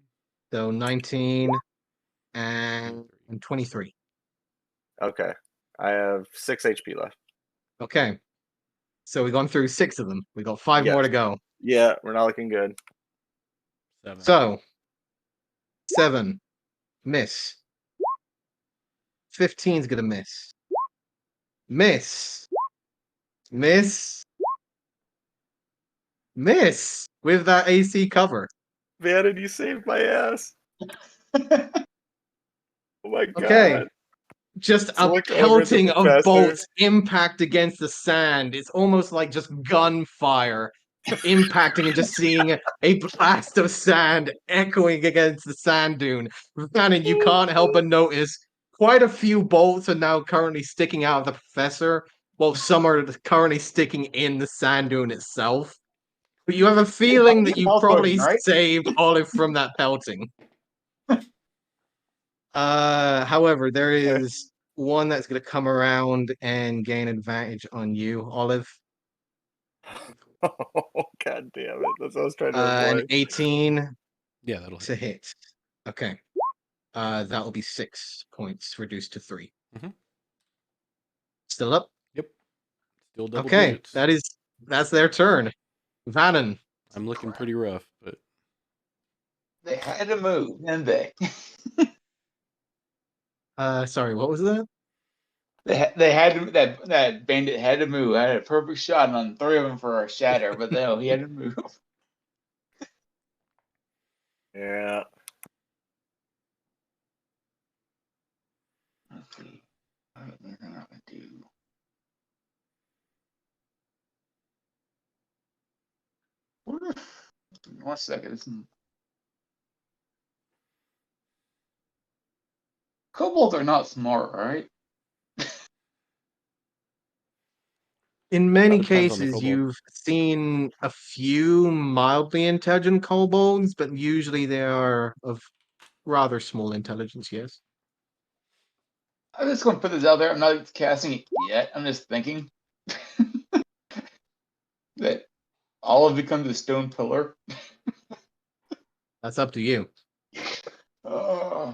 So 19 and 23. Okay. I have 6 HP left. Okay. So we've gone through 6 of them. We got 5 more Yes. to go. Yeah, we're not looking good. 7. So 7. Miss. 15's gonna miss. Miss. Miss. Miss with that AC cover. Vannon, you saved my ass. Oh my god. Okay. Just So a look over at the pelting of professor. bolts impact against the sand. It's almost like just gunfire impacting and just seeing a blast of sand echoing against the sand dune. Vannon, you can't help but notice quite a few bolts are now currently sticking out of the professor, while some are currently sticking in the sand dune itself. But you have a feeling that you Health probably potion, right? saved Olive from that pelting. However, there is one that's going to come around and gain advantage on you, Olive. Oh god damn it. That's what I was trying to An avoid. 18 Yeah, that'll to hit. hit. Okay. That will be 6 points reduced to 3. Mhm. Still up? Yep. Still double Okay, digits. that's their turn. Vannon. I'm looking pretty rough, but They had to move, didn't they? Sorry, what was that? They had to, that bandit had to move. I had a perfect shot on 3 of them for a shatter, but no, he had to move. Yeah. Let's see. What they're gonna do. What if, 1 second. Kobolds are not smart, right? In many Depends on the cases, kobold. you've seen a few mildly intelligent kobolds, but usually they are of rather small intelligence, yes. I'm just gonna put this out there. I'm not casting it yet. I'm just thinking that Olive becomes a stone pillar. That's up to you. Uh,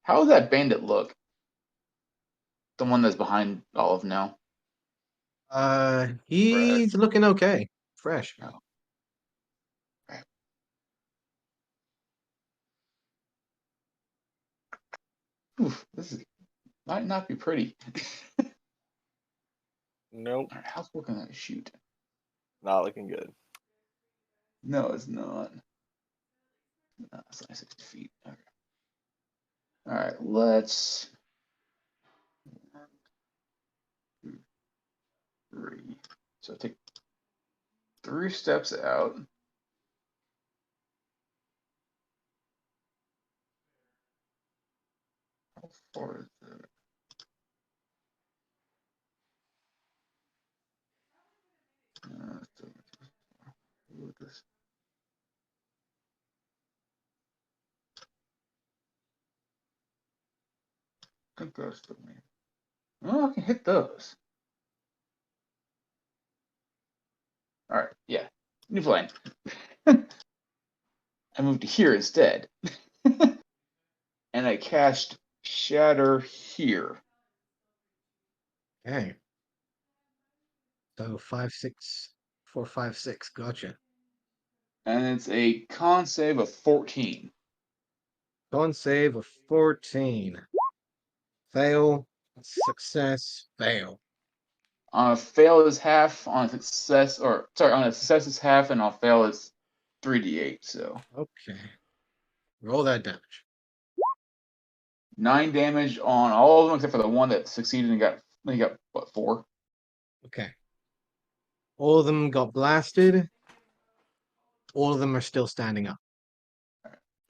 how does that bandit look? The one that's behind Olive now. He's looking okay. Fresh. Oh. Right. Oof, this might not be pretty. Nope. Alright, how's working on that shoot? Not looking good. No, it's not. No, it's not 60 feet. Okay. Alright, let's 1, 2, 3. So take 3 steps out. How far is that? Look at this. I think that's the main. Oh, I can hit those. Alright, yeah. New plan. I moved to here instead. And I cast Shatter here. Okay. So 5, 6, 4, 5, 6. Gotcha. And it's a con save of 14. Con save of 14. Fail. Success. Fail. On a fail is half, on a success, or sorry, on a success is half, and on a fail is 3d8. So Okay. Roll that damage. 9 damage on all of them except for the one that succeeded and got what, 4? Okay. All of them got blasted. All of them are still standing up.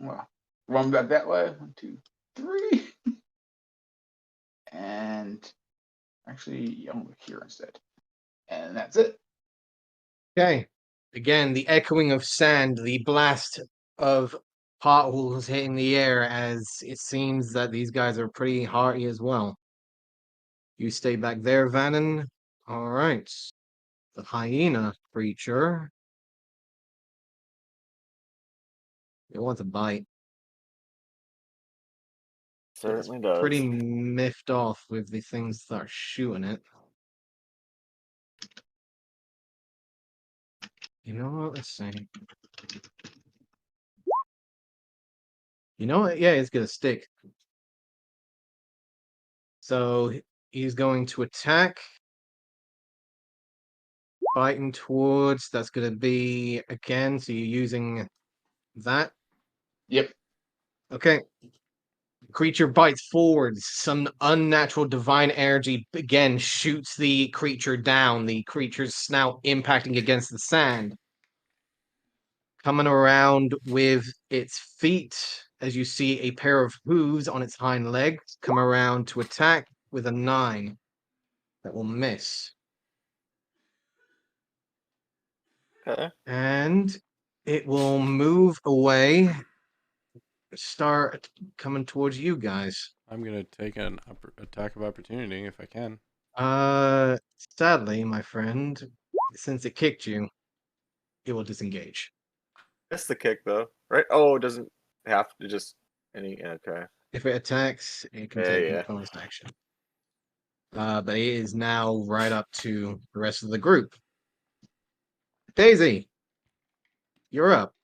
Well, run back that way. 1, 2, 3. And actually, I'm over here instead. And that's it. Okay. Again, the echoing of sand, the blast of potholes hitting the air as it seems that these guys are pretty hearty as well. You stay back there, Vannon. All right. The hyena creature. It wants a bite. Certainly does. Pretty miffed off with the things that are shooting it. You know what? Let's see. You know what? Yeah, it's gonna stick. So he's going to attack. Biting towards. That's gonna be again. So you're using that. Yep. Okay. Creature bites forwards. Some unnatural divine energy again shoots the creature down. The creature's snout impacting against the sand. Coming around with its feet, as you see a pair of hooves on its hind legs, come around to attack with a 9. That will miss. Okay. And it will move away, start coming towards you guys. I'm gonna take an attack of opportunity if I can. Sadly, my friend, since it kicked you, it will disengage. That's the kick though, right? Oh, it doesn't have to just any. Okay. If it attacks, it can Yeah, take yeah. a bonus action. But it is now right up to the rest of the group. Daisy, you're up.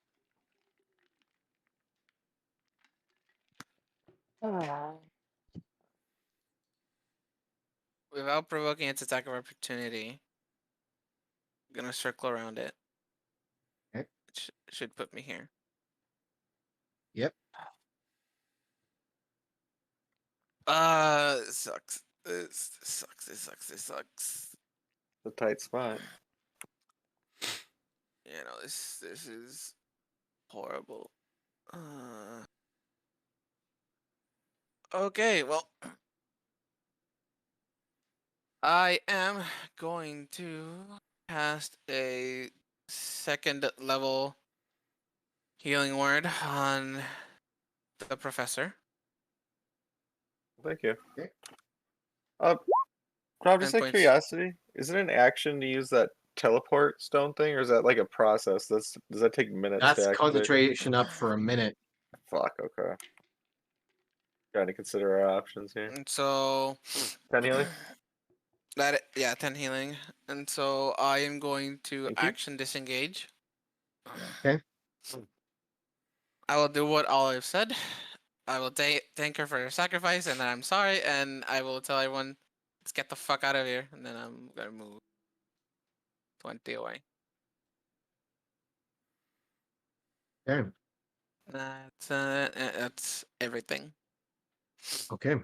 Without provoking its attack of opportunity, I'm gonna circle around it. Okay. It should put me here. Yep. It sucks. This sucks. This sucks. This sucks. The tight spot. You know, this is horrible. Okay, well, I am going to cast a second level healing word on the professor. Thank you. Okay. Rob, just out of Endpoints. curiosity, is it an action to use that teleport stone thing, or is that like a process? Does that take minutes That's to activate? concentration up for a minute. Fuck. Okay. Trying to consider our options here. And so 10 healing. 10 healing. And so I am going to Thank you. action disengage. Okay. I will do what Olive said. I will thank her for her sacrifice, and then I'm sorry, and I will tell everyone, let's get the fuck out of here, and then I'm gonna move 20 away. Okay. That's everything. Okay.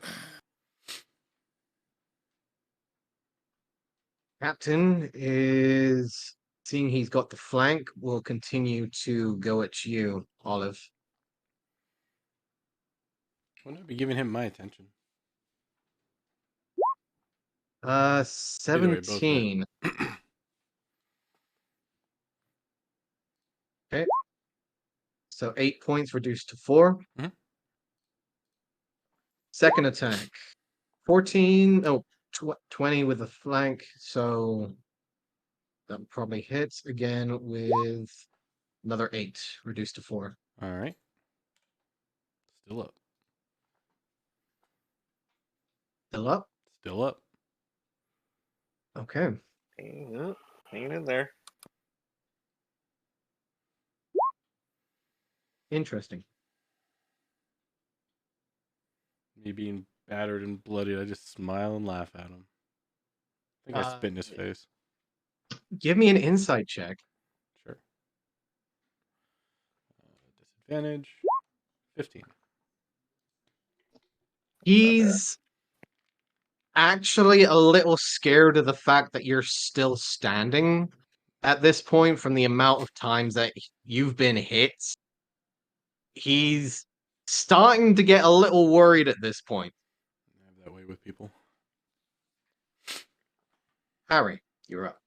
Captain is seeing he's got the flank, will continue to go at you, Olive. Wouldn't I be giving him my attention? Either way, both hit. 17. Okay. So 8 points reduced to 4. Mhm. Second attack. 14. Oh, 20 with a flank. So that probably hits again with another 8 reduced to 4. All right. Still up. Still up. Still up. Okay. Hanging in there. Interesting. Me being battered and bloodied, I just smile and laugh at him. I think I spit in his face. Give me an insight check. Sure. Disadvantage. 15. He's actually a little scared of the fact that you're still standing at this point from the amount of times that you've been hit. He's starting to get a little worried at this point. I have that way with people. Harry, you're up.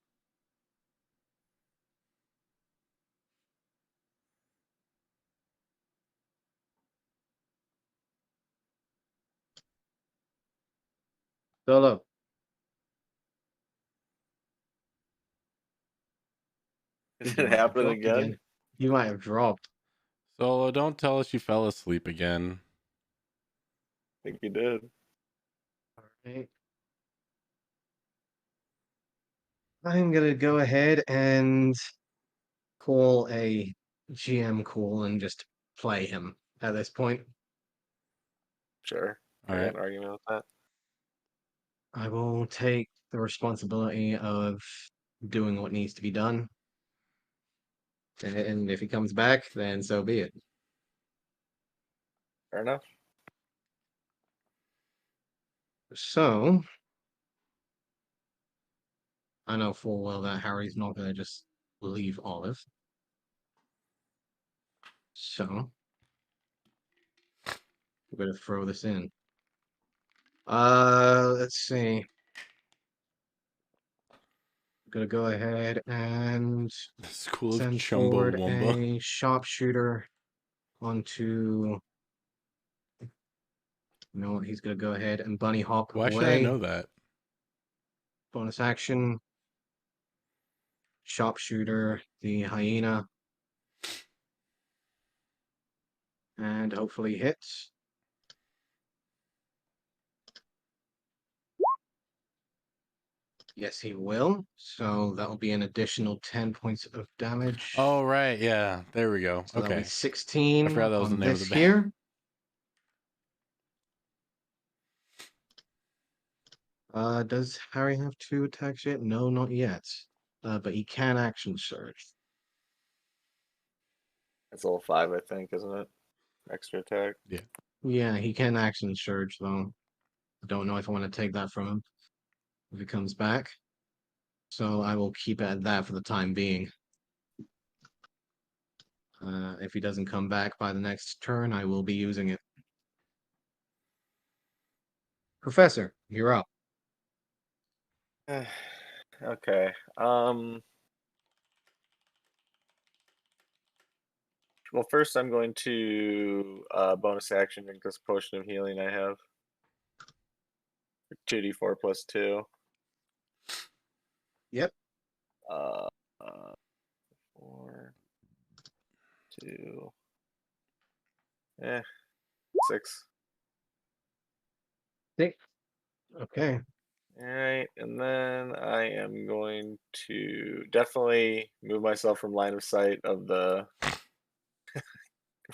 Solo. Is You it might have happening dropped again? You might have dropped. Solo, don't tell us you fell asleep again. I think you did. Alright. I'm gonna go ahead and call a GM call and just play him at this point. Sure. All I right. got an argument with that. I will take the responsibility of doing what needs to be done. And if he comes back, then so be it. Fair enough. So, I know full well that Harry's not going to just leave Olive. So, we're going to throw this in. Let's see. I'm going to go ahead and The School of send forward Chumbawamba. a sharpshooter onto. You know what? He's going to go ahead and bunny hop Why away. should I know that? Bonus action. Sharpshooter, the hyena. And hopefully hits. Yes, he will. So that'll be an additional 10 points of damage. Oh, right. Yeah. There we go. So that'll be Okay. 16 I forgot that was the on name of this the band. here. Does Harry have 2 attacks yet? No, not yet. But he can action surge. It's level 5, I think, isn't it? Extra attack. Yeah, he can action surge though. I don't know if I want to take that from him if he comes back. So I will keep it at that for the time being. If he doesn't come back by the next turn, I will be using it. Professor, you're up. Okay. Well, first I'm going to bonus action drink this potion of healing I have. 2d4 plus 2. Yep. 4, 2, 6. 6. Okay. All right, and then I am going to definitely move myself from line of sight of the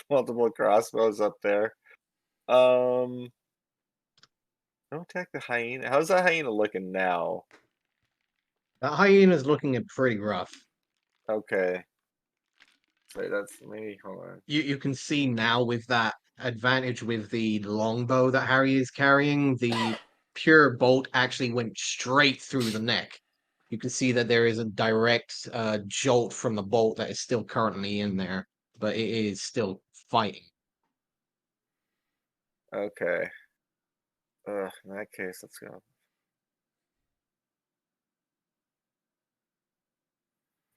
multiple crossbows up there. Don't attack the hyena. How's that hyena looking now? That hyena's looking at pretty rough. Okay. So that's maybe, hold on. You can see now with that advantage with the longbow that Harry is carrying, the pure bolt actually went straight through the neck. You can see that there is a direct jolt from the bolt that is still currently in there, but it is still fighting. Okay. In that case, let's go.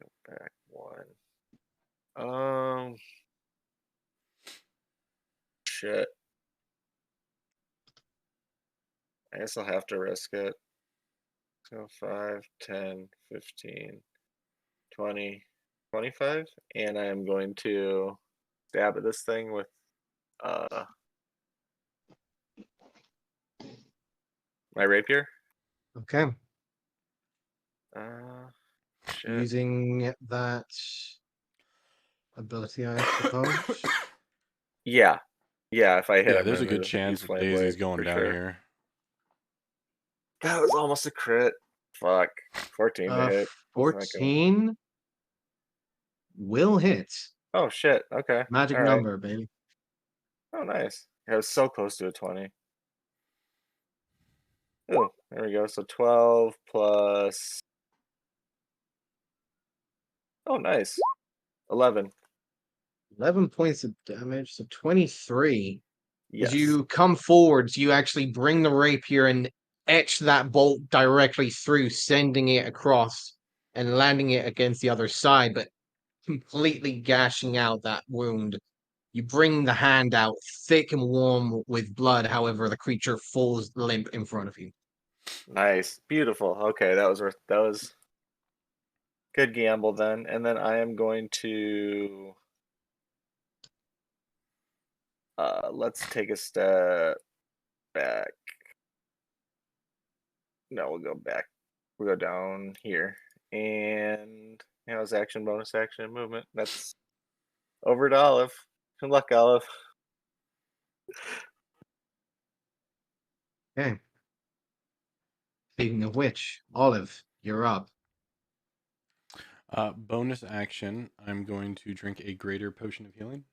Go back 1. Shit. I guess I'll have to risk it. So 5, 10, 15, 20, 25. And I am going to stab at this thing with my rapier. Okay. Shit. Using that ability, I suppose. Yeah. Yeah, if I hit Yeah, him, there's a I'm good gonna chance use that Flame Daisy's Blade going for down sure. here. That was almost a crit. Fuck. 14 to hit. Wasn't that good? 14 will hit. Oh shit. Okay. Magic All right. number, baby. Oh nice. I was so close to a 20. Oh, there we go. So 12 plus. Oh nice. 11. 11 points of damage, so 23. As Yes. you come forwards, you actually bring the rapier and etch that bolt directly through, sending it across and landing it against the other side, but completely gashing out that wound. You bring the hand out, thick and warm with blood. However, the creature falls limp in front of you. Nice. Beautiful. Okay, that was good gamble then. And then I am going to let's take a step back. No, we'll go back. We'll go down here. And how's action, bonus action, and movement? That's over to Olive. Good luck, Olive. Okay. Speaking of which, Olive, you're up. Bonus action, I'm going to drink a greater potion of healing.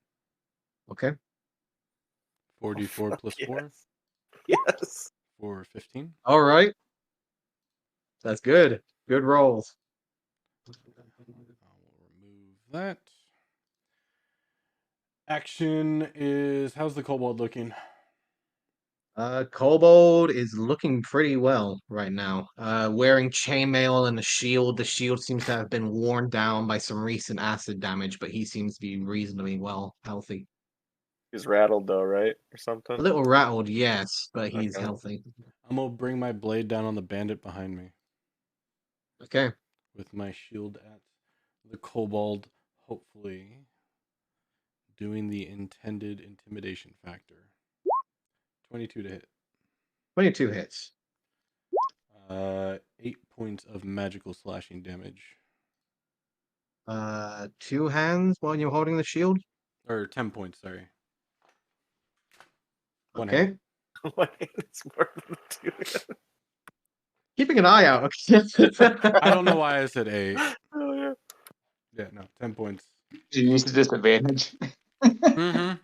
Okay. 4d4 plus 4 Yes. for 15. All right. That's good. Good rolls. I will remove that. Action is, how's the kobold looking? Kobold is looking pretty well right now. Wearing chainmail and a shield. The shield seems to have been worn down by some recent acid damage, but he seems to be reasonably well, healthy. He's rattled though, right? Or A something? little rattled, yes, but he's Okay. healthy. I'm gonna bring my blade down on the bandit behind me Okay. with my shield at the kobold, hopefully doing the intended intimidation factor. 22 to hit. 22 hits. 8 points of magical slashing damage. 2 hands while you're holding the shield. Or 10 points, sorry. One Okay. hand. It's more than 2 hands. Keeping an eye out. I don't know why I said 8. Oh, yeah. Yeah, no, 10 points. You used to disadvantage. Mm-hmm. That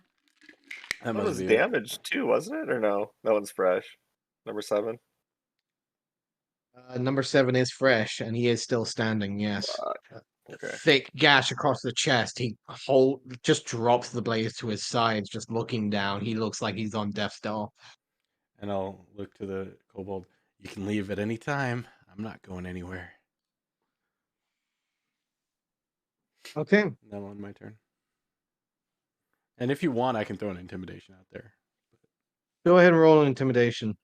That must was be it. damage too, wasn't it? Or no? That one's fresh. Number 7. Number 7 is fresh, and he is still standing. Yes. Okay. Thick gash across the chest. He just drops the blade to his sides, just looking down. He looks like he's on death's door. And I'll look to the kobold. You can leave at any time. I'm not going anywhere. Okay. Now on my turn. And if you want, I can throw an intimidation out there. Go ahead and roll an intimidation.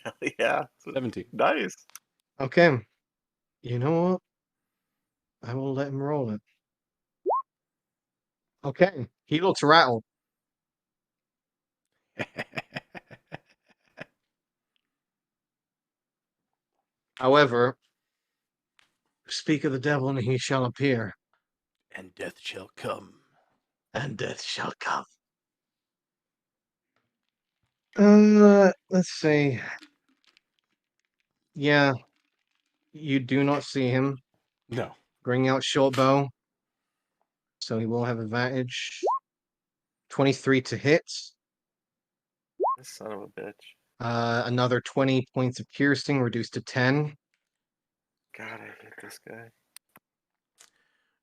Hell yeah. 17. Nice. Okay. You know what? I will let him roll it. Okay. He looks rattled. However, speak of the devil and he shall appear, And death shall come. and death shall come. Let's see. Yeah, you do not see him. No. Bring out short bow, so he will have advantage. 23 to hit. This son of a bitch. Another 20 points of piercing, reduced to 10. God, I hate this guy.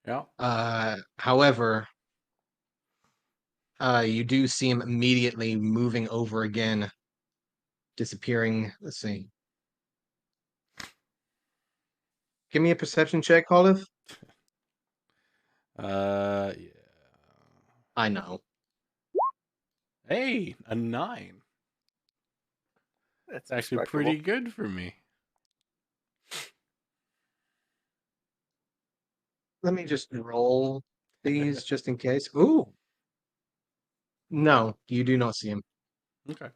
Yeah. However, you do see him immediately moving over again, disappearing. Let's see. Give me a perception check, Olive. Yeah. I know. Hey, a 9. That's It's actually respectable. pretty good for me. Let me just roll these just in case. Ooh. No, you do not see him. Okay.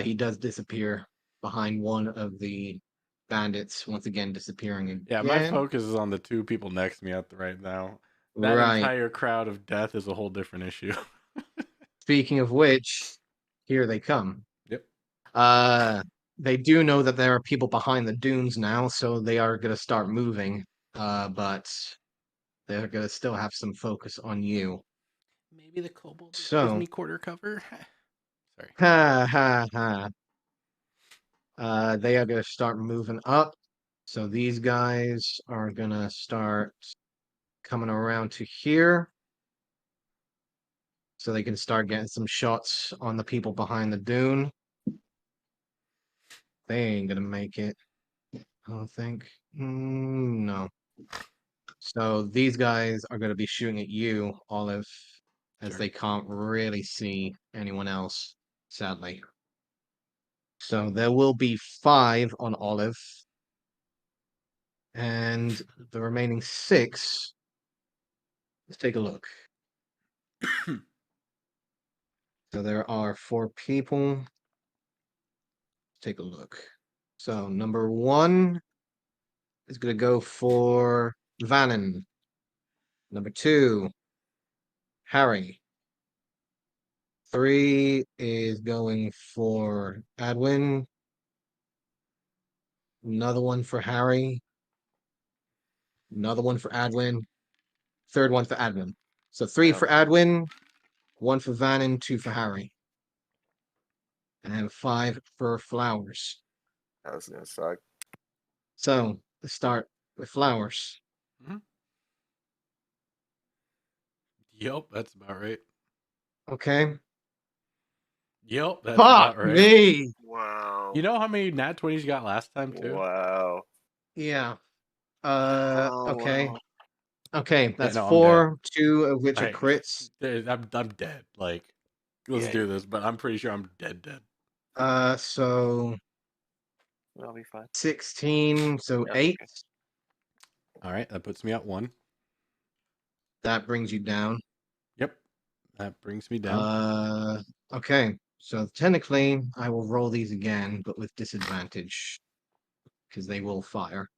He does disappear behind one of the bandits, once again disappearing again. Yeah, my focus is on the 2 people next to me right now. That Right. entire crowd of death is a whole different issue. Speaking of which, here they come. Yep. They do know that there are people behind the dunes now, so they are going to start moving. But they're going to still have some focus on you. Maybe the kobold gives So, me quarter cover. Sorry. ha ha ha. They are going to start moving up. So these guys are going to start coming around to here. So they can start getting some shots on the people behind the dune. They ain't going to make it, I don't think. No. So these guys are going to be shooting at you, Olive, as Sure. they can't really see anyone else, sadly. So there will be 5 on Olive. And the remaining 6, let's take a look. So there are 4 people. Let's take a look. So number 1 is going to go for Vannon. Number 2, Harry. 3 is going for Adwin. Another one for Harry. Another one for Adwin. Third one for Adwin. So 3 Yep. for Adwin, 1 for Vannon, 2 for Harry. And 5 for Flowers. That was gonna suck. So let's start with Flowers. Yep, that's about right. Okay. Yep, that's Fuck about right. me. Wow. You know how many nat 20s you got last time too? Wow. Yeah. Oh, Okay. wow. Okay, that's no, I'm 4, 2 of which are Alright. crits. I'm dead. Like, let's Yeah. do this, but I'm pretty sure I'm dead. So That'll be fine. 16, so Yep, 8. okay. All right, that puts me at 1. That brings you down. Yep, that brings me down. Okay. So technically, I will roll these again, but with disadvantage, because they will fire.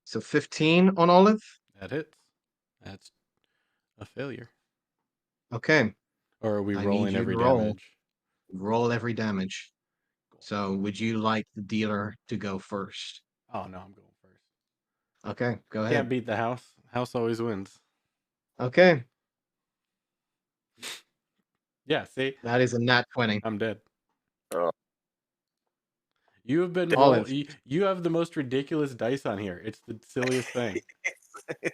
So 15 on Olive. That hits. That's a failure. Okay. Or are we I need rolling you every to roll. damage? Roll every damage. So would you like the dealer to go first? Oh no, I'm going first. Okay, go ahead. Can't beat the house. House always wins. Okay, Yeah, see, that is a nat 20. I'm dead. Oh. You have been Olive. you have the most ridiculous dice on here. It's the silliest thing.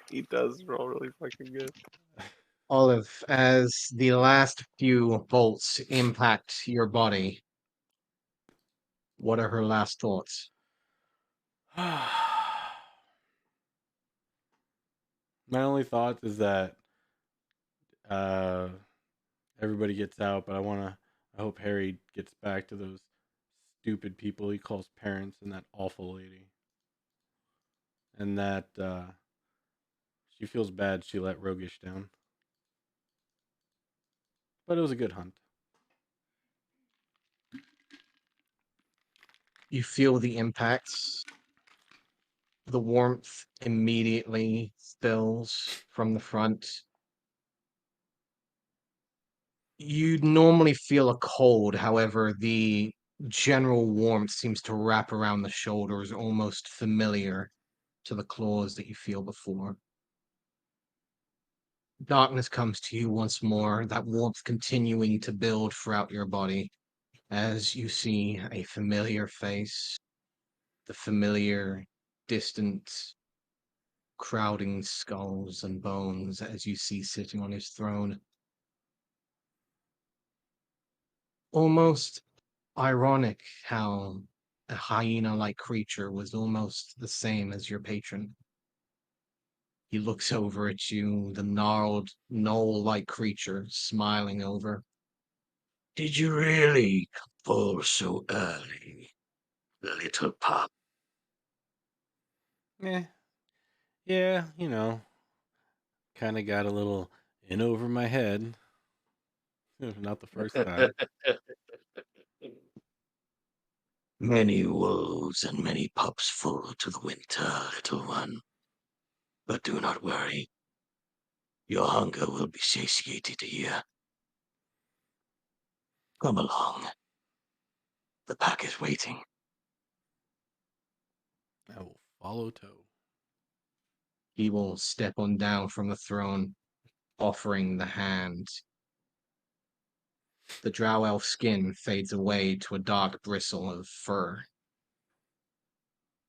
He does roll really fucking good. Olive, as the last few bolts impact your body, what are her last thoughts? My only thought is that everybody gets out, but I hope Harry gets back to those stupid people he calls parents and that awful lady. And that she feels bad she let Roguish down. But it was a good hunt. You feel the impacts. The warmth immediately spills from the front. You'd normally feel a cold, however, the general warmth seems to wrap around the shoulders, almost familiar to the claws that you feel before. Darkness comes to you once more, that warmth continuing to build throughout your body as you see a familiar face, the familiar, distant, crowding skulls and bones as you see sitting on his throne. Almost ironic how a hyena-like creature was almost the same as your patron. He looks over at you, the gnarled, gnoll-like creature, smiling over. Did you really fall so early, little pup? Yeah, kind of got a little in over my head. Not the first time. Many wolves and many pups fall to the winter, little one. But do not worry. Your hunger will be satiated here. Come along. The pack is waiting. I will follow Toe. He will step on down from the throne, offering the hand. The drow elf skin fades away to a dark bristle of fur.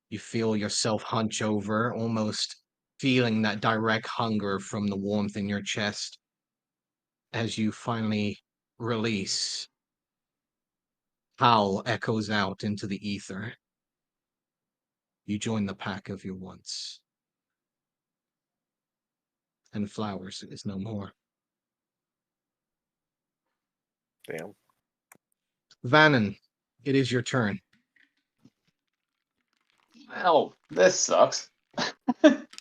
You feel yourself hunch over, almost feeling that direct hunger from the warmth in your chest. As you finally release, howl echoes out into the ether. You join the pack of your once. And Flowers is no more. Damn. Vannon, it is your turn. Well, this sucks. The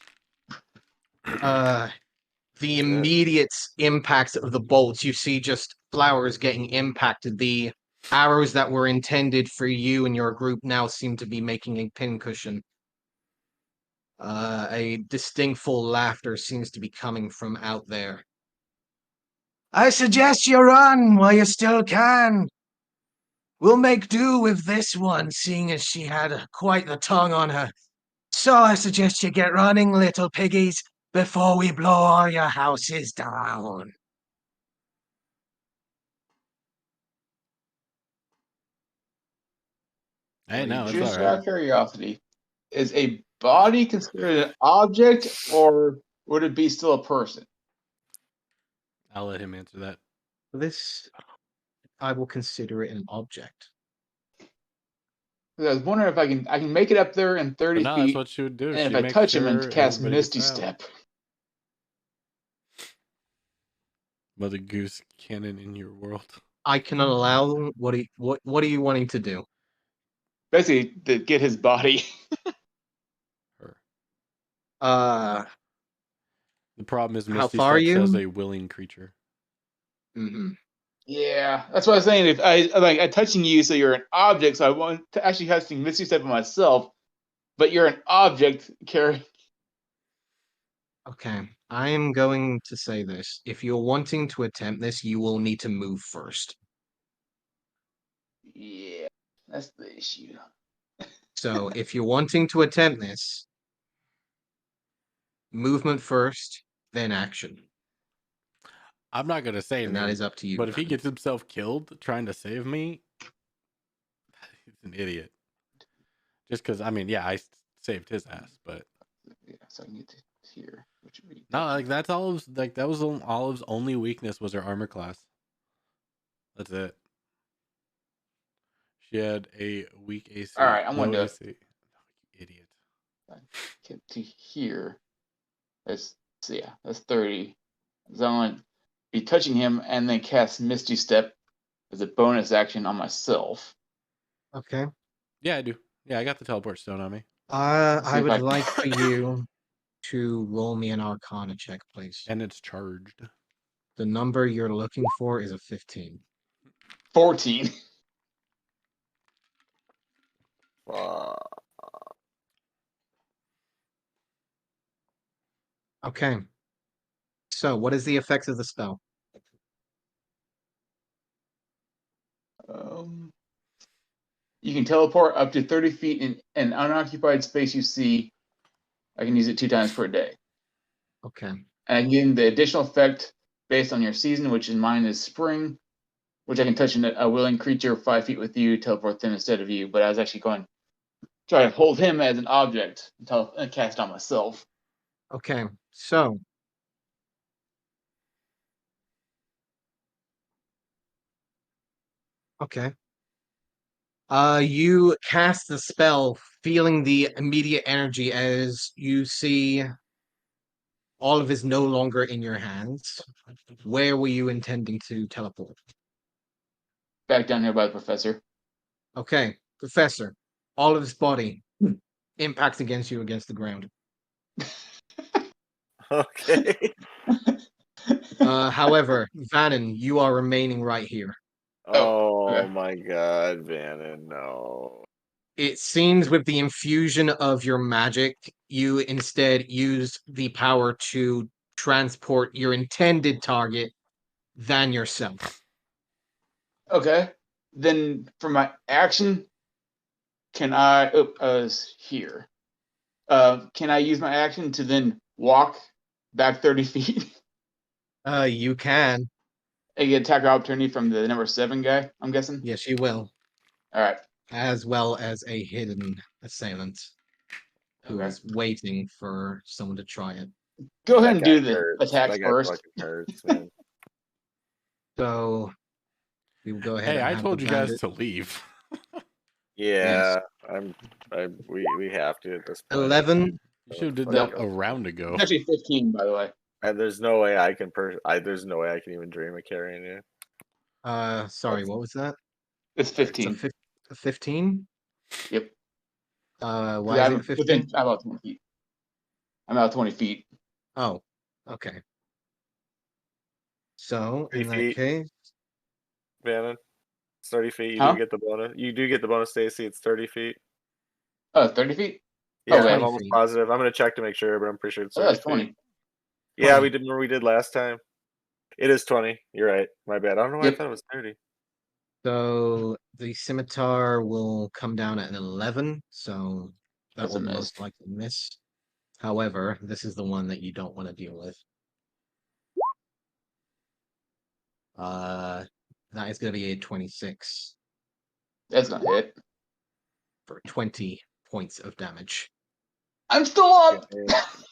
immediate impact of the bolts, you see just Flowers getting impacted. The arrows that were intended for you and your group now seem to be making a pincushion. A disdainful laughter seems to be coming from out there. I suggest you run while you still can. We'll make do with this one, seeing as she had quite the tongue on her. So I suggest you get running, little piggies, before we blow all your houses down. Hey, no, it's Just all out right. of curiosity, is a body considered an object, or would it be still a person? I'll let him answer that. This, I will consider it an object. 'Cause I was wondering if I can make it up there in 30 But no, that's feet, what she would do. and if She'd I make touch him and sure cast everybody gets Misty out. Step. Mother Goose cannon in your world. I can allow them. What are you wanting to do? Basically, to get his body. Her. The problem is how Misty far are Step says you? a willing creature. Mm-hmm. Yeah, that's what I was saying. If I'm touching you, so you're an object. So I want to actually casting Misty Step on myself, but you're an object carrying. Okay, I am going to say this. If you're wanting to attempt this, you will need to move first. Yeah, that's the issue. So if you're wanting to attempt this, movement first, then action. I'm not gonna say And that anything, is up to you. but if he Venom. gets himself killed trying to save me, he's an idiot. Just because, I mean, yeah, I saved his ass, but Yeah, so I can get to here, which would be no, like that's all. Like that was Olive's only weakness was her armor class. That's it. She had a weak AC. All right, I'm no gonna do it. AC. Idiot. Get to here. That's yeah, that's 30. So I'm gonna be touching him and then cast Misty Step as a bonus action on myself. Okay. Yeah, I do. Yeah, I got the teleport stone on me. I if would I- like for you to roll me an Arcana check, please. And it's charged. The number you're looking for is a 15. 14. Okay. So, what is the effect of the spell? You can teleport up to 30 feet in an unoccupied space you see. I can use it 2 times per day. Okay. And I can get the additional effect based on your season, which in mine is spring, which I can touch a willing creature 5 feet with you, teleport them instead of you. But I was actually going to try to hold him as an object and cast on myself. Okay. So, okay. You cast the spell, feeling the immediate energy as you see Olive is no longer in your hands. Where were you intending to teleport? Back down here by the professor. Okay, Professor, Olive's body impacts against you against the ground. Okay. However, Vannon, you are remaining right here. Oh okay. my God, Vannon, no. It seems with the infusion of your magic, you instead used the power to transport your intended target than yourself. Okay. Then for my action, can I here? Can I use my action to then walk back 30 feet You can. and get attack opportunity from the number 7 guy? I'm guessing. Yes, you will. All right. As well as a hidden assailant who is Okay. waiting for someone to try it. Go ahead That and guy do the hurts. attacks That guy first. fucking hurts, man. So we will go ahead Hey, and I have told the you guys bandit. to leave. Yeah, we have to at this point. 11. You should have did Fucking that go. a round ago. It's actually 15, by the way. And there's no way I can there's no way I can even dream of carrying you. Sorry, what was that? It's It's a 15. 15? Yep. Why is it 15? I'm about 20 feet. I'm about 20 feet. Oh, okay. So 30 in that feet. case, Vannon. It's 30 feet. You Huh? do get the bonus. You do get the bonus, Stacy. It's 30 feet. Oh, 30 feet? Yeah, Okay. I'm almost 20 feet. positive. I'm gonna check to make sure, but I'm pretty sure it's Oh, 30 that's 20. feet. Yeah, 20. we did what we did last time. It is 20. You're right. My bad. I don't know why I Yep. thought it was 30. So the scimitar will come down at an 11, so that That's a will miss. most likely miss. However, this is the one that you don't want to deal with. That is going to be a 26 That's gonna hit. for 20 points of damage. I'm still up.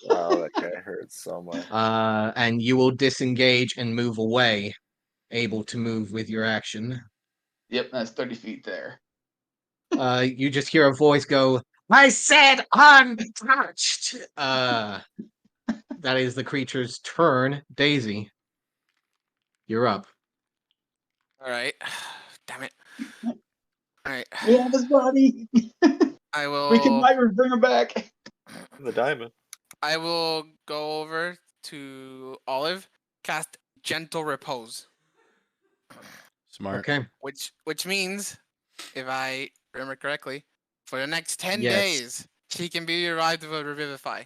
Wow, that guy hurts so much. And you will disengage and move away, able to move with your action. Yep, that's 30 feet there. You just hear a voice go, "I said untouched!" That is the creature's turn. Daisy, you're up. All right. Damn it. All right. We have his body. I will. We can never bring him back. The diamond. I will go over to Olive, cast Gentle Repose. Smart. Okay. Which means, if I remember correctly, for the next 10 Yes. days, she can be revived with a Revivify.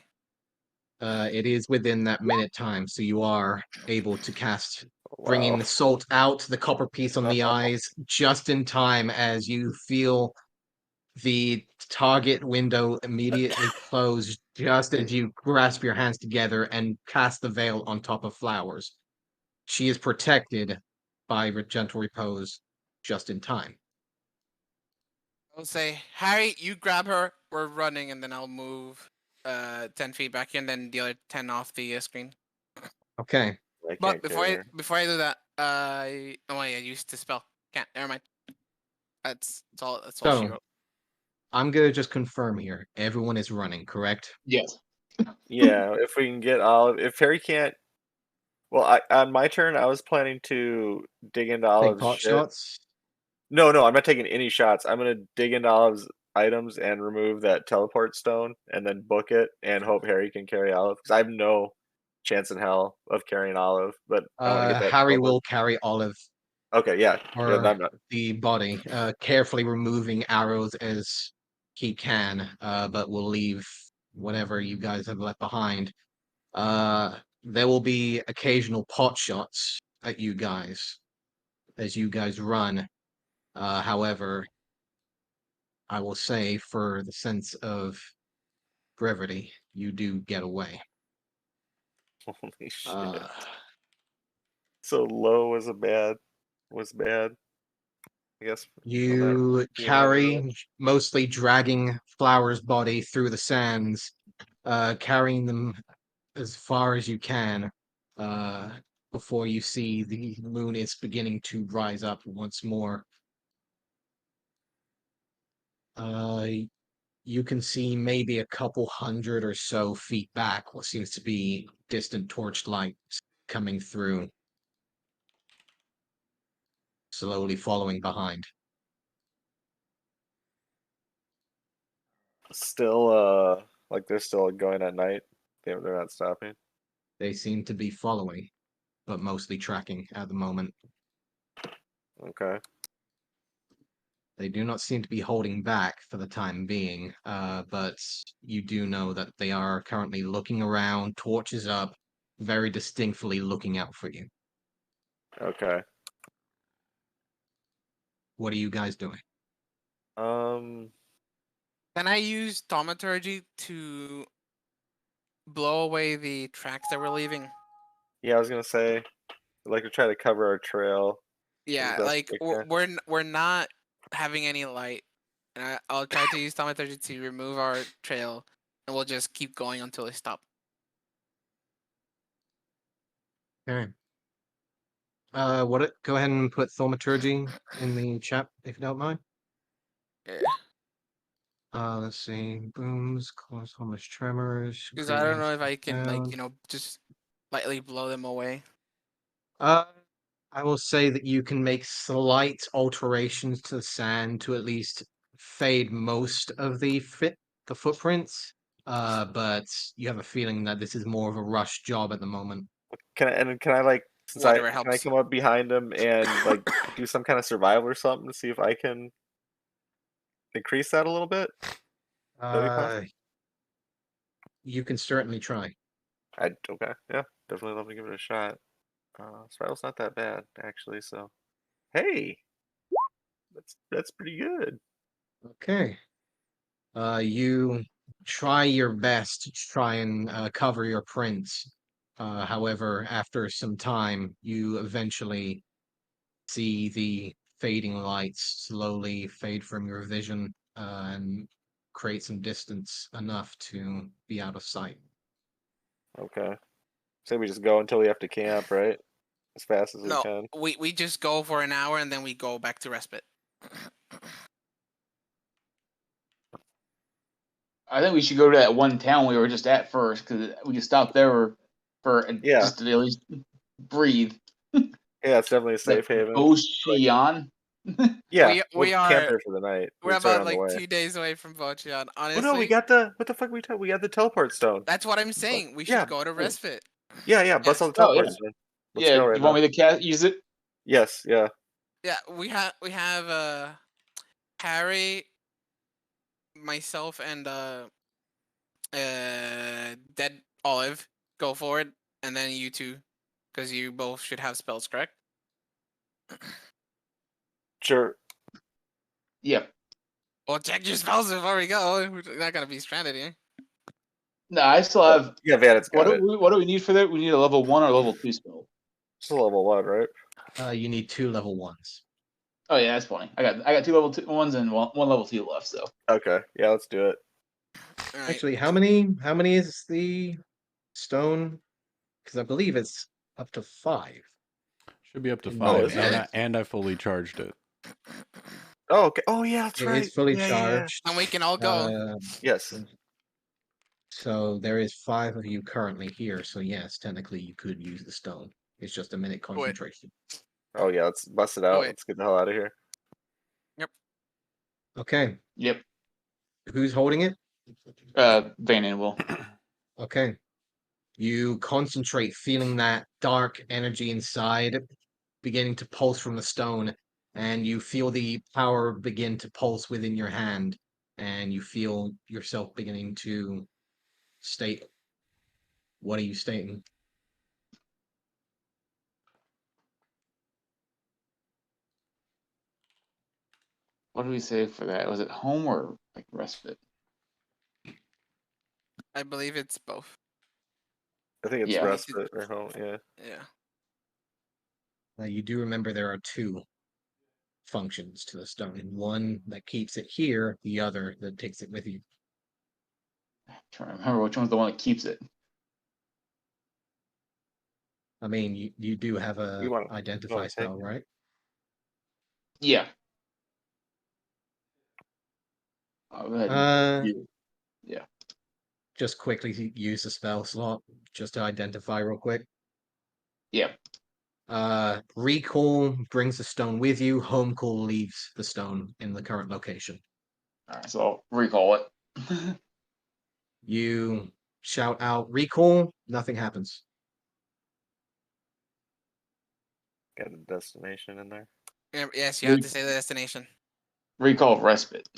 It is within that minute time, so you are able to cast, Wow. bringing the salt out, the copper piece on the eyes, just in time as you feel the target window immediately close, just as you grasp your hands together and cast the veil on top of Flowers. She is protected by gentle repose just in time. I'll say, Harry, you grab her. We're running, and then I'll move 10 feet back here, and then the other 10 off the screen. Okay. I But can't before carry I her. before I do that, I used the spell. Can't. Never mind. That's all. That's all she So, wrote. I'm gonna just confirm here. Everyone is running, correct? Yes. Yeah, if we can get Olive. If Harry can't. Well, on my turn, I was planning to dig into Take Olive's pot shit. shots. No, I'm not taking any shots. I'm gonna dig into Olive's items and remove that teleport stone, and then book it, and hope Harry can carry Olive because I have no chance in hell of carrying Olive. But I want to get that Harry teleport. will carry Olive Okay, yeah, or I'm not. the body, carefully removing arrows as he can, but will leave whatever you guys have left behind. There will be occasional pot shots at you guys as you guys run. However, I will say for the sense of brevity, you do get away. Holy shit! Uh, So low was bad. I guess. on that You being that roll. carry, mostly dragging Flower's body through the sands, carrying them as far as you can, before you see the moon is beginning to rise up once more. You can see maybe a couple hundred or so feet back what seems to be distant torch lights coming through, slowly following behind. Still, like they're still going at night. They're not stopping. They seem to be following, but mostly tracking at the moment. Okay. They do not seem to be holding back for the time being, but you do know that they are currently looking around, torches up, very distinctly looking out for you. Okay. What are you guys doing? Um. Can I use thaumaturgy to blow away the tracks that we're leaving? Yeah, I was gonna say, I'd like to try to cover our trail. Yeah, best like we can. we're not having any light, and I'll try to use thaumaturgy to remove our trail, and we'll just keep going until they stop. Okay. Go ahead and put thaumaturgy in the chat if you don't mind. Yeah. Let's see. Booms, close homeless tremors. Because great I don't ones know if I can sound. just lightly blow them away. I will say that you can make slight alterations to the sand to at least fade most of the footprints. But you have a feeling that this is more of a rush job at the moment. Can I like Whatever can I helps. come up behind him and like do some kind of survival or something to see if I can increase that a little bit? That'd be possible. You can certainly try. Okay, yeah, definitely love to give it a shot. Survival's not that bad actually, so hey, that's pretty good. Okay. You try your best to try and cover your prints. However, after some time, you eventually see the fading lights slowly fade from your vision and create some distance enough to be out of sight. Okay, so we just go until we have to camp, right? As fast as we No, can. we just go for an hour and then we go back to respite. I think we should go to that one town we were just at first, because we can stop there for Yeah. just to at least breathe. Yeah, it's definitely a safe Like haven. Ocean. Yeah, we we'll camp are there for the night. we're We'll start about on the like way. 2 days away from Bocheon. Oh Honestly, no, we got the what the fuck we got the teleport stone. that's what I'm saying. We should Yeah, go to cool. respite. Yeah, bust all the Oh, teleport yeah. stone. Let's Yeah, go right you want now. me to use it? Yes, yeah. Yeah, we have Harry, myself, and Dead Olive go for it, and then you two, because you both should have spells, correct? Sure. Yeah. Well, check your spells before we go. We're not gonna be stranded here. No, I still have. Yeah, Vanet's What got do, it. we, what do we need for that? We need a level 1 or level 2 spell. It's a level 1, right? You need 2 level 1s. Oh yeah, that's funny. I got 2 level 1s and one level 2 left. So Okay. Yeah, let's do it. All right. Actually, how many is the stone? Because I believe it's up to 5. Should be up to Oh, 5, is and it? I fully charged it. Oh, okay. Oh, yeah, that's It right. is fully Yeah. charged. And we can all go. Yes. So there is 5 of you currently here. So yes, technically you could use the stone. It's just a minute concentration. Oh, yeah, let's bust it out. wait. Let's get the hell out of here. Okay, yep. who's holding it? Van and will. Okay. You concentrate, feeling that dark energy inside beginning to pulse from the stone, and you feel the power begin to pulse within your hand, and you feel yourself beginning to state. What are you stating? What do we say for that? Was it home or like respite? I believe it's both. I think it's Yeah. respite or home. Yeah. Yeah. You do remember there are 2 functions to the stone. One that keeps it here, the other that takes it with you. I'm trying to remember which one's the one that keeps it. I mean, you do have a You wanna identify take spell, it? right? Yeah. I'll go ahead and Uh, use it. Yeah. just quickly use the spell slot just to identify real quick. Yeah. Recall brings the stone with you. Home call leaves the stone in the current location. All right. So I'll recall it. You shout out recall, nothing happens. Got a destination in there. Yes, you have to say the destination. Recall respite.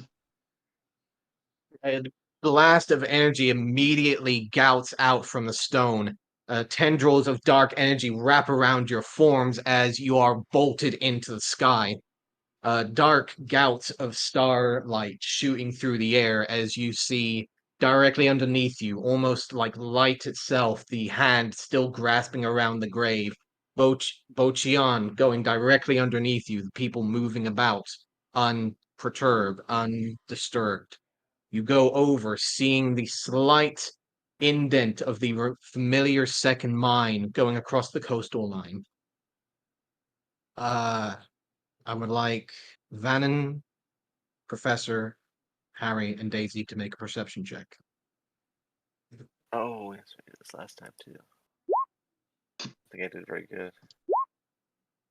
A blast of energy immediately gouts out from the stone. Tendrils of dark energy wrap around your forms as you are bolted into the sky. Dark gouts of starlight shooting through the air as you see directly underneath you, almost like light itself, the hand still grasping around the grave. Bochian going directly underneath you, the people moving about, unperturbed, undisturbed. You go over, seeing the slight indent of the familiar second mine going across the coastal line. I would like Vannon, Professor, Harry, and Daisy to make a perception check. Oh, yes, we did this last time too. I think I did very good.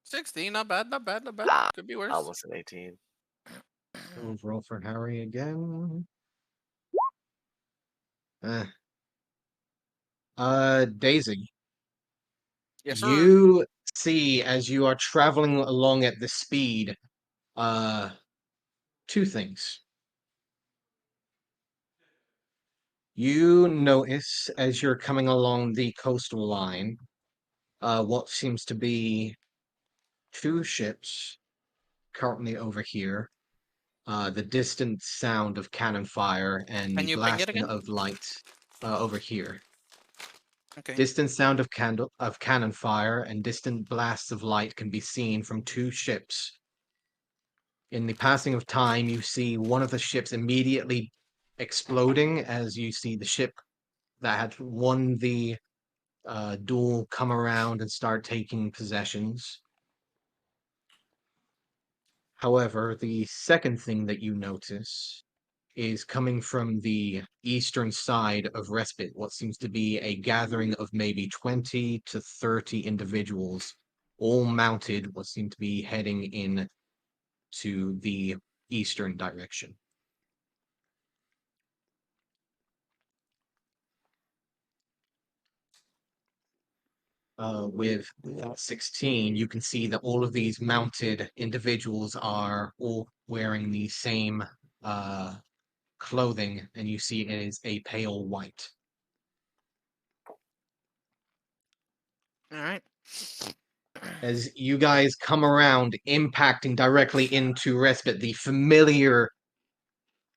16, not bad, not bad, not bad. Could be worse. Almost an 18. Roll for Harry again. Daisy, Yes, sir. you see as you are traveling along at the speed, 2 things. You notice as you're coming along the coastal line, what seems to be 2 ships currently over here. The distant sound of cannon fire and Can the you ping it blasting again? of light over here. Okay. Distant sound of cannon fire and distant blasts of light can be seen from 2 ships. In the passing of time, you see one of the ships immediately exploding as you see the ship that had won the duel come around and start taking possessions. However, the second thing that you notice is coming from the eastern side of Respite, what seems to be a gathering of maybe 20 to 30 individuals, all mounted, what seem to be heading in to the eastern direction. with that 16, you can see that all of these mounted individuals are all wearing the same clothing, and you see it is a pale white. All right. As you guys come around, impacting directly into Respite, the familiar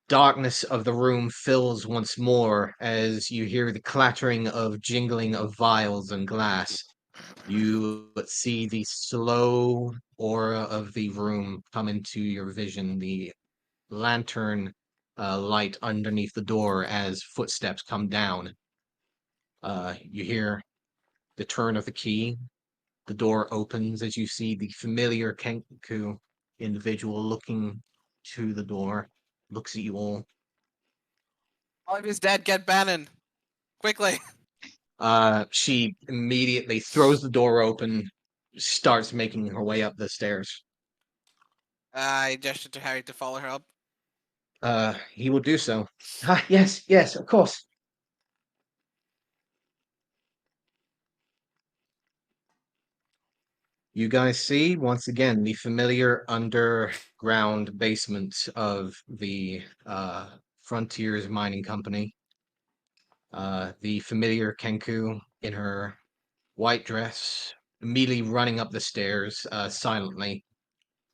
darkness of the room fills once more as you hear the clattering of jingling of vials and glass. You see the slow aura of the room come into your vision, the lantern light underneath the door as footsteps come down. You hear the turn of the key. The door opens as you see the familiar Kenku individual looking to the door, looks at you all. Oliver's dead. Get Bannon. Quickly. She immediately throws the door open, starts making her way up the stairs. I gestured to Harry to follow her up. He will do so. Yes, yes, of course. You guys see, once again, the familiar underground basement of the Frontiers Mining Company. The familiar Kenku in her white dress, immediately running up the stairs silently,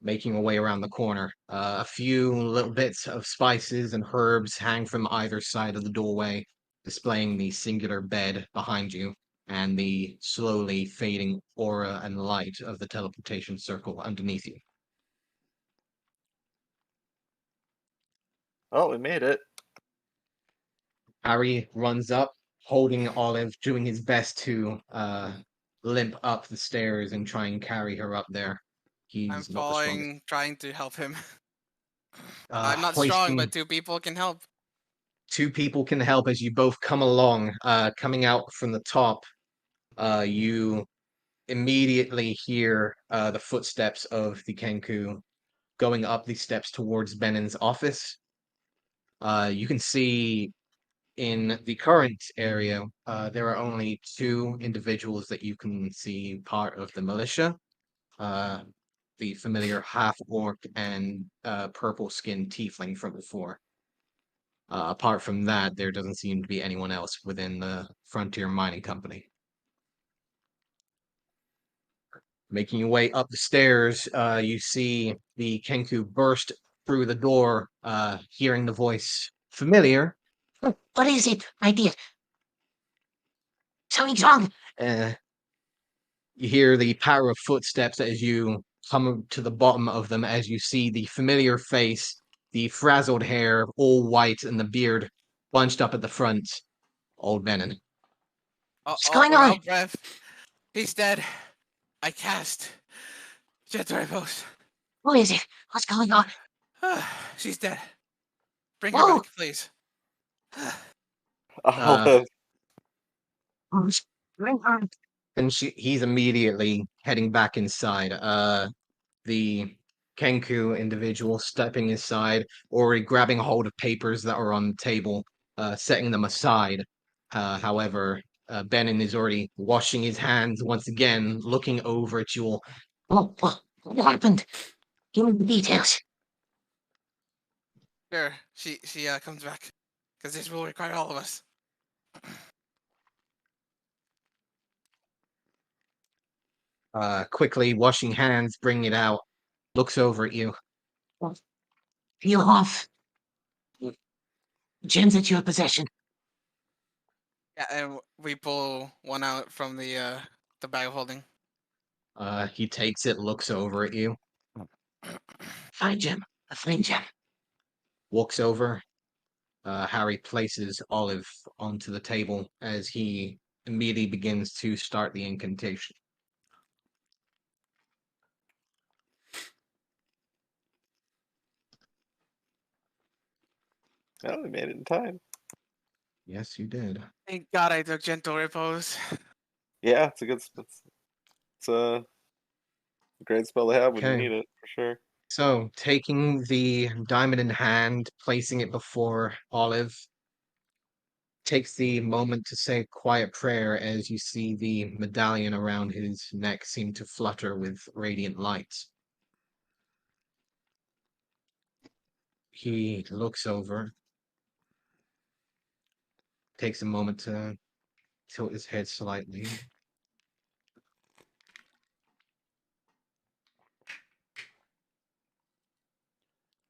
making her way around the corner. A few little bits of spices and herbs hang from either side of the doorway, displaying the singular bed behind you and the slowly fading aura and light of the teleportation circle underneath you. Oh, we made it. Harry runs up, holding Olive, doing his best to limp up the stairs and try and carry her up there. I'm He's not the strongest. following, trying to help him. I'm not strong, Hoisting but 2 people can help. 2 people can help as you both come along. Coming out from the top, you immediately hear the footsteps of the Kenku going up the steps towards Benen's office. You can see in the current area, there are only 2 individuals that you can see part of the militia. The familiar half-orc and purple-skinned tiefling from before. Apart from that, there doesn't seem to be anyone else within the Frontier Mining Company. Making your way up the stairs, you see the Kenku burst through the door, hearing the voice familiar. What is it, my dear? Something's wrong. You hear the patter of footsteps as you come to the bottom of them, as you see the familiar face, the frazzled hair, all white, and the beard bunched up at the front. Old Benin. What's going we're on? out of breath. He's dead. I cast. Jet post. Who is it? What's going on? She's dead. Bring her Whoa! back, please. Olive. Bring her. And he's immediately heading back inside. The Kenku individual stepping inside, already grabbing a hold of papers that are on the table, setting them aside. However, Benin is already washing his hands once again, looking over at you all. What happened? Give me the details. Sure. She comes back. Because this will require all of us. Quickly washing hands, bringing it out, looks over at you. Peel off. Gems at your possession. Yeah, and we pull one out from the bag of holding. He takes it, looks over at you, Fine gem. A fine gem. walks over. Harry places Olive onto the table as he immediately begins to start the incantation. Oh, we made it in time. Yes, you did. Thank God I took gentle repose. Yeah, it's a good. It's a great spell to have when you Okay. need it for sure. So, taking the diamond in hand, placing it before Olive, takes the moment to say a quiet prayer as you see the medallion around his neck seem to flutter with radiant light. He looks over, takes a moment to tilt his head slightly.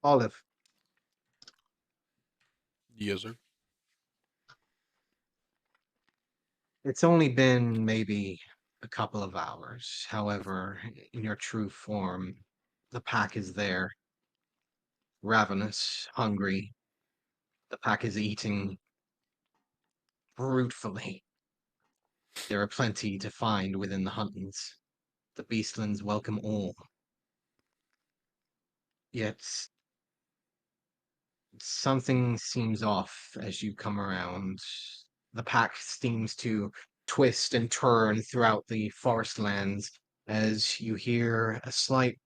Olive, Yes, sir. it's only been maybe a couple of hours. However, in your true form, the pack is there, ravenous, hungry. The pack is eating brutally. There are plenty to find within the huntlands. The beastlands welcome all. Yet something seems off as you come around. The pack seems to twist and turn throughout the forest lands as you hear a slight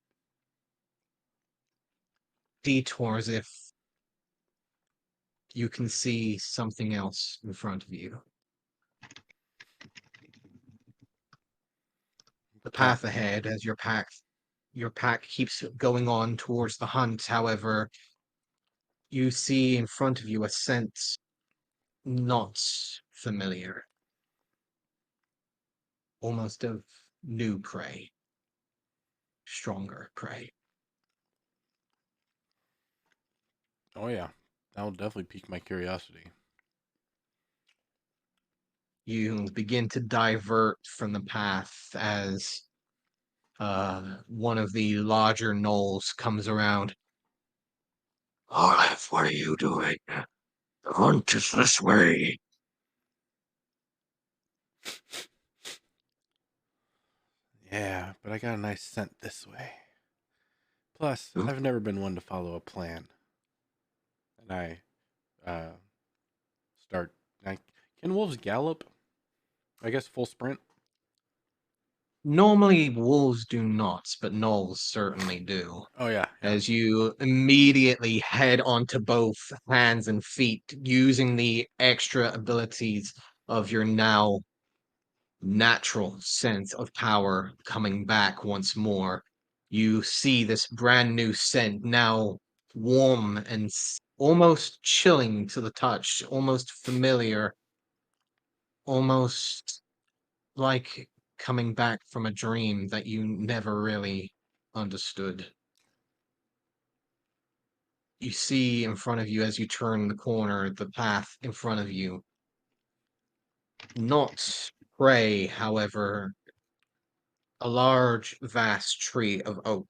detour as if you can see something else in front of you. The path ahead as your pack keeps going on towards the hunt. However, you see in front of you a scent not familiar, almost of new prey, stronger prey. Oh yeah, that'll definitely pique my curiosity. You begin to divert from the path as one of the larger gnolls comes around. Olive, what are you doing? The hunt is this way. Yeah, but I got a nice scent this way. Plus, Hmm? I've never been one to follow a plan. And I uh start can wolves gallop? I guess full sprint. Normally, wolves do not, but gnolls certainly do. Oh yeah, yeah. As you immediately head onto both hands and feet, using the extra abilities of your now natural sense of power coming back once more. You see this brand new scent now warm and almost chilling to the touch, almost familiar, almost like coming back from a dream that you never really understood. You see in front of you as you turn the corner, the path in front of you. Not prey, however, a large, vast tree of oak.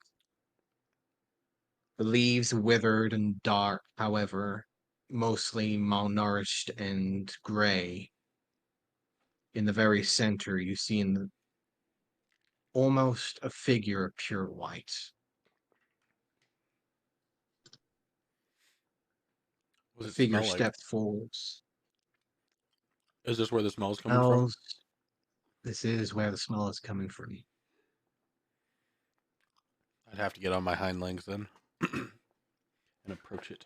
The leaves withered and dark, however, mostly malnourished and gray. In the very center, you see almost a figure of pure white. What The does it figure smell like? steps forwards. Is this where the smell's coming from? Smells. This is where the smell is coming from. I'd have to get on my hind legs then and approach it.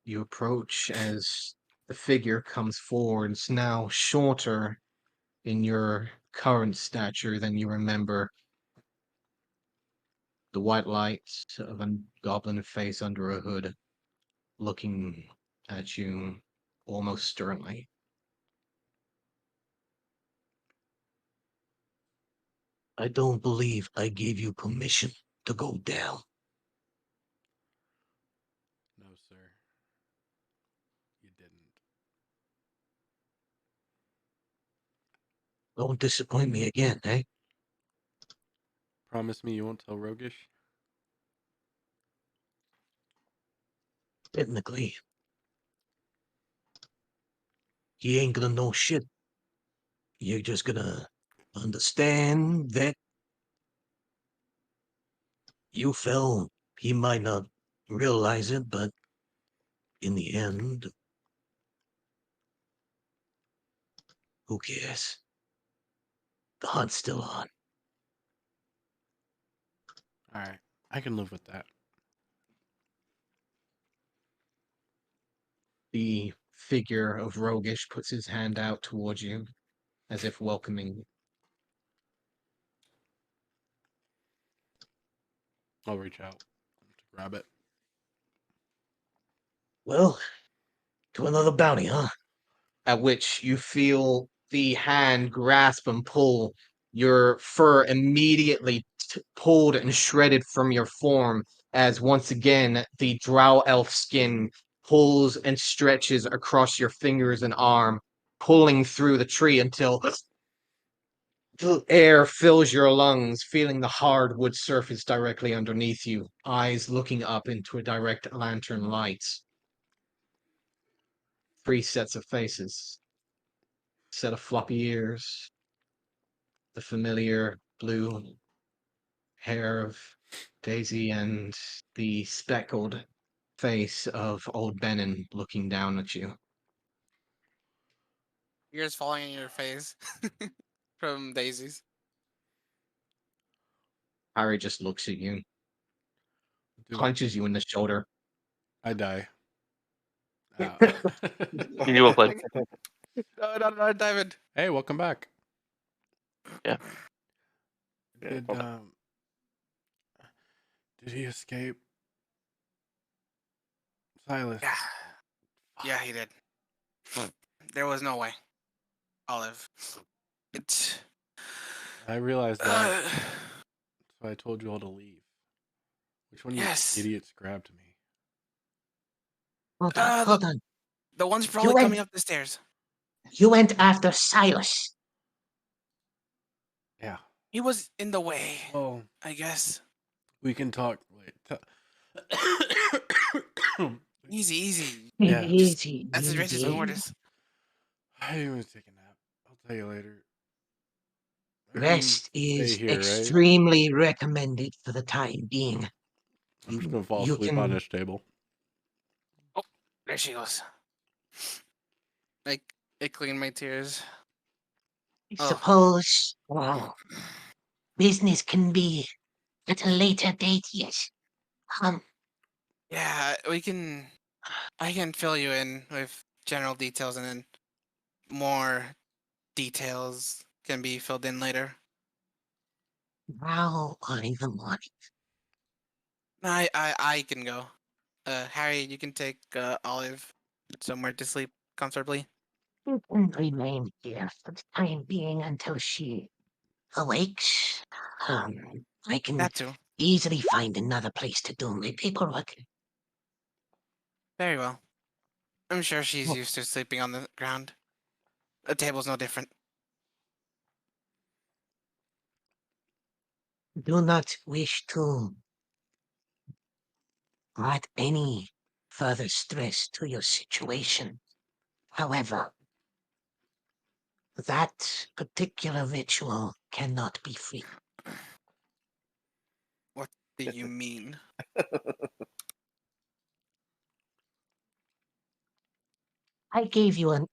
You approach as the figure comes forwards, now shorter in your current stature than you remember. The white light of a goblin face under a hood, looking at you almost sternly. I don't believe I gave you permission to go down. No, sir. You didn't. Don't disappoint me again, eh? Promise me you won't tell Roguish? Technically, he ain't gonna know shit. You're just gonna understand that you fell. He might not realize it, but in the end, who cares? The hunt's still on. Alright. I can live with that. The figure of Roguish puts his hand out towards you, as if welcoming you. I'll reach out to grab it. Well, to another bounty, huh? At which you feel the hand grasp and pull. Your fur immediately pulled and shredded from your form, as once again the drow elf skin pulls and stretches across your fingers and arm, pulling through the tree until the air fills your lungs, feeling the hard wood surface directly underneath you, eyes looking up into a direct lantern light. 3 sets of faces, set of floppy ears, the familiar blue hair of Daisy, and the speckled face of old Benin looking down at you. Ears falling in your face from daisies. Harry just looks at you, Do it. punches you in the shoulder. I die. You will play. No, David. Hey, welcome back. Yeah. Did he escape? Silas. Yeah. Yeah, he did. There was no way. Olive. It's. I realized that. So I told you all to leave. Which one of Yes. you idiots grabbed me? Hold on, hold on. The one's probably went- coming up the stairs. You went after Silas. Yeah. He was in the way, Oh, I guess. we can talk. Wait. Easy, easy. Yeah, Easy, That's as rich as easy. Mortis. I didn't want to take a nap. I'll tell you later. I can Rest stay is here, right? extremely recommended for the time being. I'm just gonna fall You asleep on can- this table. Oh, there she goes. I clean my tears. I Oh. suppose business can be at a later date, yes. Yeah, I can fill you in with general details, and then more details can be filled in later. Now or in the morning. I can go. Harry, you can take Olive somewhere to sleep comfortably. You can remain here for the time being until she awakes. I can That too. easily find another place to do my paperwork. Very well. I'm sure she's Oh. used to sleeping on the ground. The table's no different. Do not wish to add any further stress to your situation. However, that particular ritual cannot be free. What do you mean? I gave you a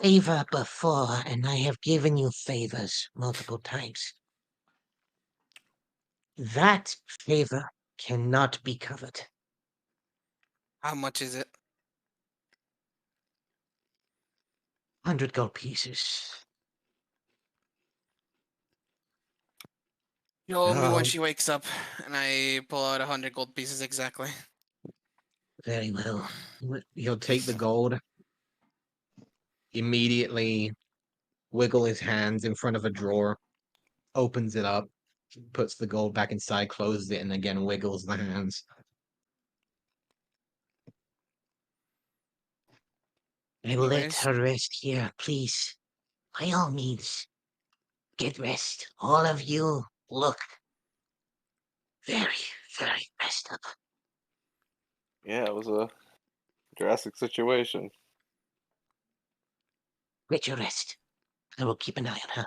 favor before, and I have given you favors multiple times. That favor cannot be covered. How much is it? 100 gold pieces. You'll owe me when Um, she wakes up, and I pull out 100 gold pieces exactly. Very well. He'll take the gold, immediately wiggle his hands in front of a drawer, opens it up, puts the gold back inside, closes it, and again wiggles the hands. I will let Anyways. her rest here, please. By all means, get rest. All of you look very, very messed up. Yeah, it was a drastic situation. Get your rest. I will keep an eye on her.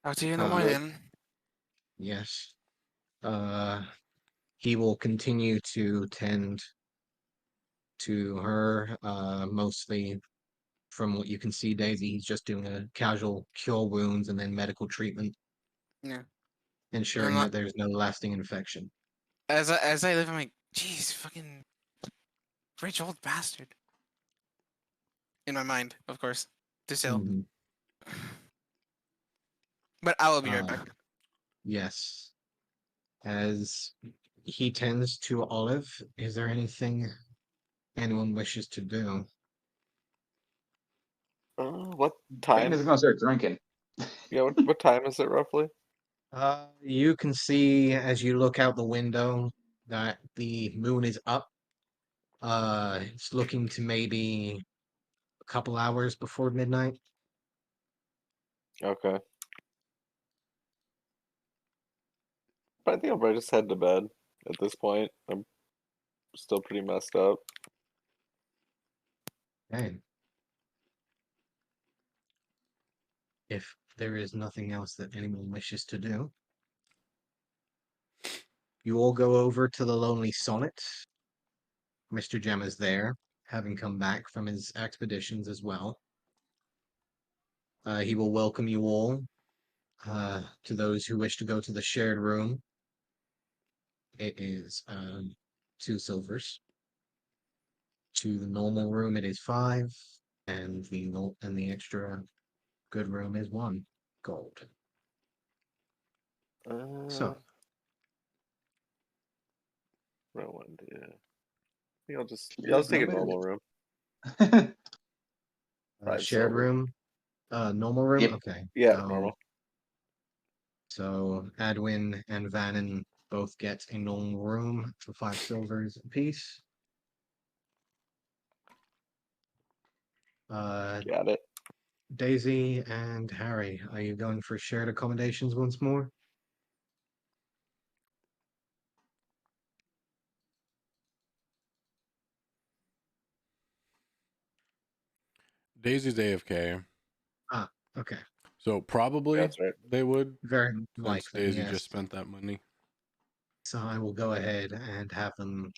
Talk to you in the Uh, morning. Yes. He will continue to tend to her, mostly from what you can see, Daisy. He's just doing a casual cure wounds and then medical treatment, Yeah. ensuring not- that there's no lasting infection. As I leave, I'm like, Jeez, fucking rich old bastard. In my mind, of course. To sell. Mhm. But I will be right back. Yes. As he tends to Olive, is there anything anyone wishes to do? What Bane time? is gonna start drinking. Yeah, what time is it roughly? You can see as you look out the window that the moon is up. It's looking to maybe a couple hours before midnight. Okay. But I think I'll probably just head to bed at this point. I'm still pretty messed up. Okay. If there is nothing else that anyone wishes to do, you all go over to the Lonely Sonnet. Mr. Gem is there, having come back from his expeditions as well. He will welcome you all. To those who wish to go to the shared room, it is 2 silvers. To the normal room, it is 5, and the extra good room is 1 gold. So, What I want to do. I think I'll just take a normal room. Five shared silver. room, normal room. Yep. Okay. Yeah, normal. So Adwin and Vannon both get a normal room for 5 silvers apiece. Got it. Daisy and Harry, are you going for shared accommodations once more? Daisy's AFK, Ah, okay. so probably That's right. they would, Very since likely, Daisy yes. just spent that money. So I will go ahead and have them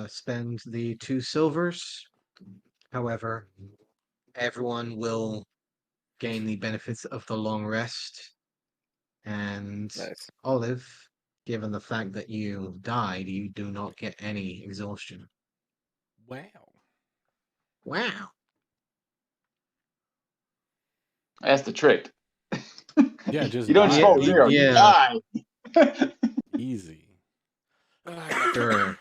spend the 2 silvers. However, everyone will gain the benefits of the long rest. And Nice. Olive, given the fact that you died, you do not get any exhaustion. Wow. Wow. That's the trick. Yeah, just You don't die. just roll That's 0, the you yeah. die. easy. Sure.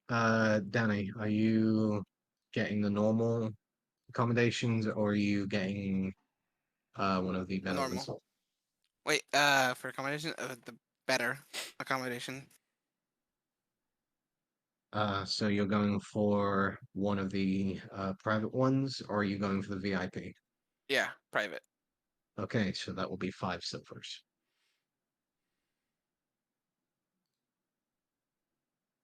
Danny, are you getting the normal accommodations or are you getting one of the better ones? Normal. Wait, for accommodation, the better accommodation. So you're going for one of the private ones or are you going for the VIP? Yeah, private. Okay, so that will be 5 silvers.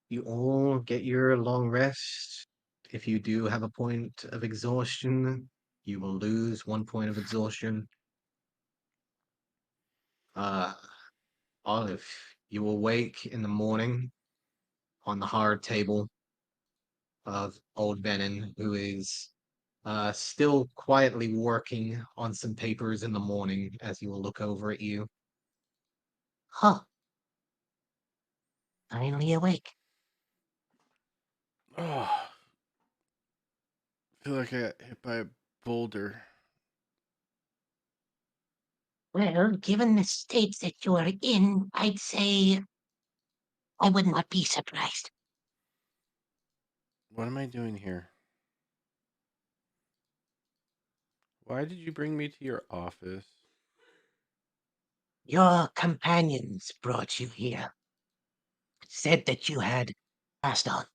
You all get your long rest. If you do have a point of exhaustion, you will lose 1 point of exhaustion. Olive, you will wake in the morning on the hard table of old Benin, who is still quietly working on some papers in the morning as he will look over at you. Huh. Finally awake. Oh, I feel like I got hit by a boulder. Well, given the state that you are in, I'd say I would not be surprised. What am I doing here? Why did you bring me to your office? Your companions brought you here. Said that you had passed on.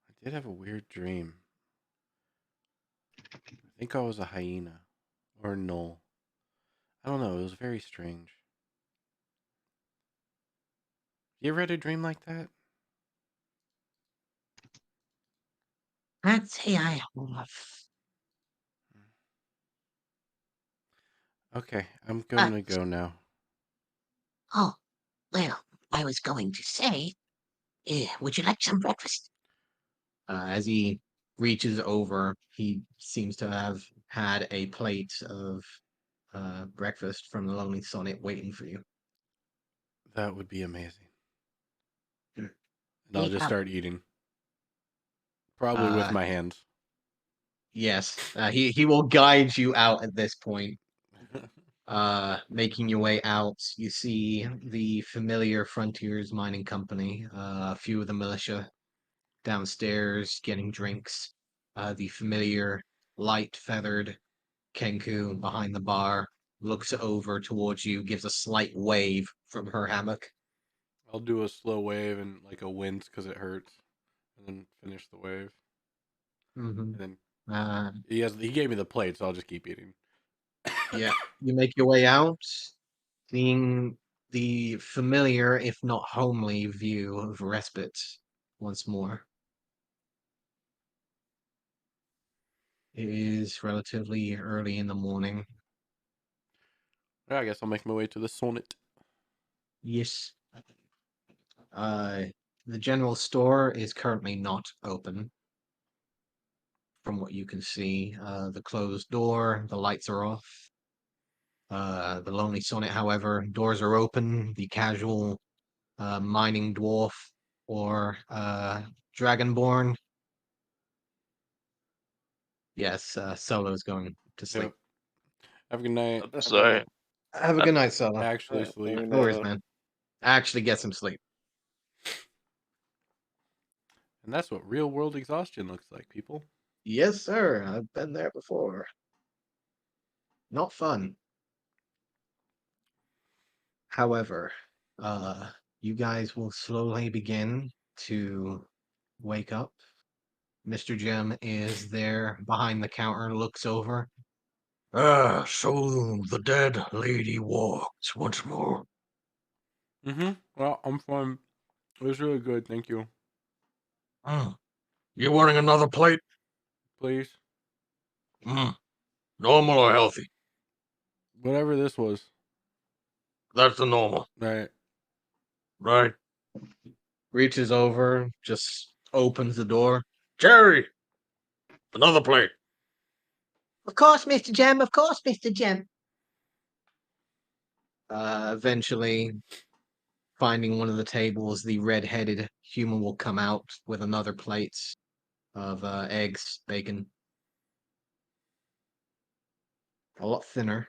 I did have a weird dream. I think I was a hyena or a gnoll. I don't know. It was very strange. You ever had a dream like that? I'd say I have. Okay, I'm Ah. going to go now. Oh, well, I was going to say, would you like some breakfast? As he reaches over, he seems to have had a plate of breakfast from the Lonely Sonnet waiting for you. That would be amazing. Hmm. And I'll Eat just up. start eating. Probably with Uh, my hands. Yes, he will guide you out at this point. Making your way out, you see the familiar Frontiers Mining Company, a few of the militia downstairs getting drinks. The familiar light feathered Kenku behind the bar looks over towards you, gives a slight wave from her hammock. I'll do a slow wave and like a wince because it hurts, and then finish the wave. Mm-hmm. And then Uh, he gave me the plate, so I'll just keep eating. yeah, you make your way out, seeing the familiar, if not homely, view of Respite once more. It is relatively early in the morning. Yeah, I guess I'll make my way to the Sonnet. Yes. The general store is currently not open. From what you can see, the closed door, the lights are off. The Lonely Sonnet, however, doors are open. The casual mining dwarf or dragonborn. Yes, Solo's going to sleep. Yep. Have a good night. I'm sorry. Have a good night, Solo. Actually, sleep. No worries, man. Actually get some sleep. And that's what real world exhaustion looks like, people. Yes, sir. I've been there before. Not fun. However, you guys will slowly begin to wake up. Mr. Jim is there behind the counter, looks over. Ah, so the dead lady walks once more. Mm-hmm. Well, I'm fine. It was really good. Thank you. You wanting another plate? Please. Normal or healthy? Whatever this was. That's the normal, Right. right? Reaches over, just opens the door. Jerry, another plate. Of course, Mr. Jim. Of course, Mr. Jim. Eventually, finding one of the tables, the red-headed human will come out with another plate of eggs, bacon. A lot thinner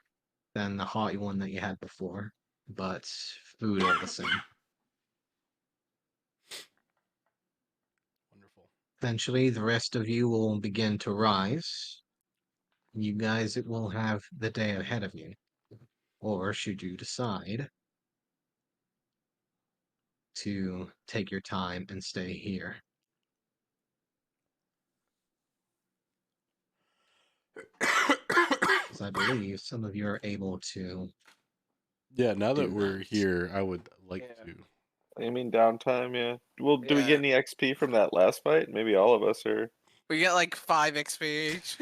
than the hearty one that you had before, but food all the same. Wonderful. Eventually, the rest of you will begin to rise. You guys will have the day ahead of you. Or should you decide to take your time and stay here? Because I believe some of you are able to. Yeah, now that Do we're that. here, I would like Yeah. to. You mean downtime? Yeah. Well, do we Yeah. get any XP from that last fight? Maybe all of us are. We get like 5 XP each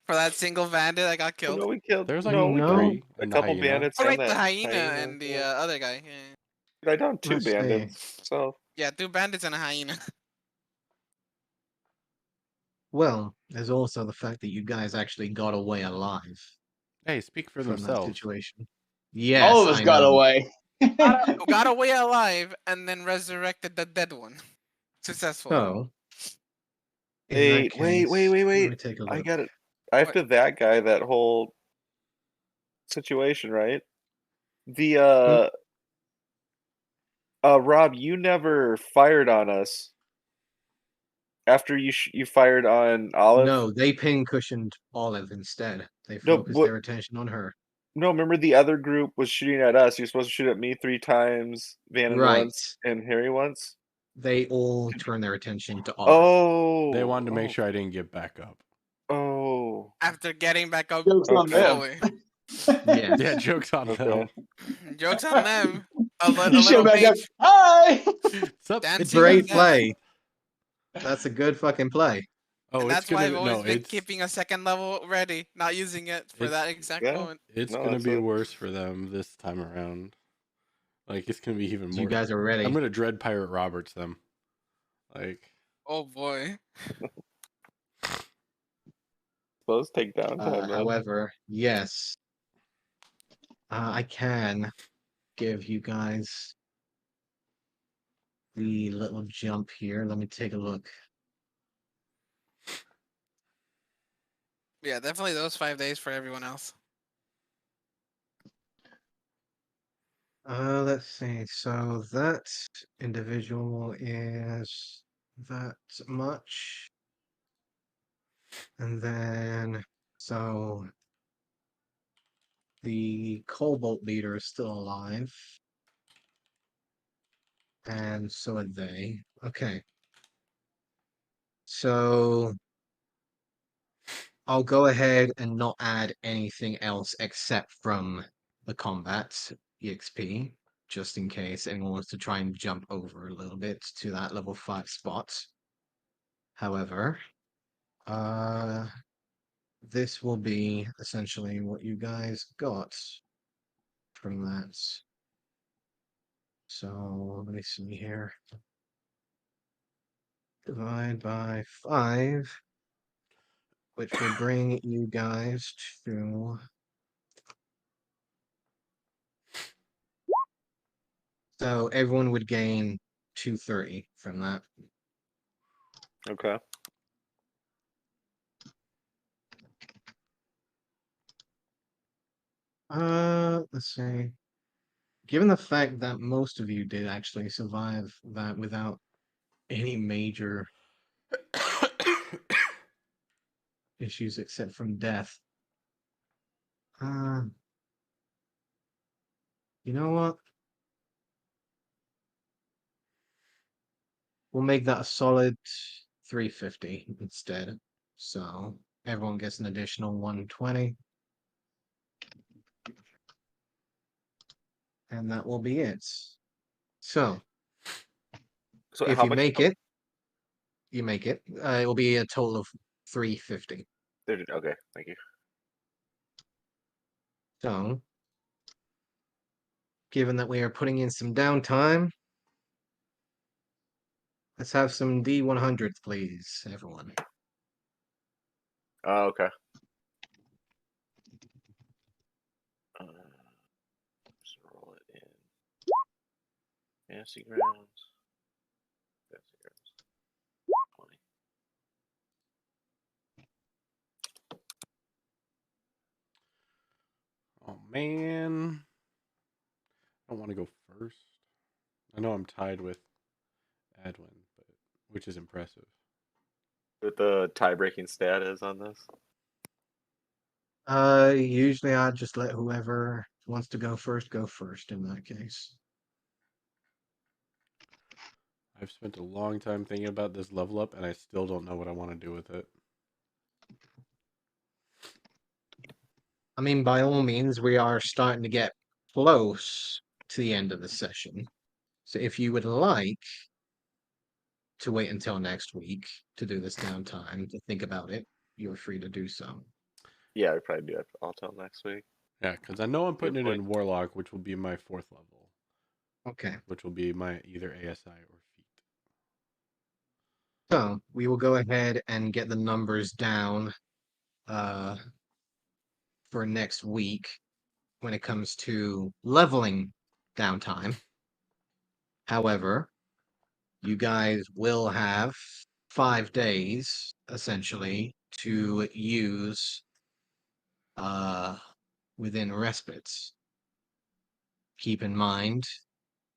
for that single bandit that got Oh, killed. no, we killed. There's like No, we No. killed 3 a and the couple hyena. bandits Oh, and right, the that hyena and the yeah. other guy. Yeah. I downed 2 Let's see. bandits. So Yeah, 2 bandits and a hyena. Well, there's also the fact that you guys actually got away alive Hey, speak for from that themselves. situation. Yes, All of us I got know. away. Got away alive and then resurrected the dead one successfully. So, in hey, that case, wait. let me take a I look. got it. After that guy, that whole situation, right? The Rob, you never fired on us after you fired on Olive. No, they pin-cushioned Olive instead. They No, focused their attention on her. No, remember the other group was shooting at us. You're supposed to shoot at me 3 times, Vannon Right. once, and Harry once. They all turn their attention to Olive. Oh, They wanted to make sure I didn't get back up. Oh, After getting back up Joke's on them. fully. Yes. Yeah, joke's on Okay. them. Jokes on them. A You little should back up. beach. Hi. Sup? Dancing Great with them. play. That's a good fucking play. Oh, And it's that's why gonna I've no, always been it's keeping a second level ready, not using it for It's- that exact yeah. moment. it's No, gonna that's be it. worse for them this time around. Like it's gonna be even You more. guys are ready. I'm gonna dread Pirate Roberts them. Like Oh boy. Those take downtime, man. However, yes, I can give you guys the little jump here. Let me take a look. Yeah, definitely those 5 days for everyone else. Let's see. So that individual is that much. And then, so the Cobalt leader is still alive. And so are they. Okay. So I'll go ahead and not add anything else except from the combat EXP, just in case anyone wants to try and jump over a little bit to that level 5 spot. However, this will be essentially what you guys got from that. So let me see here. Divide by 5, which will bring you guys to so everyone would gain 230 from that. Okay. Let's see. Given the fact that most of you did actually survive that without any major issues except from death. Uh, you know what? We'll make that a solid 350 instead. So everyone gets an additional 120. And that will be it. So So if how you much? make it, you make it. It will be a total of 350. Okay, thank you. So, given that we are putting in some downtime, let's have some D100s, please, everyone. Oh, okay. Just roll it in. Fantasy grounds. Fantasy grounds. 20. Oh man, I don't want to go first. I know I'm tied with Edwin, but which is impressive. What the tie-breaking stat is on this? Usually I just let whoever wants to go first in that case. I've spent a long time thinking about this level up, and I still don't know what I want to do with it. I mean, by all means, we are starting to get close to the end of the session. So if you would like to wait until next week to do this downtime to think about it, you're free to do so. Yeah, we probably do it all till next week. Yeah, because I know I'm putting Good it point. in Warlock, which will be my 4th level, Okay. which will be my either ASI or feat. So we will go ahead and get the numbers down for next week when it comes to leveling downtime. However, you guys will have 5 days essentially to use within respites. Keep in mind,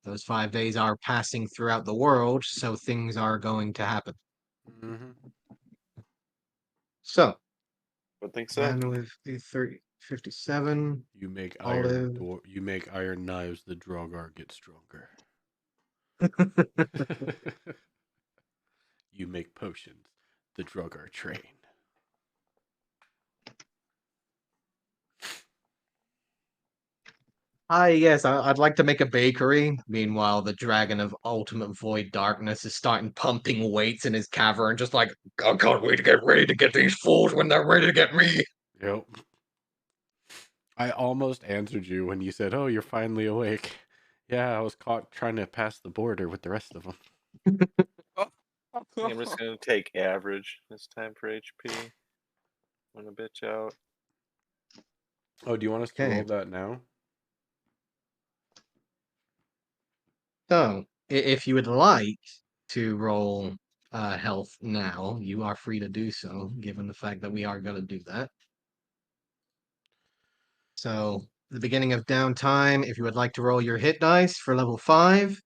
those 5 days are passing throughout the world, so things are going to happen. Mm-hmm. So, I think so. and with the 57, You make Olive. you make iron knives. The Drogar get stronger. You make potions. The Drogar train. Yes, I'd like to make a bakery. Meanwhile, the Dragon of Ultimate Void Darkness is starting pumping weights in his cavern, just like, I can't wait to get ready to get these fools when they're ready to get me. Yep. I almost answered you when you said, "Oh, you're finally awake." Yeah, I was caught trying to pass the border with the rest of them. I'm just gonna take average this time for HP. Want to bitch out. Oh, do you want us to Okay. roll that now? So, if you would like to roll health now, you are free to do so, given the fact that we are going to do that. So, the beginning of downtime, if you would like to roll your hit dice for level 5,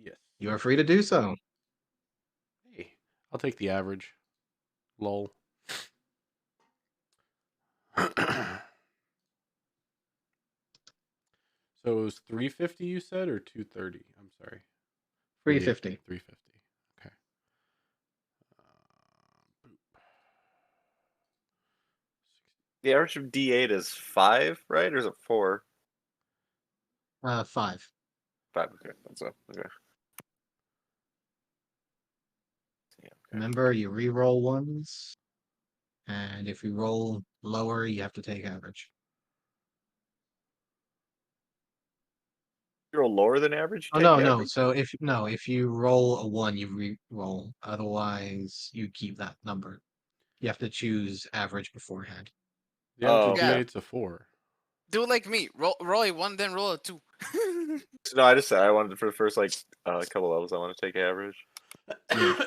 Yes. you are free to do so. Hey, I'll take the average. Lol. So it was 350 you said, or 230? I'm sorry. 350. 350. Okay. Boop. The average of D8 is 5, right? Or is it 4? 5. 5. Okay, that's up. Okay. Yeah, okay. Remember, you re-roll ones, and if you roll lower, you have to take average. You roll lower than average. Oh You take no. average? So if you roll a 1, you re-roll. Otherwise, you keep that number. You have to choose average beforehand. The average Oh, of Yeah. okay. D8's a 4. Do it like me. Roll a 1, then roll a 2. No, I just said I wanted for the first couple levels. I want to take average. Yeah.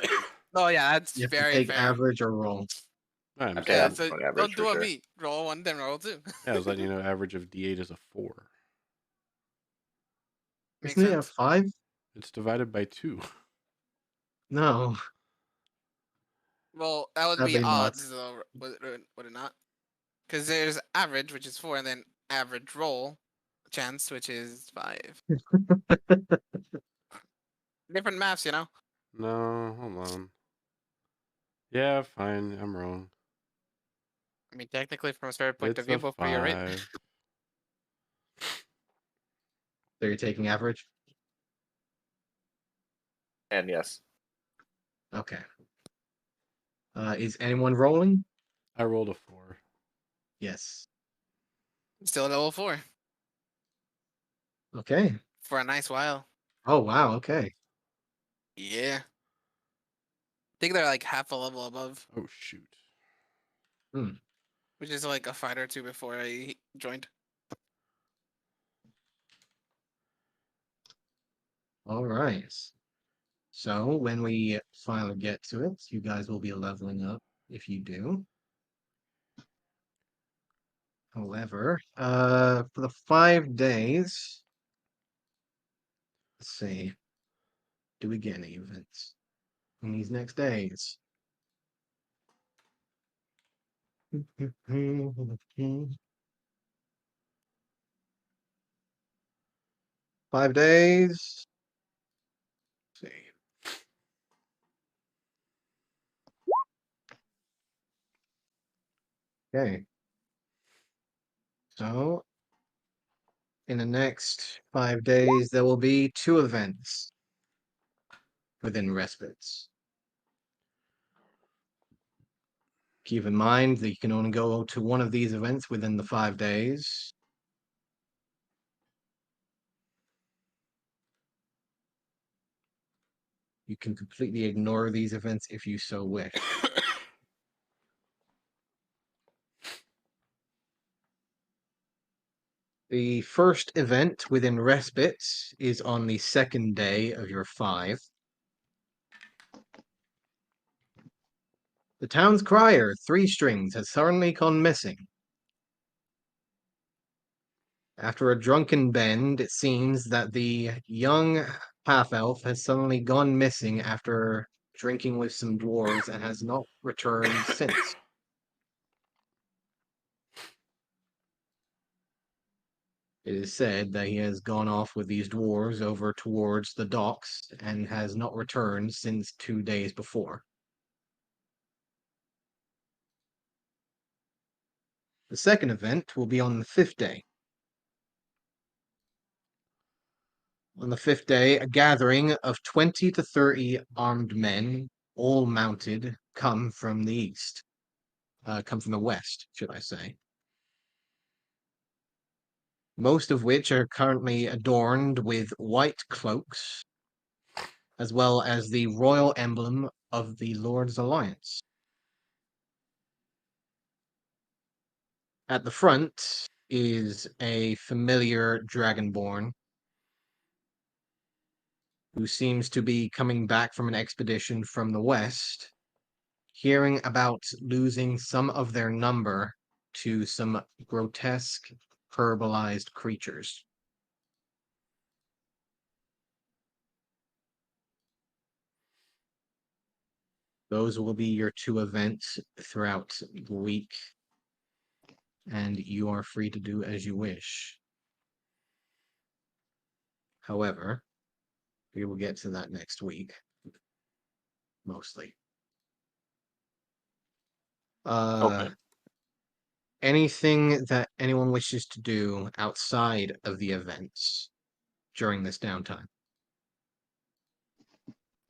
Oh yeah, that's You have to very take fair. average or roll. I'm Okay, Yeah, I'm so going average don't for do a sure. me. Roll 1, then roll 2. Yeah, I was letting you know average of D8 is a 4. Makes Isn't it a sense. 5? It's divided by 2. No. Well, that would be Sadly not. odds, though, would it not? Because there's average, which is 4, and then average roll chance, which is 5. Different maths, you know. No, hold on. Yeah, fine. I'm wrong. I mean, technically, from a story point It's of view, a both of you are right. 5. So you're taking average? And yes. Okay. Is anyone rolling? I rolled a 4. Yes. Still level 4 Okay. for a nice while. Oh wow, okay. Yeah. I think they're like half a level above, Oh, shoot. which is like a fight or two before I joined. All right. So when we finally get to it, you guys will be leveling up if you do. However, for the 5 days, let's see. Do we get any events in these next days? 5 days. Let's see. Okay. So in the next 5 days, there will be 2 events within respites. Keep in mind that you can only go to one of these events within the 5 days. You can completely ignore these events if you so wish. The first event within respite is on the 2nd day of your 5. The town's crier, 3 Strings, has suddenly gone missing. After a drunken bend, it seems that the young half-elf has suddenly gone missing after drinking with some dwarves and has not returned since. It is said that he has gone off with these dwarves over towards the docks and has not returned since 2 days before. The second event will be on the 5th day. On the 5th day, a gathering of 20 to 30 armed men, all mounted, come from the east. Come from the west, should I say. Most of which are currently adorned with white cloaks, as well as the royal emblem of the Lord's Alliance. At the front is a familiar dragonborn, who seems to be coming back from an expedition from the west, hearing about losing some of their number to some grotesque, herbalized creatures. Those will be your 2 events throughout the week, and you are free to do as you wish. However, we will get to that next week, mostly. Okay. Anything that anyone wishes to do outside of the events during this downtime?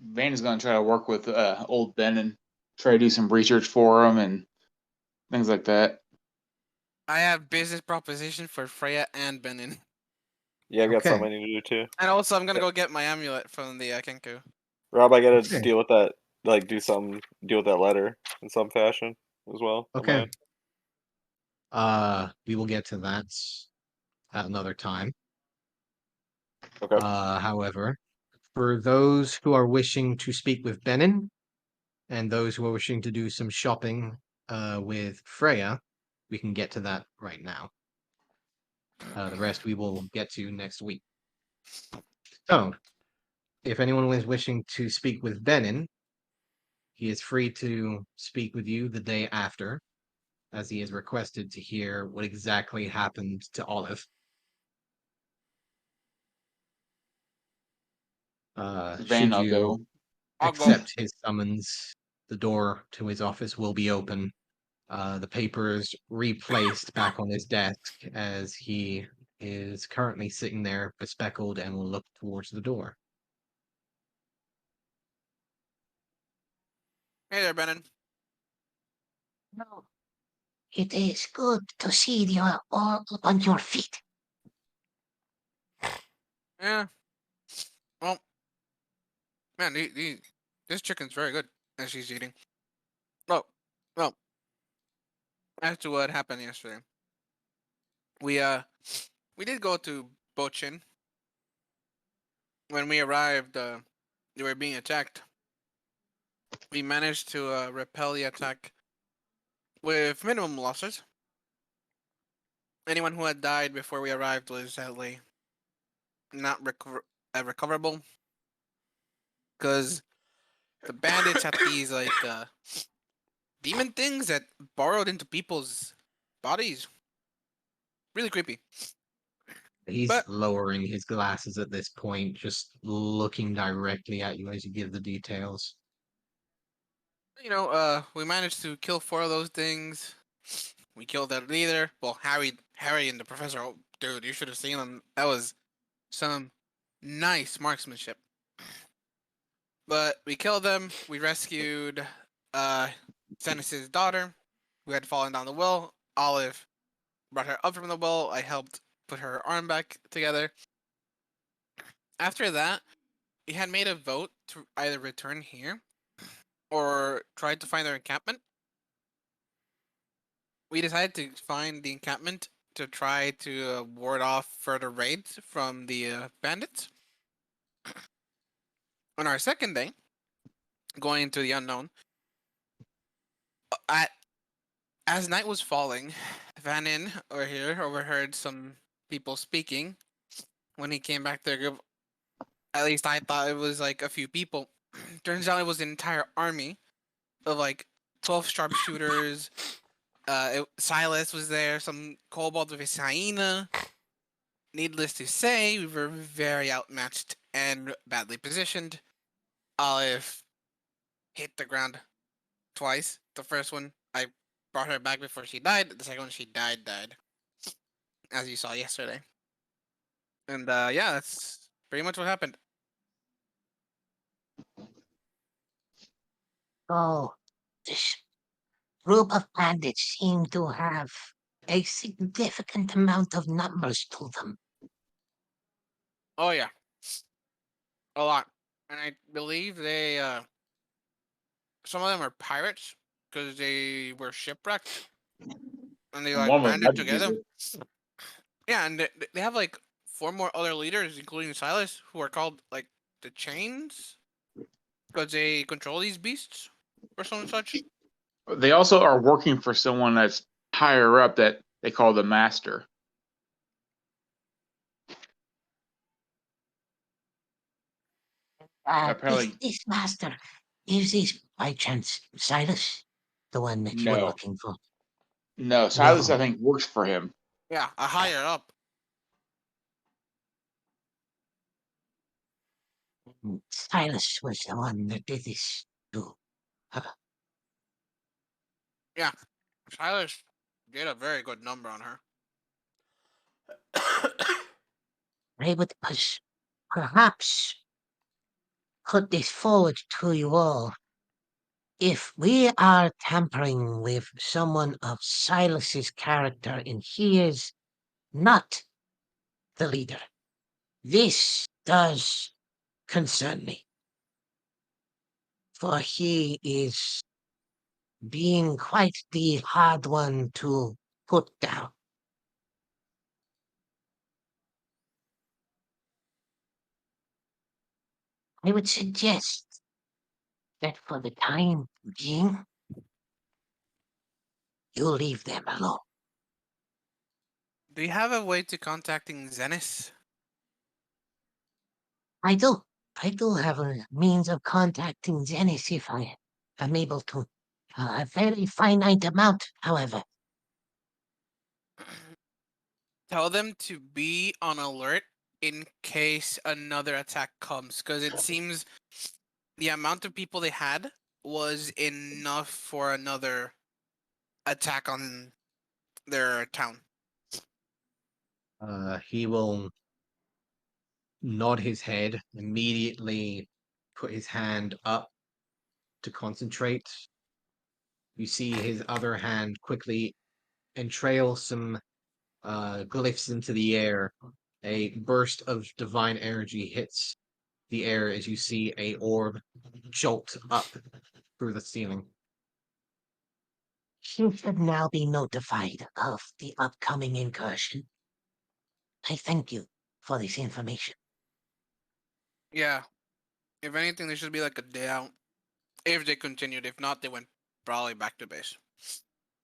Van is going to try to work with old Ben and try to do some research for him and things like that. I have business proposition for Freya and Benin. Yeah, I got Okay. something I need to do too. And also, I'm gonna go get my amulet from the Kenku. Rob, I gotta Okay. deal with that. Like, deal with that letter in some fashion as well. on Okay. mine. We will get to that at another time. Okay. However, for those who are wishing to speak with Benin, and those who are wishing to do some shopping with Freya, we can get to that right now. The rest we will get to next week. So, if anyone is wishing to speak with Benin, he is free to speak with you the day after, as he is requested to hear what exactly happened to Olive. Van, Should I'll you go. I'll go. accept his summons, the door to his office will be open. The papers replaced back on his desk as he is currently sitting there bespectacled and will look towards the door. Hey there, Benin. No. It is good to see you are all on your feet. Yeah. Well, man, this chicken's very good as she's eating. Oh, well, as to what happened yesterday, we did go to Bochin. When we arrived, they were being attacked. We managed to repel the attack with minimum losses. Anyone who had died before we arrived was sadly not recoverable, because the bandits had these like demon things that burrowed into people's bodies. Really creepy. He's But lowering his glasses at this point, just looking directly at you as you give the details. we managed to kill 4 of those things. We killed their leader. Well, Harry and the professor. Oh, dude, you should have seen them. That was some nice marksmanship. But we killed them. We rescued Stannis' daughter, who had fallen down the well. Olive brought her up from the well. I helped put her arm back together. After that, we had made a vote to either return here or try to find their encampment. We decided to find the encampment to try to ward off further raids from the bandits. On our second day, going into the unknown, as night was falling, Vanin over here overheard some people speaking. When he came back to the group, at least I thought it was like a few people. Turns out it was an entire army of like 12 sharpshooters. Silas was there, some kobold with his hyena. Needless to say, we were very outmatched and badly positioned. Olive hit the ground twice. The first one, I brought her back before she died. The second one, she died, as you saw yesterday. And yeah, that's pretty much what happened. Oh, this group of bandits seem to have a significant amount of numbers to them. Oh yeah, a lot. And I believe they, some of them are pirates because they were shipwrecked and they like One was banded magic together. user. Yeah, and they have like 4 more other leaders, including Silas, who are called like the chains? Because they control these beasts or some such? They also are working for someone that's higher up that they call the master. Apparently, This master, is this by chance Silas? The one that you're no. looking for? No, Silas, No. I think, works for him. Yeah, a higher up. Silas was the one that did this to her. Yeah, Silas did a very good number on her. I would perhaps put this forward to you all. If we are tampering with someone of Silas's character and he is not the leader, this does concern me. For he is being quite the hard one to put down. I would suggest that for the time being, you leave them alone. Do you have a way to contacting Zenith? I do. I do have a means of contacting Zenith if I am able to. A very finite amount, however. Tell them to be on alert in case another attack comes, because it seems the amount of people they had was enough for another attack on their town. He will nod his head, immediately put his hand up to concentrate. You see his other hand quickly entrail some glyphs into the air. A burst of divine energy hits the air as you see a orb jolt up through the ceiling. You should now be notified of the upcoming incursion. I thank you for this information. Yeah. If anything, there should be like a day out. If they continued. If not, they went probably back to base.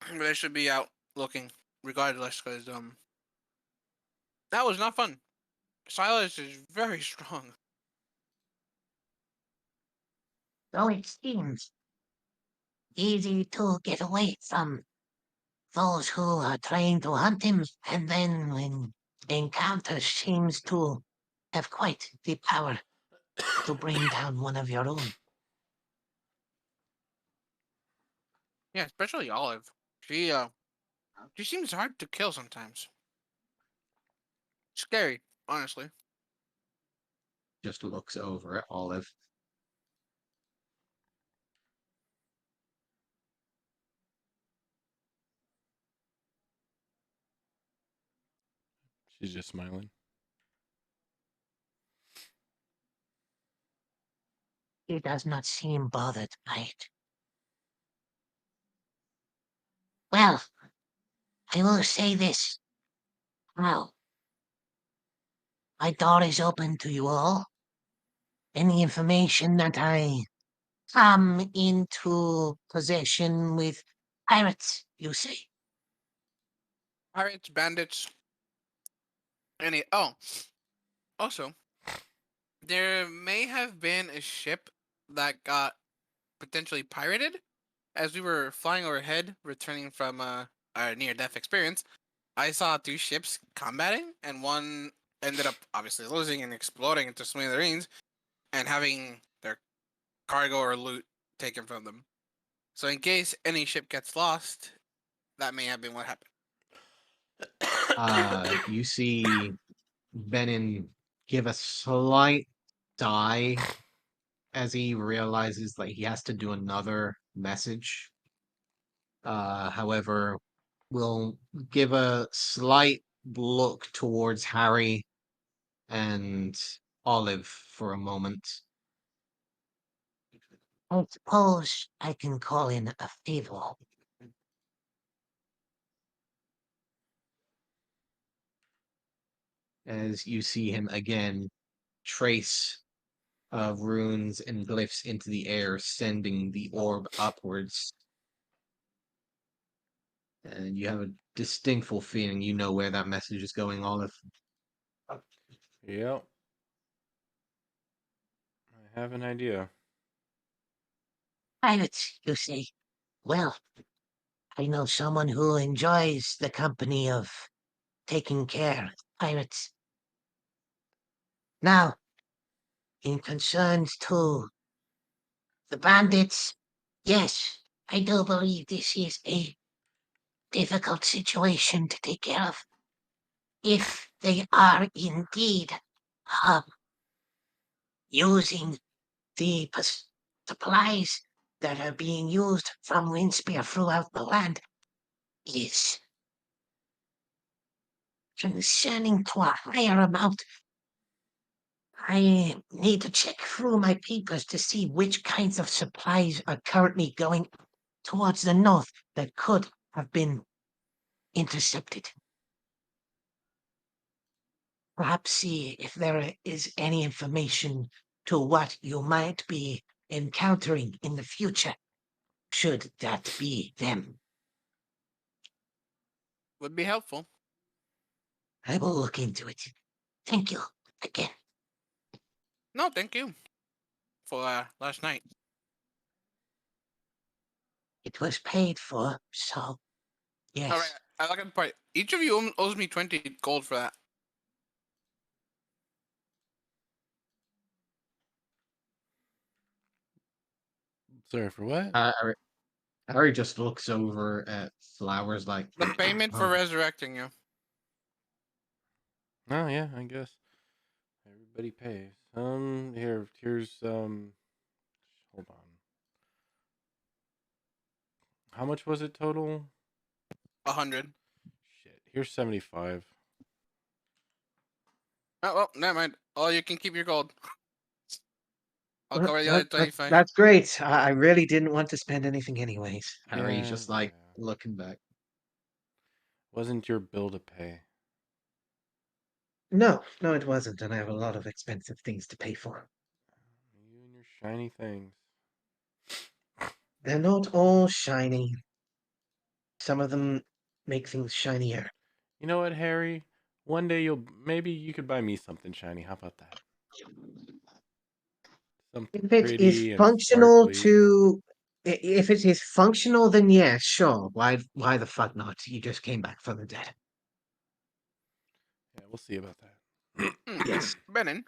But they should be out looking regardless, because that was not fun. Silas is very strong. Though it seems easy to get away from those who are trying to hunt him, and then when encounter seems to have quite the power to bring down one of your own. Yeah, especially Olive. She seems hard to kill sometimes. Scary, honestly. Just looks over at Olive. She's just smiling. He does not seem bothered by it. Well, I will say this. Now, my door is open to you all. Any information that I come into possession with pirates, you say? Pirates, bandits, also, there may have been a ship that got potentially pirated as we were flying overhead, returning from our near-death experience. I saw two ships combating, and one ended up obviously losing and exploding into smithereens, and having their cargo or loot taken from them. So, in case any ship gets lost, that may have been what happened. You see Benin give a slight sigh as he realizes that he has to do another message. However, will give a slight look towards Harry and Olive for a moment. I suppose I can call in a favor. As you see him again trace runes and glyphs into the air, sending the orb upwards. And you have a distinctful feeling you know where that message is going, Olive. Yep. I have an idea. Pirates, you say? Well, I know someone who enjoys the company of taking care of pirates. Now, in concerns to the bandits, yes, I do believe this is a difficult situation to take care of. If they are indeed using the supplies that are being used from Windspear throughout the land, is concerning to a higher amount. I need to check through my papers to see which kinds of supplies are currently going towards the north that could have been intercepted. Perhaps see if there is any information to what you might be encountering in the future, should that be them. Would be helpful. I will look into it. Thank you again. No, thank you for last night. It was paid for, so yes. All right, I like the part. Each of you owes me 20 gold for that. Sorry, for what? Harry just looks over at Flowers like The payment for "Oh, resurrecting you. Oh yeah, I guess everybody pays. Here's hold on. How much was it total? 100. Shit. Here's 75. Oh well, never mind. Oh, you can keep your gold. I'll cover the other 25. That's great. I really didn't want to spend anything anyways. Harry's Yeah, just like yeah. looking back. Wasn't your bill to pay? No, it wasn't, and I have a lot of expensive things to pay for. You and your shiny things. They're not all shiny. Some of them make things shinier. You know what, Harry? One day maybe you could buy me something shiny. How about that? Something If it is pretty and functional sparkly. if it is functional, then yeah, sure. Why the fuck not? You just came back from the dead. Yeah, we'll see about that. Yes. Brennan,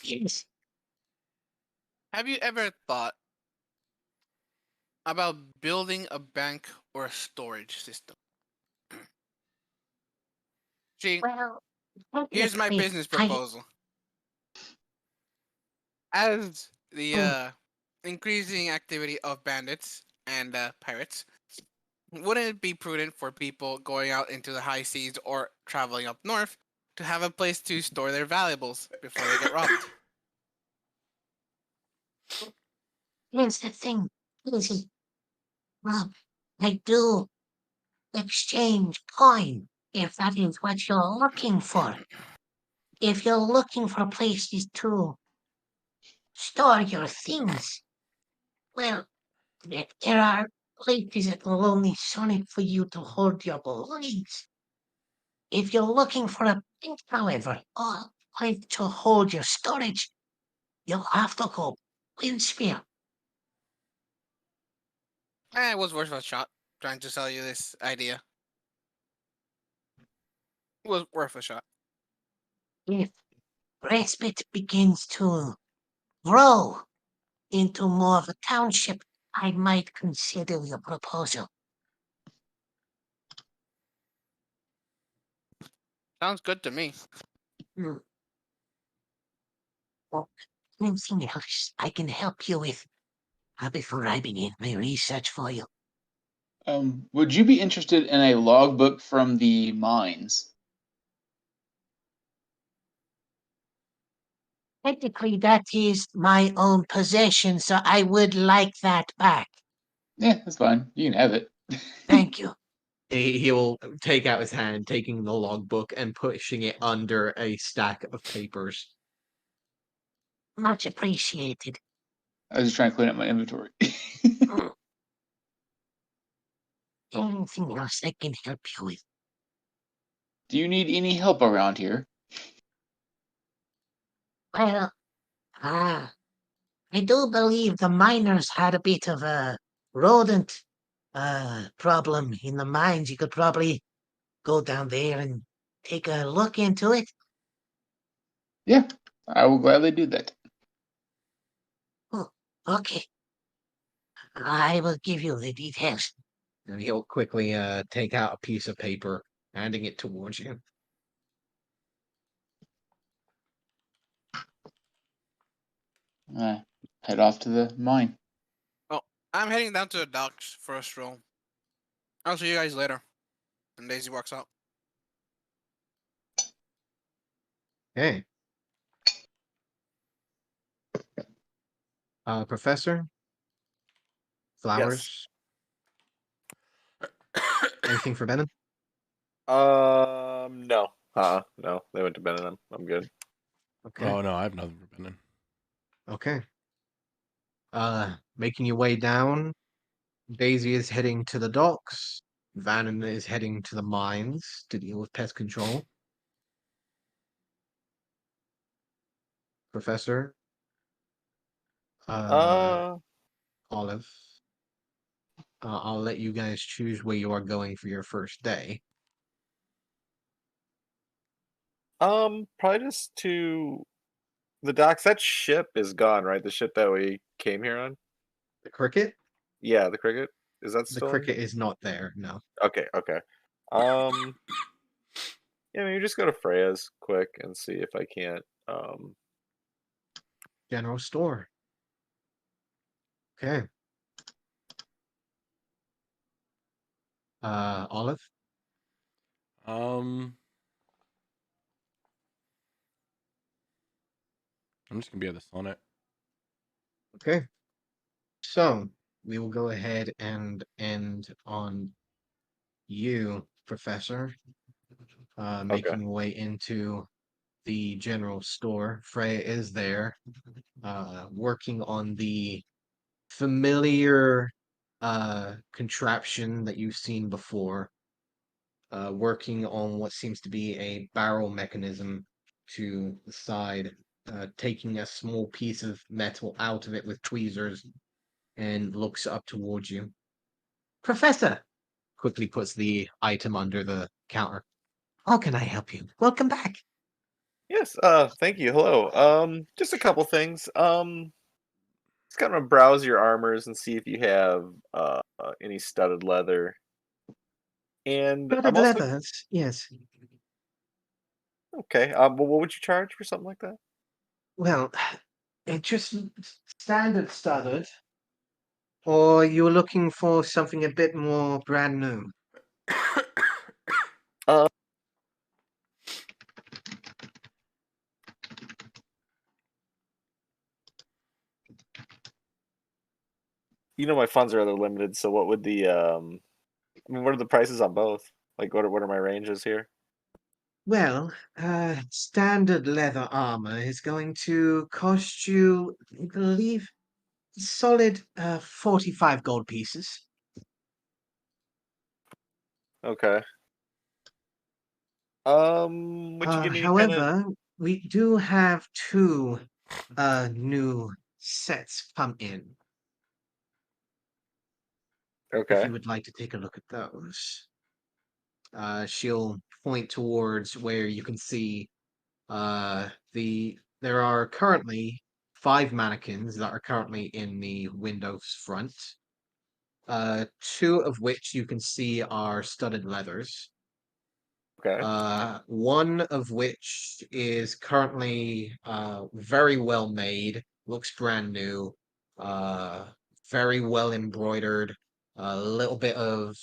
Yes. have you ever thought about building a bank or a storage system? See, Well, here's my technically, business proposal. As the increasing activity of bandits and pirates, wouldn't it be prudent for people going out into the high seas or traveling up north to have a place to store their valuables before they get robbed? here's the thing, Easy. Well, I do exchange coin if that is what you're looking for. If you're looking for places to store your things, well, there are places that will only sonnet for you to hold your belongings. If you're looking for a bank, however, or a place to hold your storage, you'll have to go Windspear. It was worth a shot trying to sell you this idea. It was worth a shot. If Respite begins to grow into more of a township, I might consider your proposal. Sounds good to me. Hmm. Well, anything else I can help you with before I begin my research for you? Would you be interested in a logbook from the mines? Technically, that is my own possession, so I would like that back. Yeah, that's fine. You can have it. Thank you. He will take out his hand, taking the logbook and pushing it under a stack of papers. Much appreciated. I was just trying to clean up my inventory. Anything else I can help you with? Do you need any help around here? Well, I do believe the miners had a bit of a rodent problem in the mines. You could probably go down there and take a look into it. Yeah, I will gladly do that. Oh, okay. I will give you the details. And he'll quickly take out a piece of paper, handing it towards you. Head off to the mine. Well, I'm heading down to the docks for a stroll. I'll see you guys later. And Daisy walks out. Okay. Professor? Flowers? Anything for Benin? No. No. They went to Benin. I'm good. Okay. Oh no, I have nothing for Benin. Okay. Making your way down, Daisy is heading to the docks. Vannon is heading to the mines to deal with pest control. Professor, Uh, Olive, I'll let you guys choose where you are going for your first day. probably just to the docks. That ship is gone, right? The ship that we came here on. The cricket? Yeah, the Cricket. Is that The still? cricket is not there, no. Okay. Okay. Yeah, maybe just go to Freya's quick and see if I can't. General store. Okay. Olive? I'm just gonna be at the Sonnet. Okay. So we will go ahead and end on you, Professor. Making your way into the general store. Freya is there, working on the familiar contraption that you've seen before. Working on what seems to be a barrel mechanism to the side, taking a small piece of metal out of it with tweezers and looks up towards you. Professor! Quickly puts the item under the counter. How can I help you? Welcome back. Yes. Thank you. Hello. Just a couple things. Just kind of browse your armors and see if you have any studded leather. And Studded I'm also leathers, yes. okay. But what would you charge for something like that? Well, it just standard studded, or you were looking for something a bit more brand new. Uh, my funds are rather limited, so what would the I mean, what are the prices on both? Like, what are my ranges here? Well, standard leather armor is going to cost you, I believe, solid 45 gold pieces. Okay. Would you give me kind of However, we do have two new sets come in. If okay? you would like to take a look at those. She'll point towards where you can see there are currently 5 mannequins that are currently in the window's front. 2 of which you can see are studded leathers. Okay. One of which is currently very well made, looks brand new, very well embroidered, a little bit of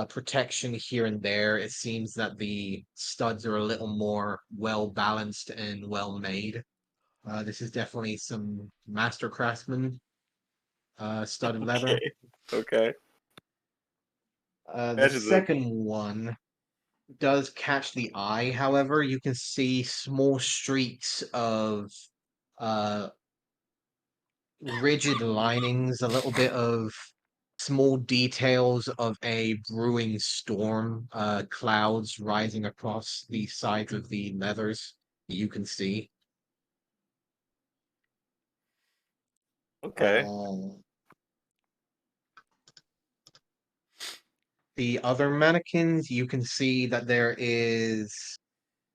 protection here and there. It seems that the studs are a little more well balanced and well made. This is definitely some master craftsman studded leather. Okay. Okay. The Imagine that. second one does catch the eye, however. You can see small streaks of rigid linings, a little bit of small details of a brewing storm, clouds rising across the sides of the leathers you can see. Okay. The other mannequins, you can see that there is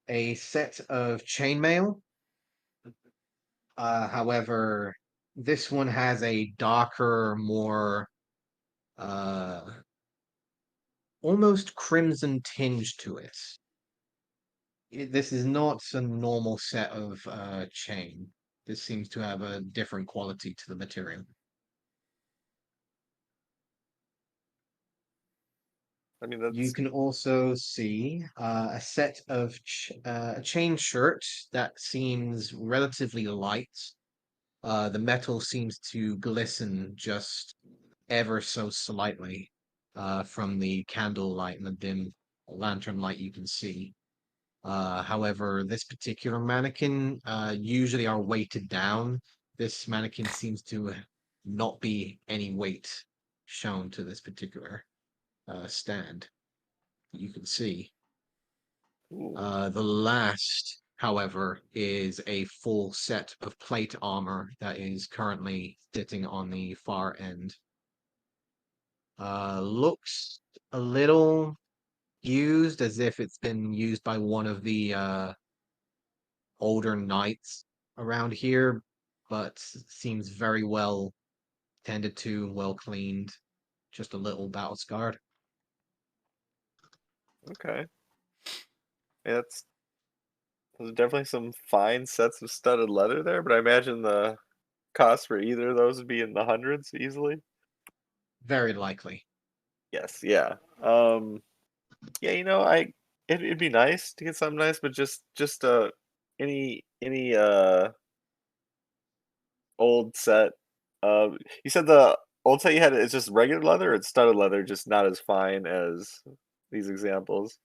a set of chainmail. However, this one has a darker, more almost crimson tinge to it. This is not a normal set of chain. This seems to have a different quality to the material. I mean, You that's can also see a set of a chain shirt that seems relatively light. The metal seems to glisten just ever so slightly from the candle light and the dim lantern light you can see. However, this particular mannequin usually are weighted down. This mannequin seems to not be any weight shown to this particular stand. You can see. ooh, The last, however, is a full set of plate armor that is currently sitting on the far end. Looks a little used, as if it's been used by one of the older knights around here, but seems very well tended to, well cleaned, just a little battle scarred. okay. Yeah, there's definitely some fine sets of studded leather there, but I imagine the cost for either of those would be in the hundreds easily. Very likely. Yes, yeah. Yeah, it'd be nice to get something nice, but just any old set. You said the old set you had is just regular leather, or it's studded leather, just not as fine as these examples.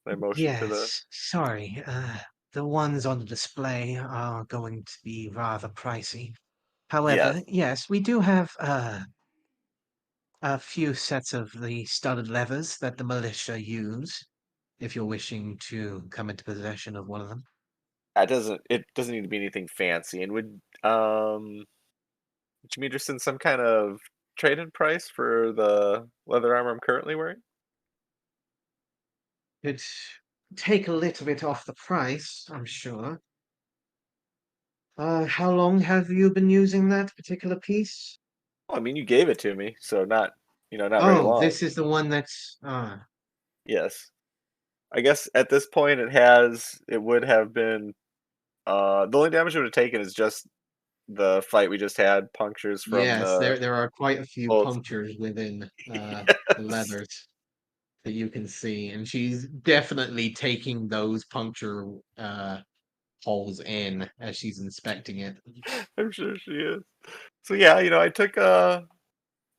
I motioned to the Yes, sorry. The ones on the display are going to be rather pricey. yes. However, yes, we do have a few sets of the studded levers that the militia use, if you're wishing to come into possession of one of them. It doesn't need to be anything fancy. And would you be interested in some kind of trade-in price for the leather armor I'm currently wearing? Could take a little bit off the price, I'm sure. How long have you been using that particular piece? Well, I mean, you gave it to me, so not very Oh, long. this is the one that's Yes. I guess at this point it would have been the only damage it would have taken is just the fight we just had, punctures from Yes, the there are quite a few bolts. punctures within the Yes. leathers that you can see, and she's definitely taking those puncture holes in as she's inspecting it. I'm sure she is. So yeah, I got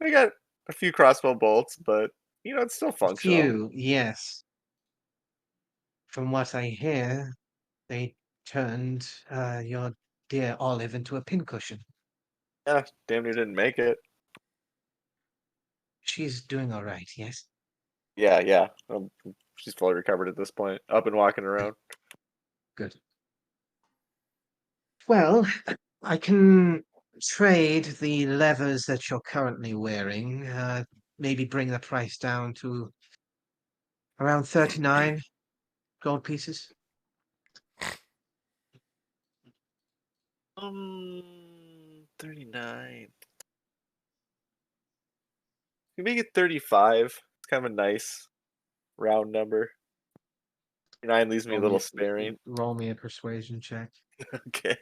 a few crossbow bolts, but it's still A functional. few, yes. From what I hear, they turned your dear Olive into a pincushion. Yeah, damn near didn't make it. She's doing all right, yes? Yeah, yeah. She's fully recovered at this point, up and walking around. Good. Well, I can trade the levers that you're currently wearing, maybe bring the price down to around 39 gold pieces. 39. You make it 35. It's kind of a nice round number. 9 leaves me a little sparing. Roll me a persuasion check. Okay.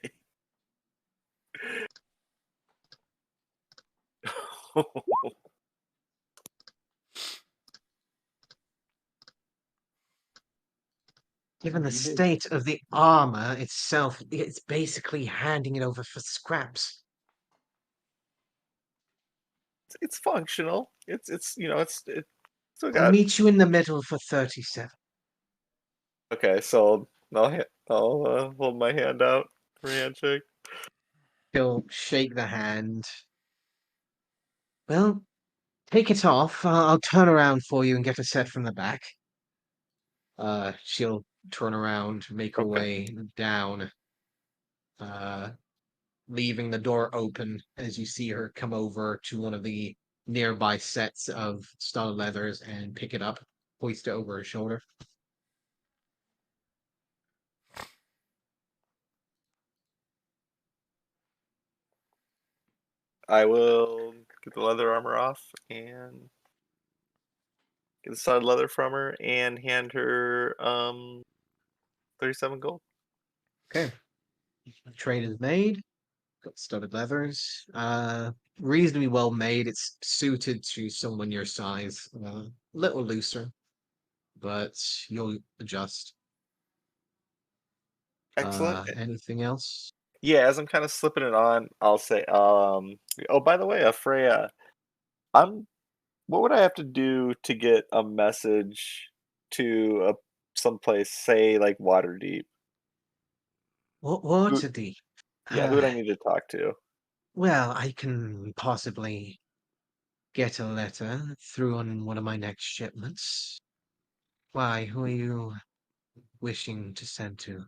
Given the You did. state of the armor itself, it's basically handing it over for scraps. It's functional. It's still I'll got. meet you in the middle for 37. Okay, so I'll hold my hand out for a handshake. He'll shake the hand. Well, take it off. I'll turn around for you and get a set from the back. She'll turn around, make her Okay. way down, leaving the door open as you see her come over to one of the nearby sets of studded leathers and pick it up, hoist it over her shoulder. I will get the leather armor off and get the side leather from her and hand her 37 gold. Okay. The trade is made. Got studded leathers. Reasonably well made. It's suited to someone your size. A little looser, but you'll adjust. Excellent. Anything else? Yeah, as I'm kind of slipping it on, I'll say, oh, by the way, Freya, what would I have to do to get a message to someplace, say like Waterdeep? What Who, Waterdeep? yeah, who would I need to talk to? Well, I can possibly get a letter through on one of my next shipments. Why? Who are you wishing to send to?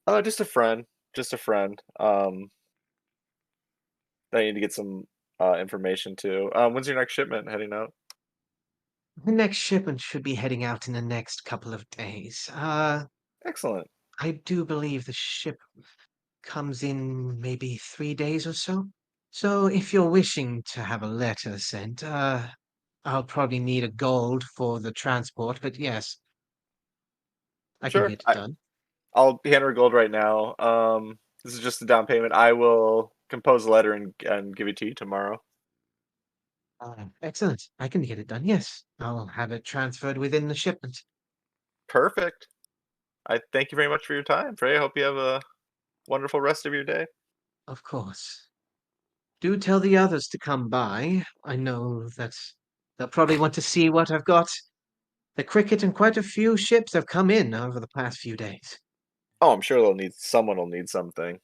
Oh, just a friend. Just a friend. That I need to get some information to. When's your next shipment heading out? The next shipment should be heading out in the next couple of days. Excellent. I do believe the ship comes in maybe 3 days or so. So if you're wishing to have a letter sent, I'll probably need a gold for the transport, but yes, I can Sure. get it done. I'll hand her gold right now. This is just a down payment. I will compose a letter and give it to you tomorrow. Excellent. I can get it done, yes. I'll have it transferred within the shipment. Perfect. I thank you very much for your time, Frey. I hope you have a wonderful rest of your day. Of course. Do tell the others to come by. I know that they'll probably want to see what I've got. The cricket and quite a few ships have come in over the past few days. Oh, I'm sure someone will need something.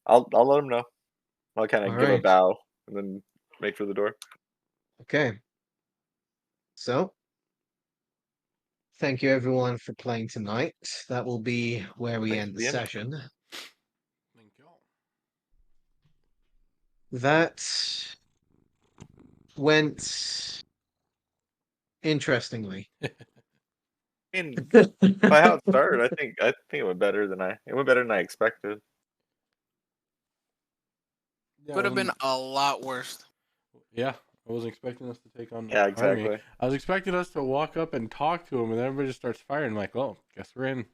I'll let them know. I'll kind All of give a right. bow and then make for the door. Okay. So, thank you everyone for playing tonight. That will be where we Thanks end for the the invite. session. Thank y'all. That went interestingly. I mean, by how it started, I think it went better than I expected. Yeah, Could have been a lot worse. Yeah, I wasn't expecting us to take on Yeah, an army. exactly. I was expecting us to walk up and talk to him, and then everybody just starts firing. I'm like, well, guess we're in.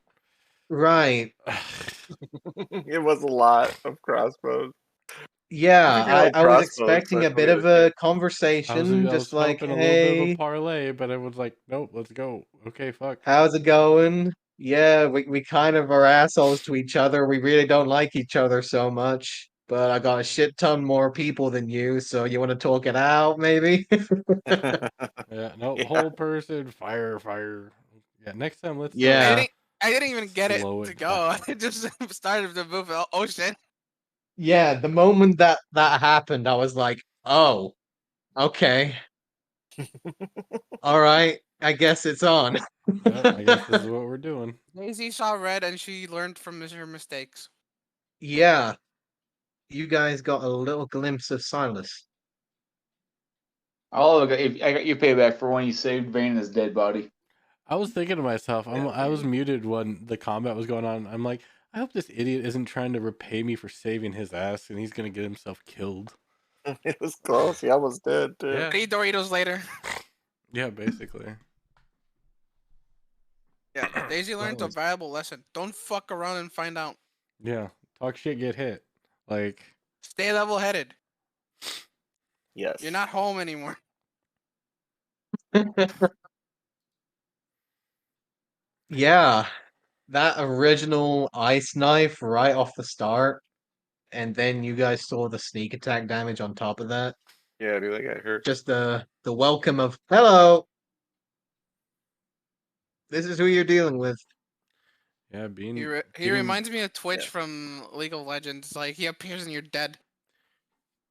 Right. It was a lot of crossbows. Yeah, Everything on I was crossbows, expecting a especially bit at of a a team. conversation, I was just like, hoping a little bit of a hey, parlay, but everyone's like, nope, let's go. Okay, fuck. how's it going? Yeah, we kind of are assholes to each other. We really don't like each other so much. But I got a shit ton more people than you, so you want to talk it out, maybe? Yeah, no, Yeah. whole person, fire. Yeah, next time let's Yeah. I didn't even get it slow to it go. down. I just started to move. Oh shit! Yeah, the moment that happened, I was like, oh, okay. All right, I guess it's on. Yep, I guess this is what we're doing. Daisy saw red and she learned from her mistakes. Yeah, you guys got a little glimpse of Silas. Oh, look, I got your payback for when you saved Vanna's dead body. I was thinking to myself, Yeah, I was muted when the combat was going on. I'm like, I hope this idiot isn't trying to repay me for saving his ass, and he's gonna get himself killed. It was close. He almost did too. Yeah. 3 Doritos later. Yeah, basically. Yeah, Daisy learned a was- valuable lesson. Don't fuck around and find out. Yeah, talk shit, get hit. Like, Stay level-headed. Yes. You're not home anymore. Yeah, that original ice knife right off the start, and then you guys saw the sneak attack damage on top of that. Yeah, dude, that got hurt. Just the welcome of hello. This is who you're dealing with. Yeah, being He getting, reminds me of Twitch Yeah. from League of Legends. Like he appears and you're dead.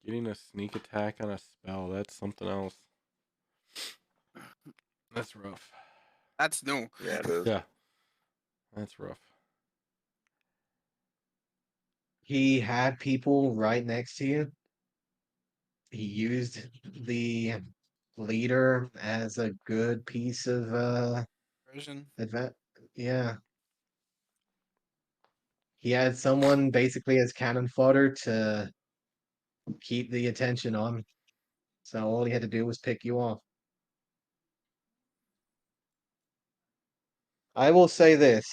getting a sneak attack on a spell. That's something else. That's rough. That's new. Yeah, it is. Yeah, that's rough. He had people right next to you. He used the leader as a good piece of Version. yeah. He had someone basically as cannon fodder to keep the attention on. So all he had to do was pick you off. I will say this.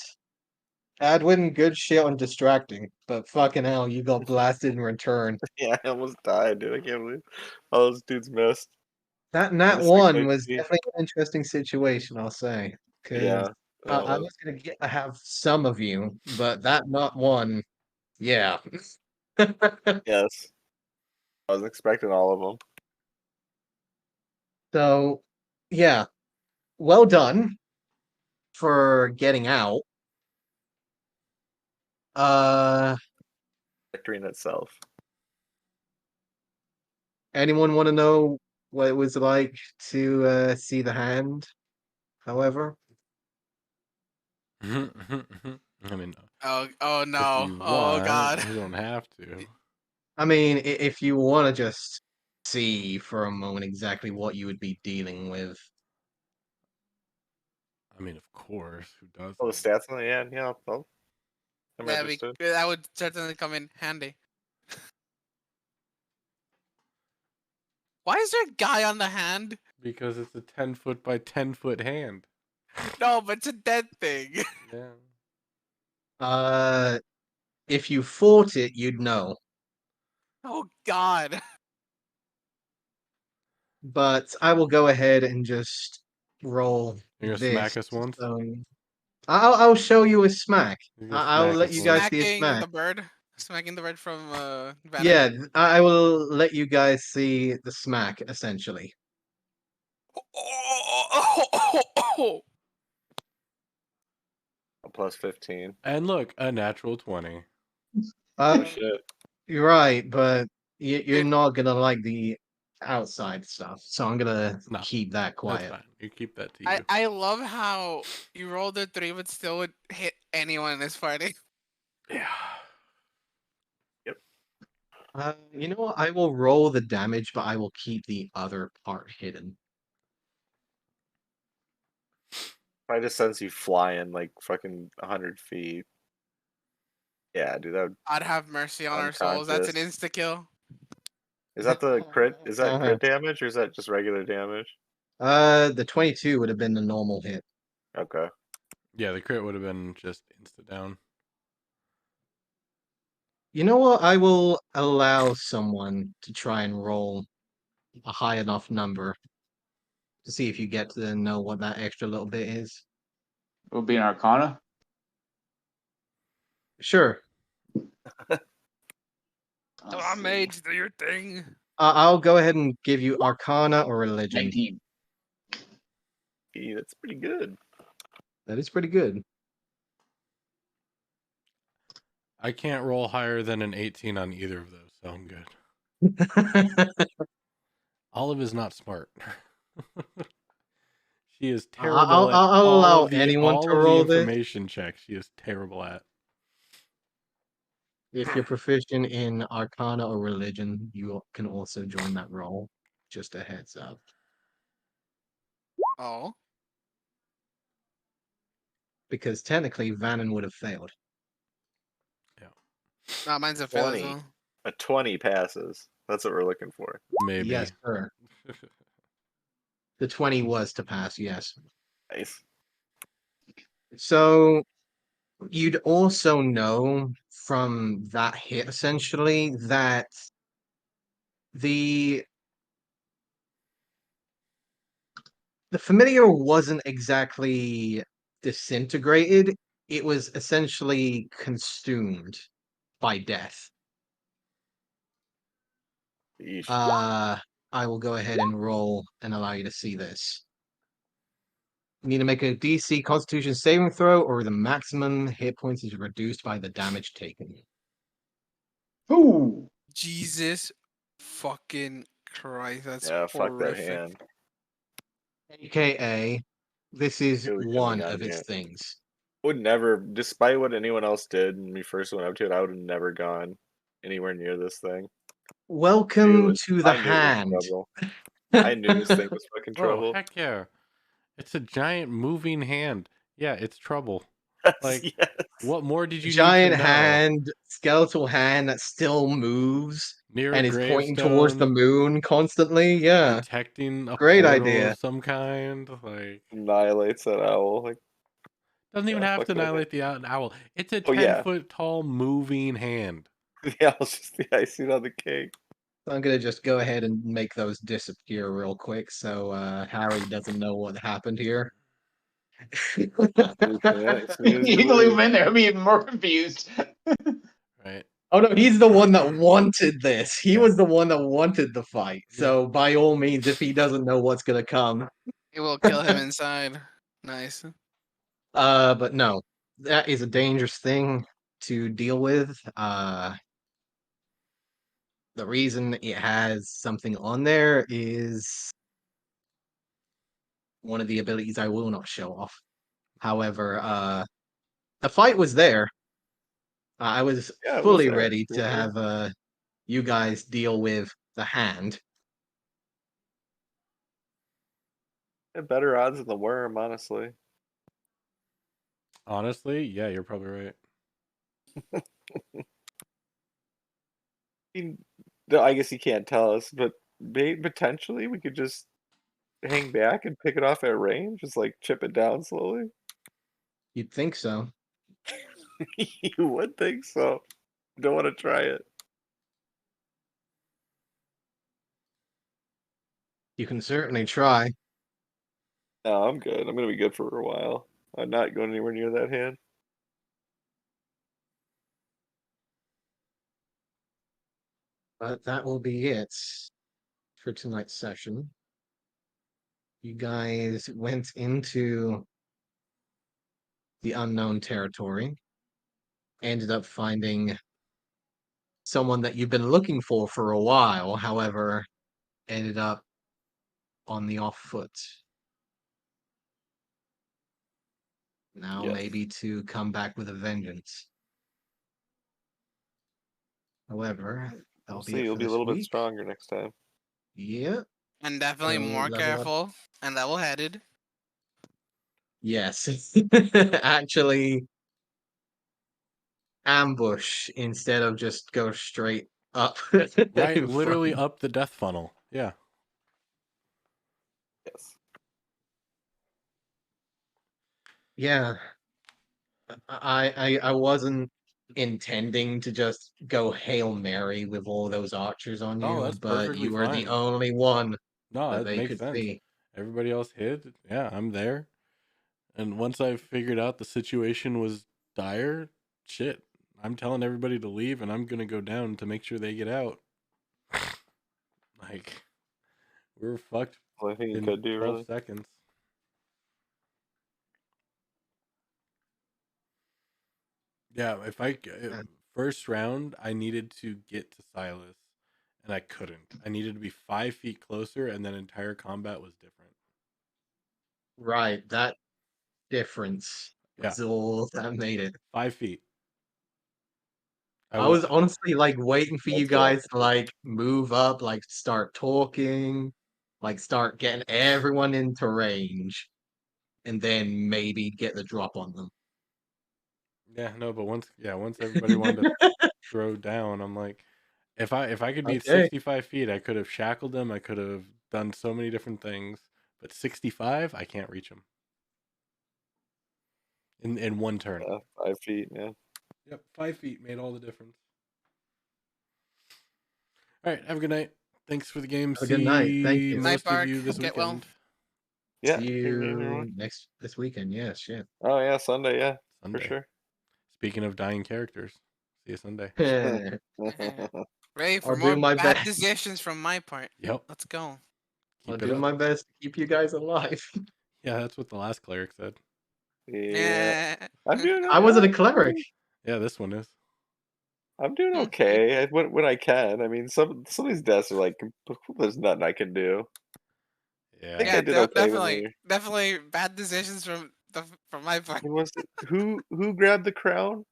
Adwin, good shit on distracting, but fucking hell, you got blasted in return. Yeah, I almost died, dude. I can't believe all those dudes missed. That And Nat it's like 1 my was team. definitely an interesting situation, I'll say. Because Yeah. that I was- was gonna have some of you, but that Nat 1, yeah. Yes. I was expecting all of them. So, yeah, well done for getting out. Uh, Victory in itself. anyone want to know what it was like to see the hand? However, I mean, Oh if no. you Oh want, god. you don't have to. I mean, if you want to just see for a moment exactly what you would be dealing with. I mean, of course, who doesn't? Oh, the stats on the end. Yeah, well, I'm interested. That would certainly come in handy. Why is there a guy on the hand? Because it's a 10-foot by 10-foot hand. No, but it's a dead thing. Yeah. If you fought it, you'd know. Oh god. But I will go ahead and just roll You're gonna this. smack us once? So I'll show you a smack. You're gonna I'll smack let us you once? guys see a Smacking smack. the bird. Smacking the bird from Vanna. Yeah, I will let you guys see the smack essentially. A plus 15. And look, a natural 20. Oh, shit. You're right, but you're Dude. not gonna like the outside stuff, so I'm gonna No, keep that That's quiet. fine. You keep that to you. I love how you rolled a 3 but still would hit anyone in this party. Yeah. You know what? I will roll the damage, but I will keep the other part hidden. I just sense you flying like fucking 100 feet. Yeah, dude, that would, I'd have mercy on our souls. That's an Unconscious. insta kill. is that the crit? Is that Uh-huh. crit damage or is that just regular damage? The 22 would have been the normal hit. Okay. Yeah, the crit would have been just insta down. You know what? I will allow someone to try and roll a high enough number to see if you get to know what that extra little bit is. It would be an Arcana. Sure. Come on, mage, do your thing. I'll go ahead and give you Arcana or Religion. 19. That's pretty good. That is pretty good. I can't roll higher than an 18 on either of those, so I'm good. Olive is not smart. She is terrible at I'll all allow of the, anyone all to of the roll this. information checks. She is terrible at. If you're proficient in Arcana or Religion, you can also join that roll. Just a heads up. Oh. Because technically, Vannon would have failed. No, mine's a fail as 20. well. A 20 passes. That's what we're looking for. Maybe. Yes, sir. The 20 was to pass, yes. Nice. So you'd also know from that hit essentially that the familiar wasn't exactly disintegrated, it was essentially consumed by death. Yeesh. I will go ahead and roll and allow you to see this. You need to make a DC Constitution saving throw, or the maximum hit points is reduced by the damage taken. Ooh. Jesus fucking Christ, that's Yeah, fuck that horrific. hand. AKA, this is It was one coming on of its here. things. Would never, despite what anyone else did when we first went up to it, I would have never gone anywhere near this thing. Welcome to the I knew it was hand. trouble. I knew this thing was fucking Oh, trouble. heck yeah. It's a giant moving hand. Yeah, it's trouble. Like, Yes. what more did you Giant need to know? hand, skeletal hand that still moves Near and a is pointing towards the gravestone, moon constantly. Yeah, protecting a Great portal idea. of some kind. Like, Annihilates that owl. Like, doesn't even yeah, have fuck to that hand. annihilate the owl. It's a Oh, yeah. 10-foot tall moving hand. Yeah, I was just the icing on the cake. I'm gonna just go ahead and make those disappear real quick, so Harry doesn't know what happened here. Yeah, as soon as You you can leave leave. him in there. I'll be even more confused. Right. Oh no, he's the one that wanted this. He Yeah. was the one that wanted the fight. Yeah. So by all means, if he doesn't know what's gonna come, It will kill him inside. Nice. but no, that is a dangerous thing to deal with. The reason it has something on there is one of the abilities I will not show off. However, the fight was there. I was Yeah, it was fully there, ready for to sure. have you guys deal with the hand. Had better odds than the worm, honestly. Honestly, yeah, you're probably right. I guess he can't tell us, but potentially we could just hang back and pick it off at range, just like chip it down slowly. You'd think so. You would think so. Don't want to try it. You can certainly try. No, I'm good. I'm gonna be good for a while. I'm not going anywhere near that hand. But that will be it for tonight's session. You guys went into the unknown territory, ended up finding someone that you've been looking for a while, however, ended up on the off foot. Now Yes. maybe to come back with a vengeance. However, that'll We'll be see. it You'll for be a this little bit week. stronger next time. Yeah. And definitely So more level up. careful and level headed. Yes. Actually ambush instead of just go straight up. Right, in literally front. up the death funnel. Yeah. Yes. Yeah. I wasn't intending to just go Hail Mary with all those archers on Oh, you, that's but perfectly you were the fine. only one No, that that they makes could sense. see. Everybody else hid. Yeah, I'm there. And once I figured out the situation was dire, shit, I'm telling everybody to leave, and I'm gonna go down to make sure they get out. Like, we're fucked Well, I think you in could do 12 really. seconds. Yeah, first round, I needed to get to Silas, and I couldn't. I needed to be 5 feet closer, and then entire combat was different. Right, that difference Yeah, was all that made it. 5 feet. I was honestly like waiting for you That's rough. guys to like move up, like start talking, like start getting everyone into range, and then maybe get the drop on them. Yeah, no, but once everybody wanted to throw down, I'm like, if I could be at Okay. 65 feet, I could have shackled them. I could have done so many different things. But 65, I can't reach them in one turn. 5 feet, yeah. Yep, 5 feet made all the difference. All right, have a good night. Thanks for the game. Have a good night. Thank you. Most Night, of you Bark. this Get well. weekend. Yeah. See Here, everyone. you this weekend. Yeah, shit. Oh yeah, Sunday, yeah, Sunday. for sure. Speaking of dying characters, see you Sunday. Ready for I'll do more my bad best. decisions from my part. Yep. Let's go. I'll Keep it do up. my best to keep you guys alive. Yeah, that's what the last cleric said. Yeah, Yeah. I'm doing. I wasn't a cleric. Yeah, this one is. I'm doing okay when I can. I mean, some of these deaths are like, there's nothing I can do. I think Yeah. I did okay when definitely bad decisions from my part. When was it? Who grabbed the crown?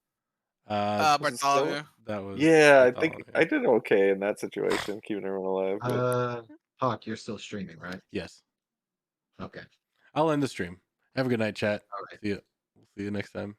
Was it Stella? Bartholomew. That was. Yeah, I think Bartholomew. I did okay in that situation, keeping everyone alive. But Hawk, you're still streaming, right? Yes. Okay. I'll end the stream. Have a good night, chat. All right. See you. We'll see you next time.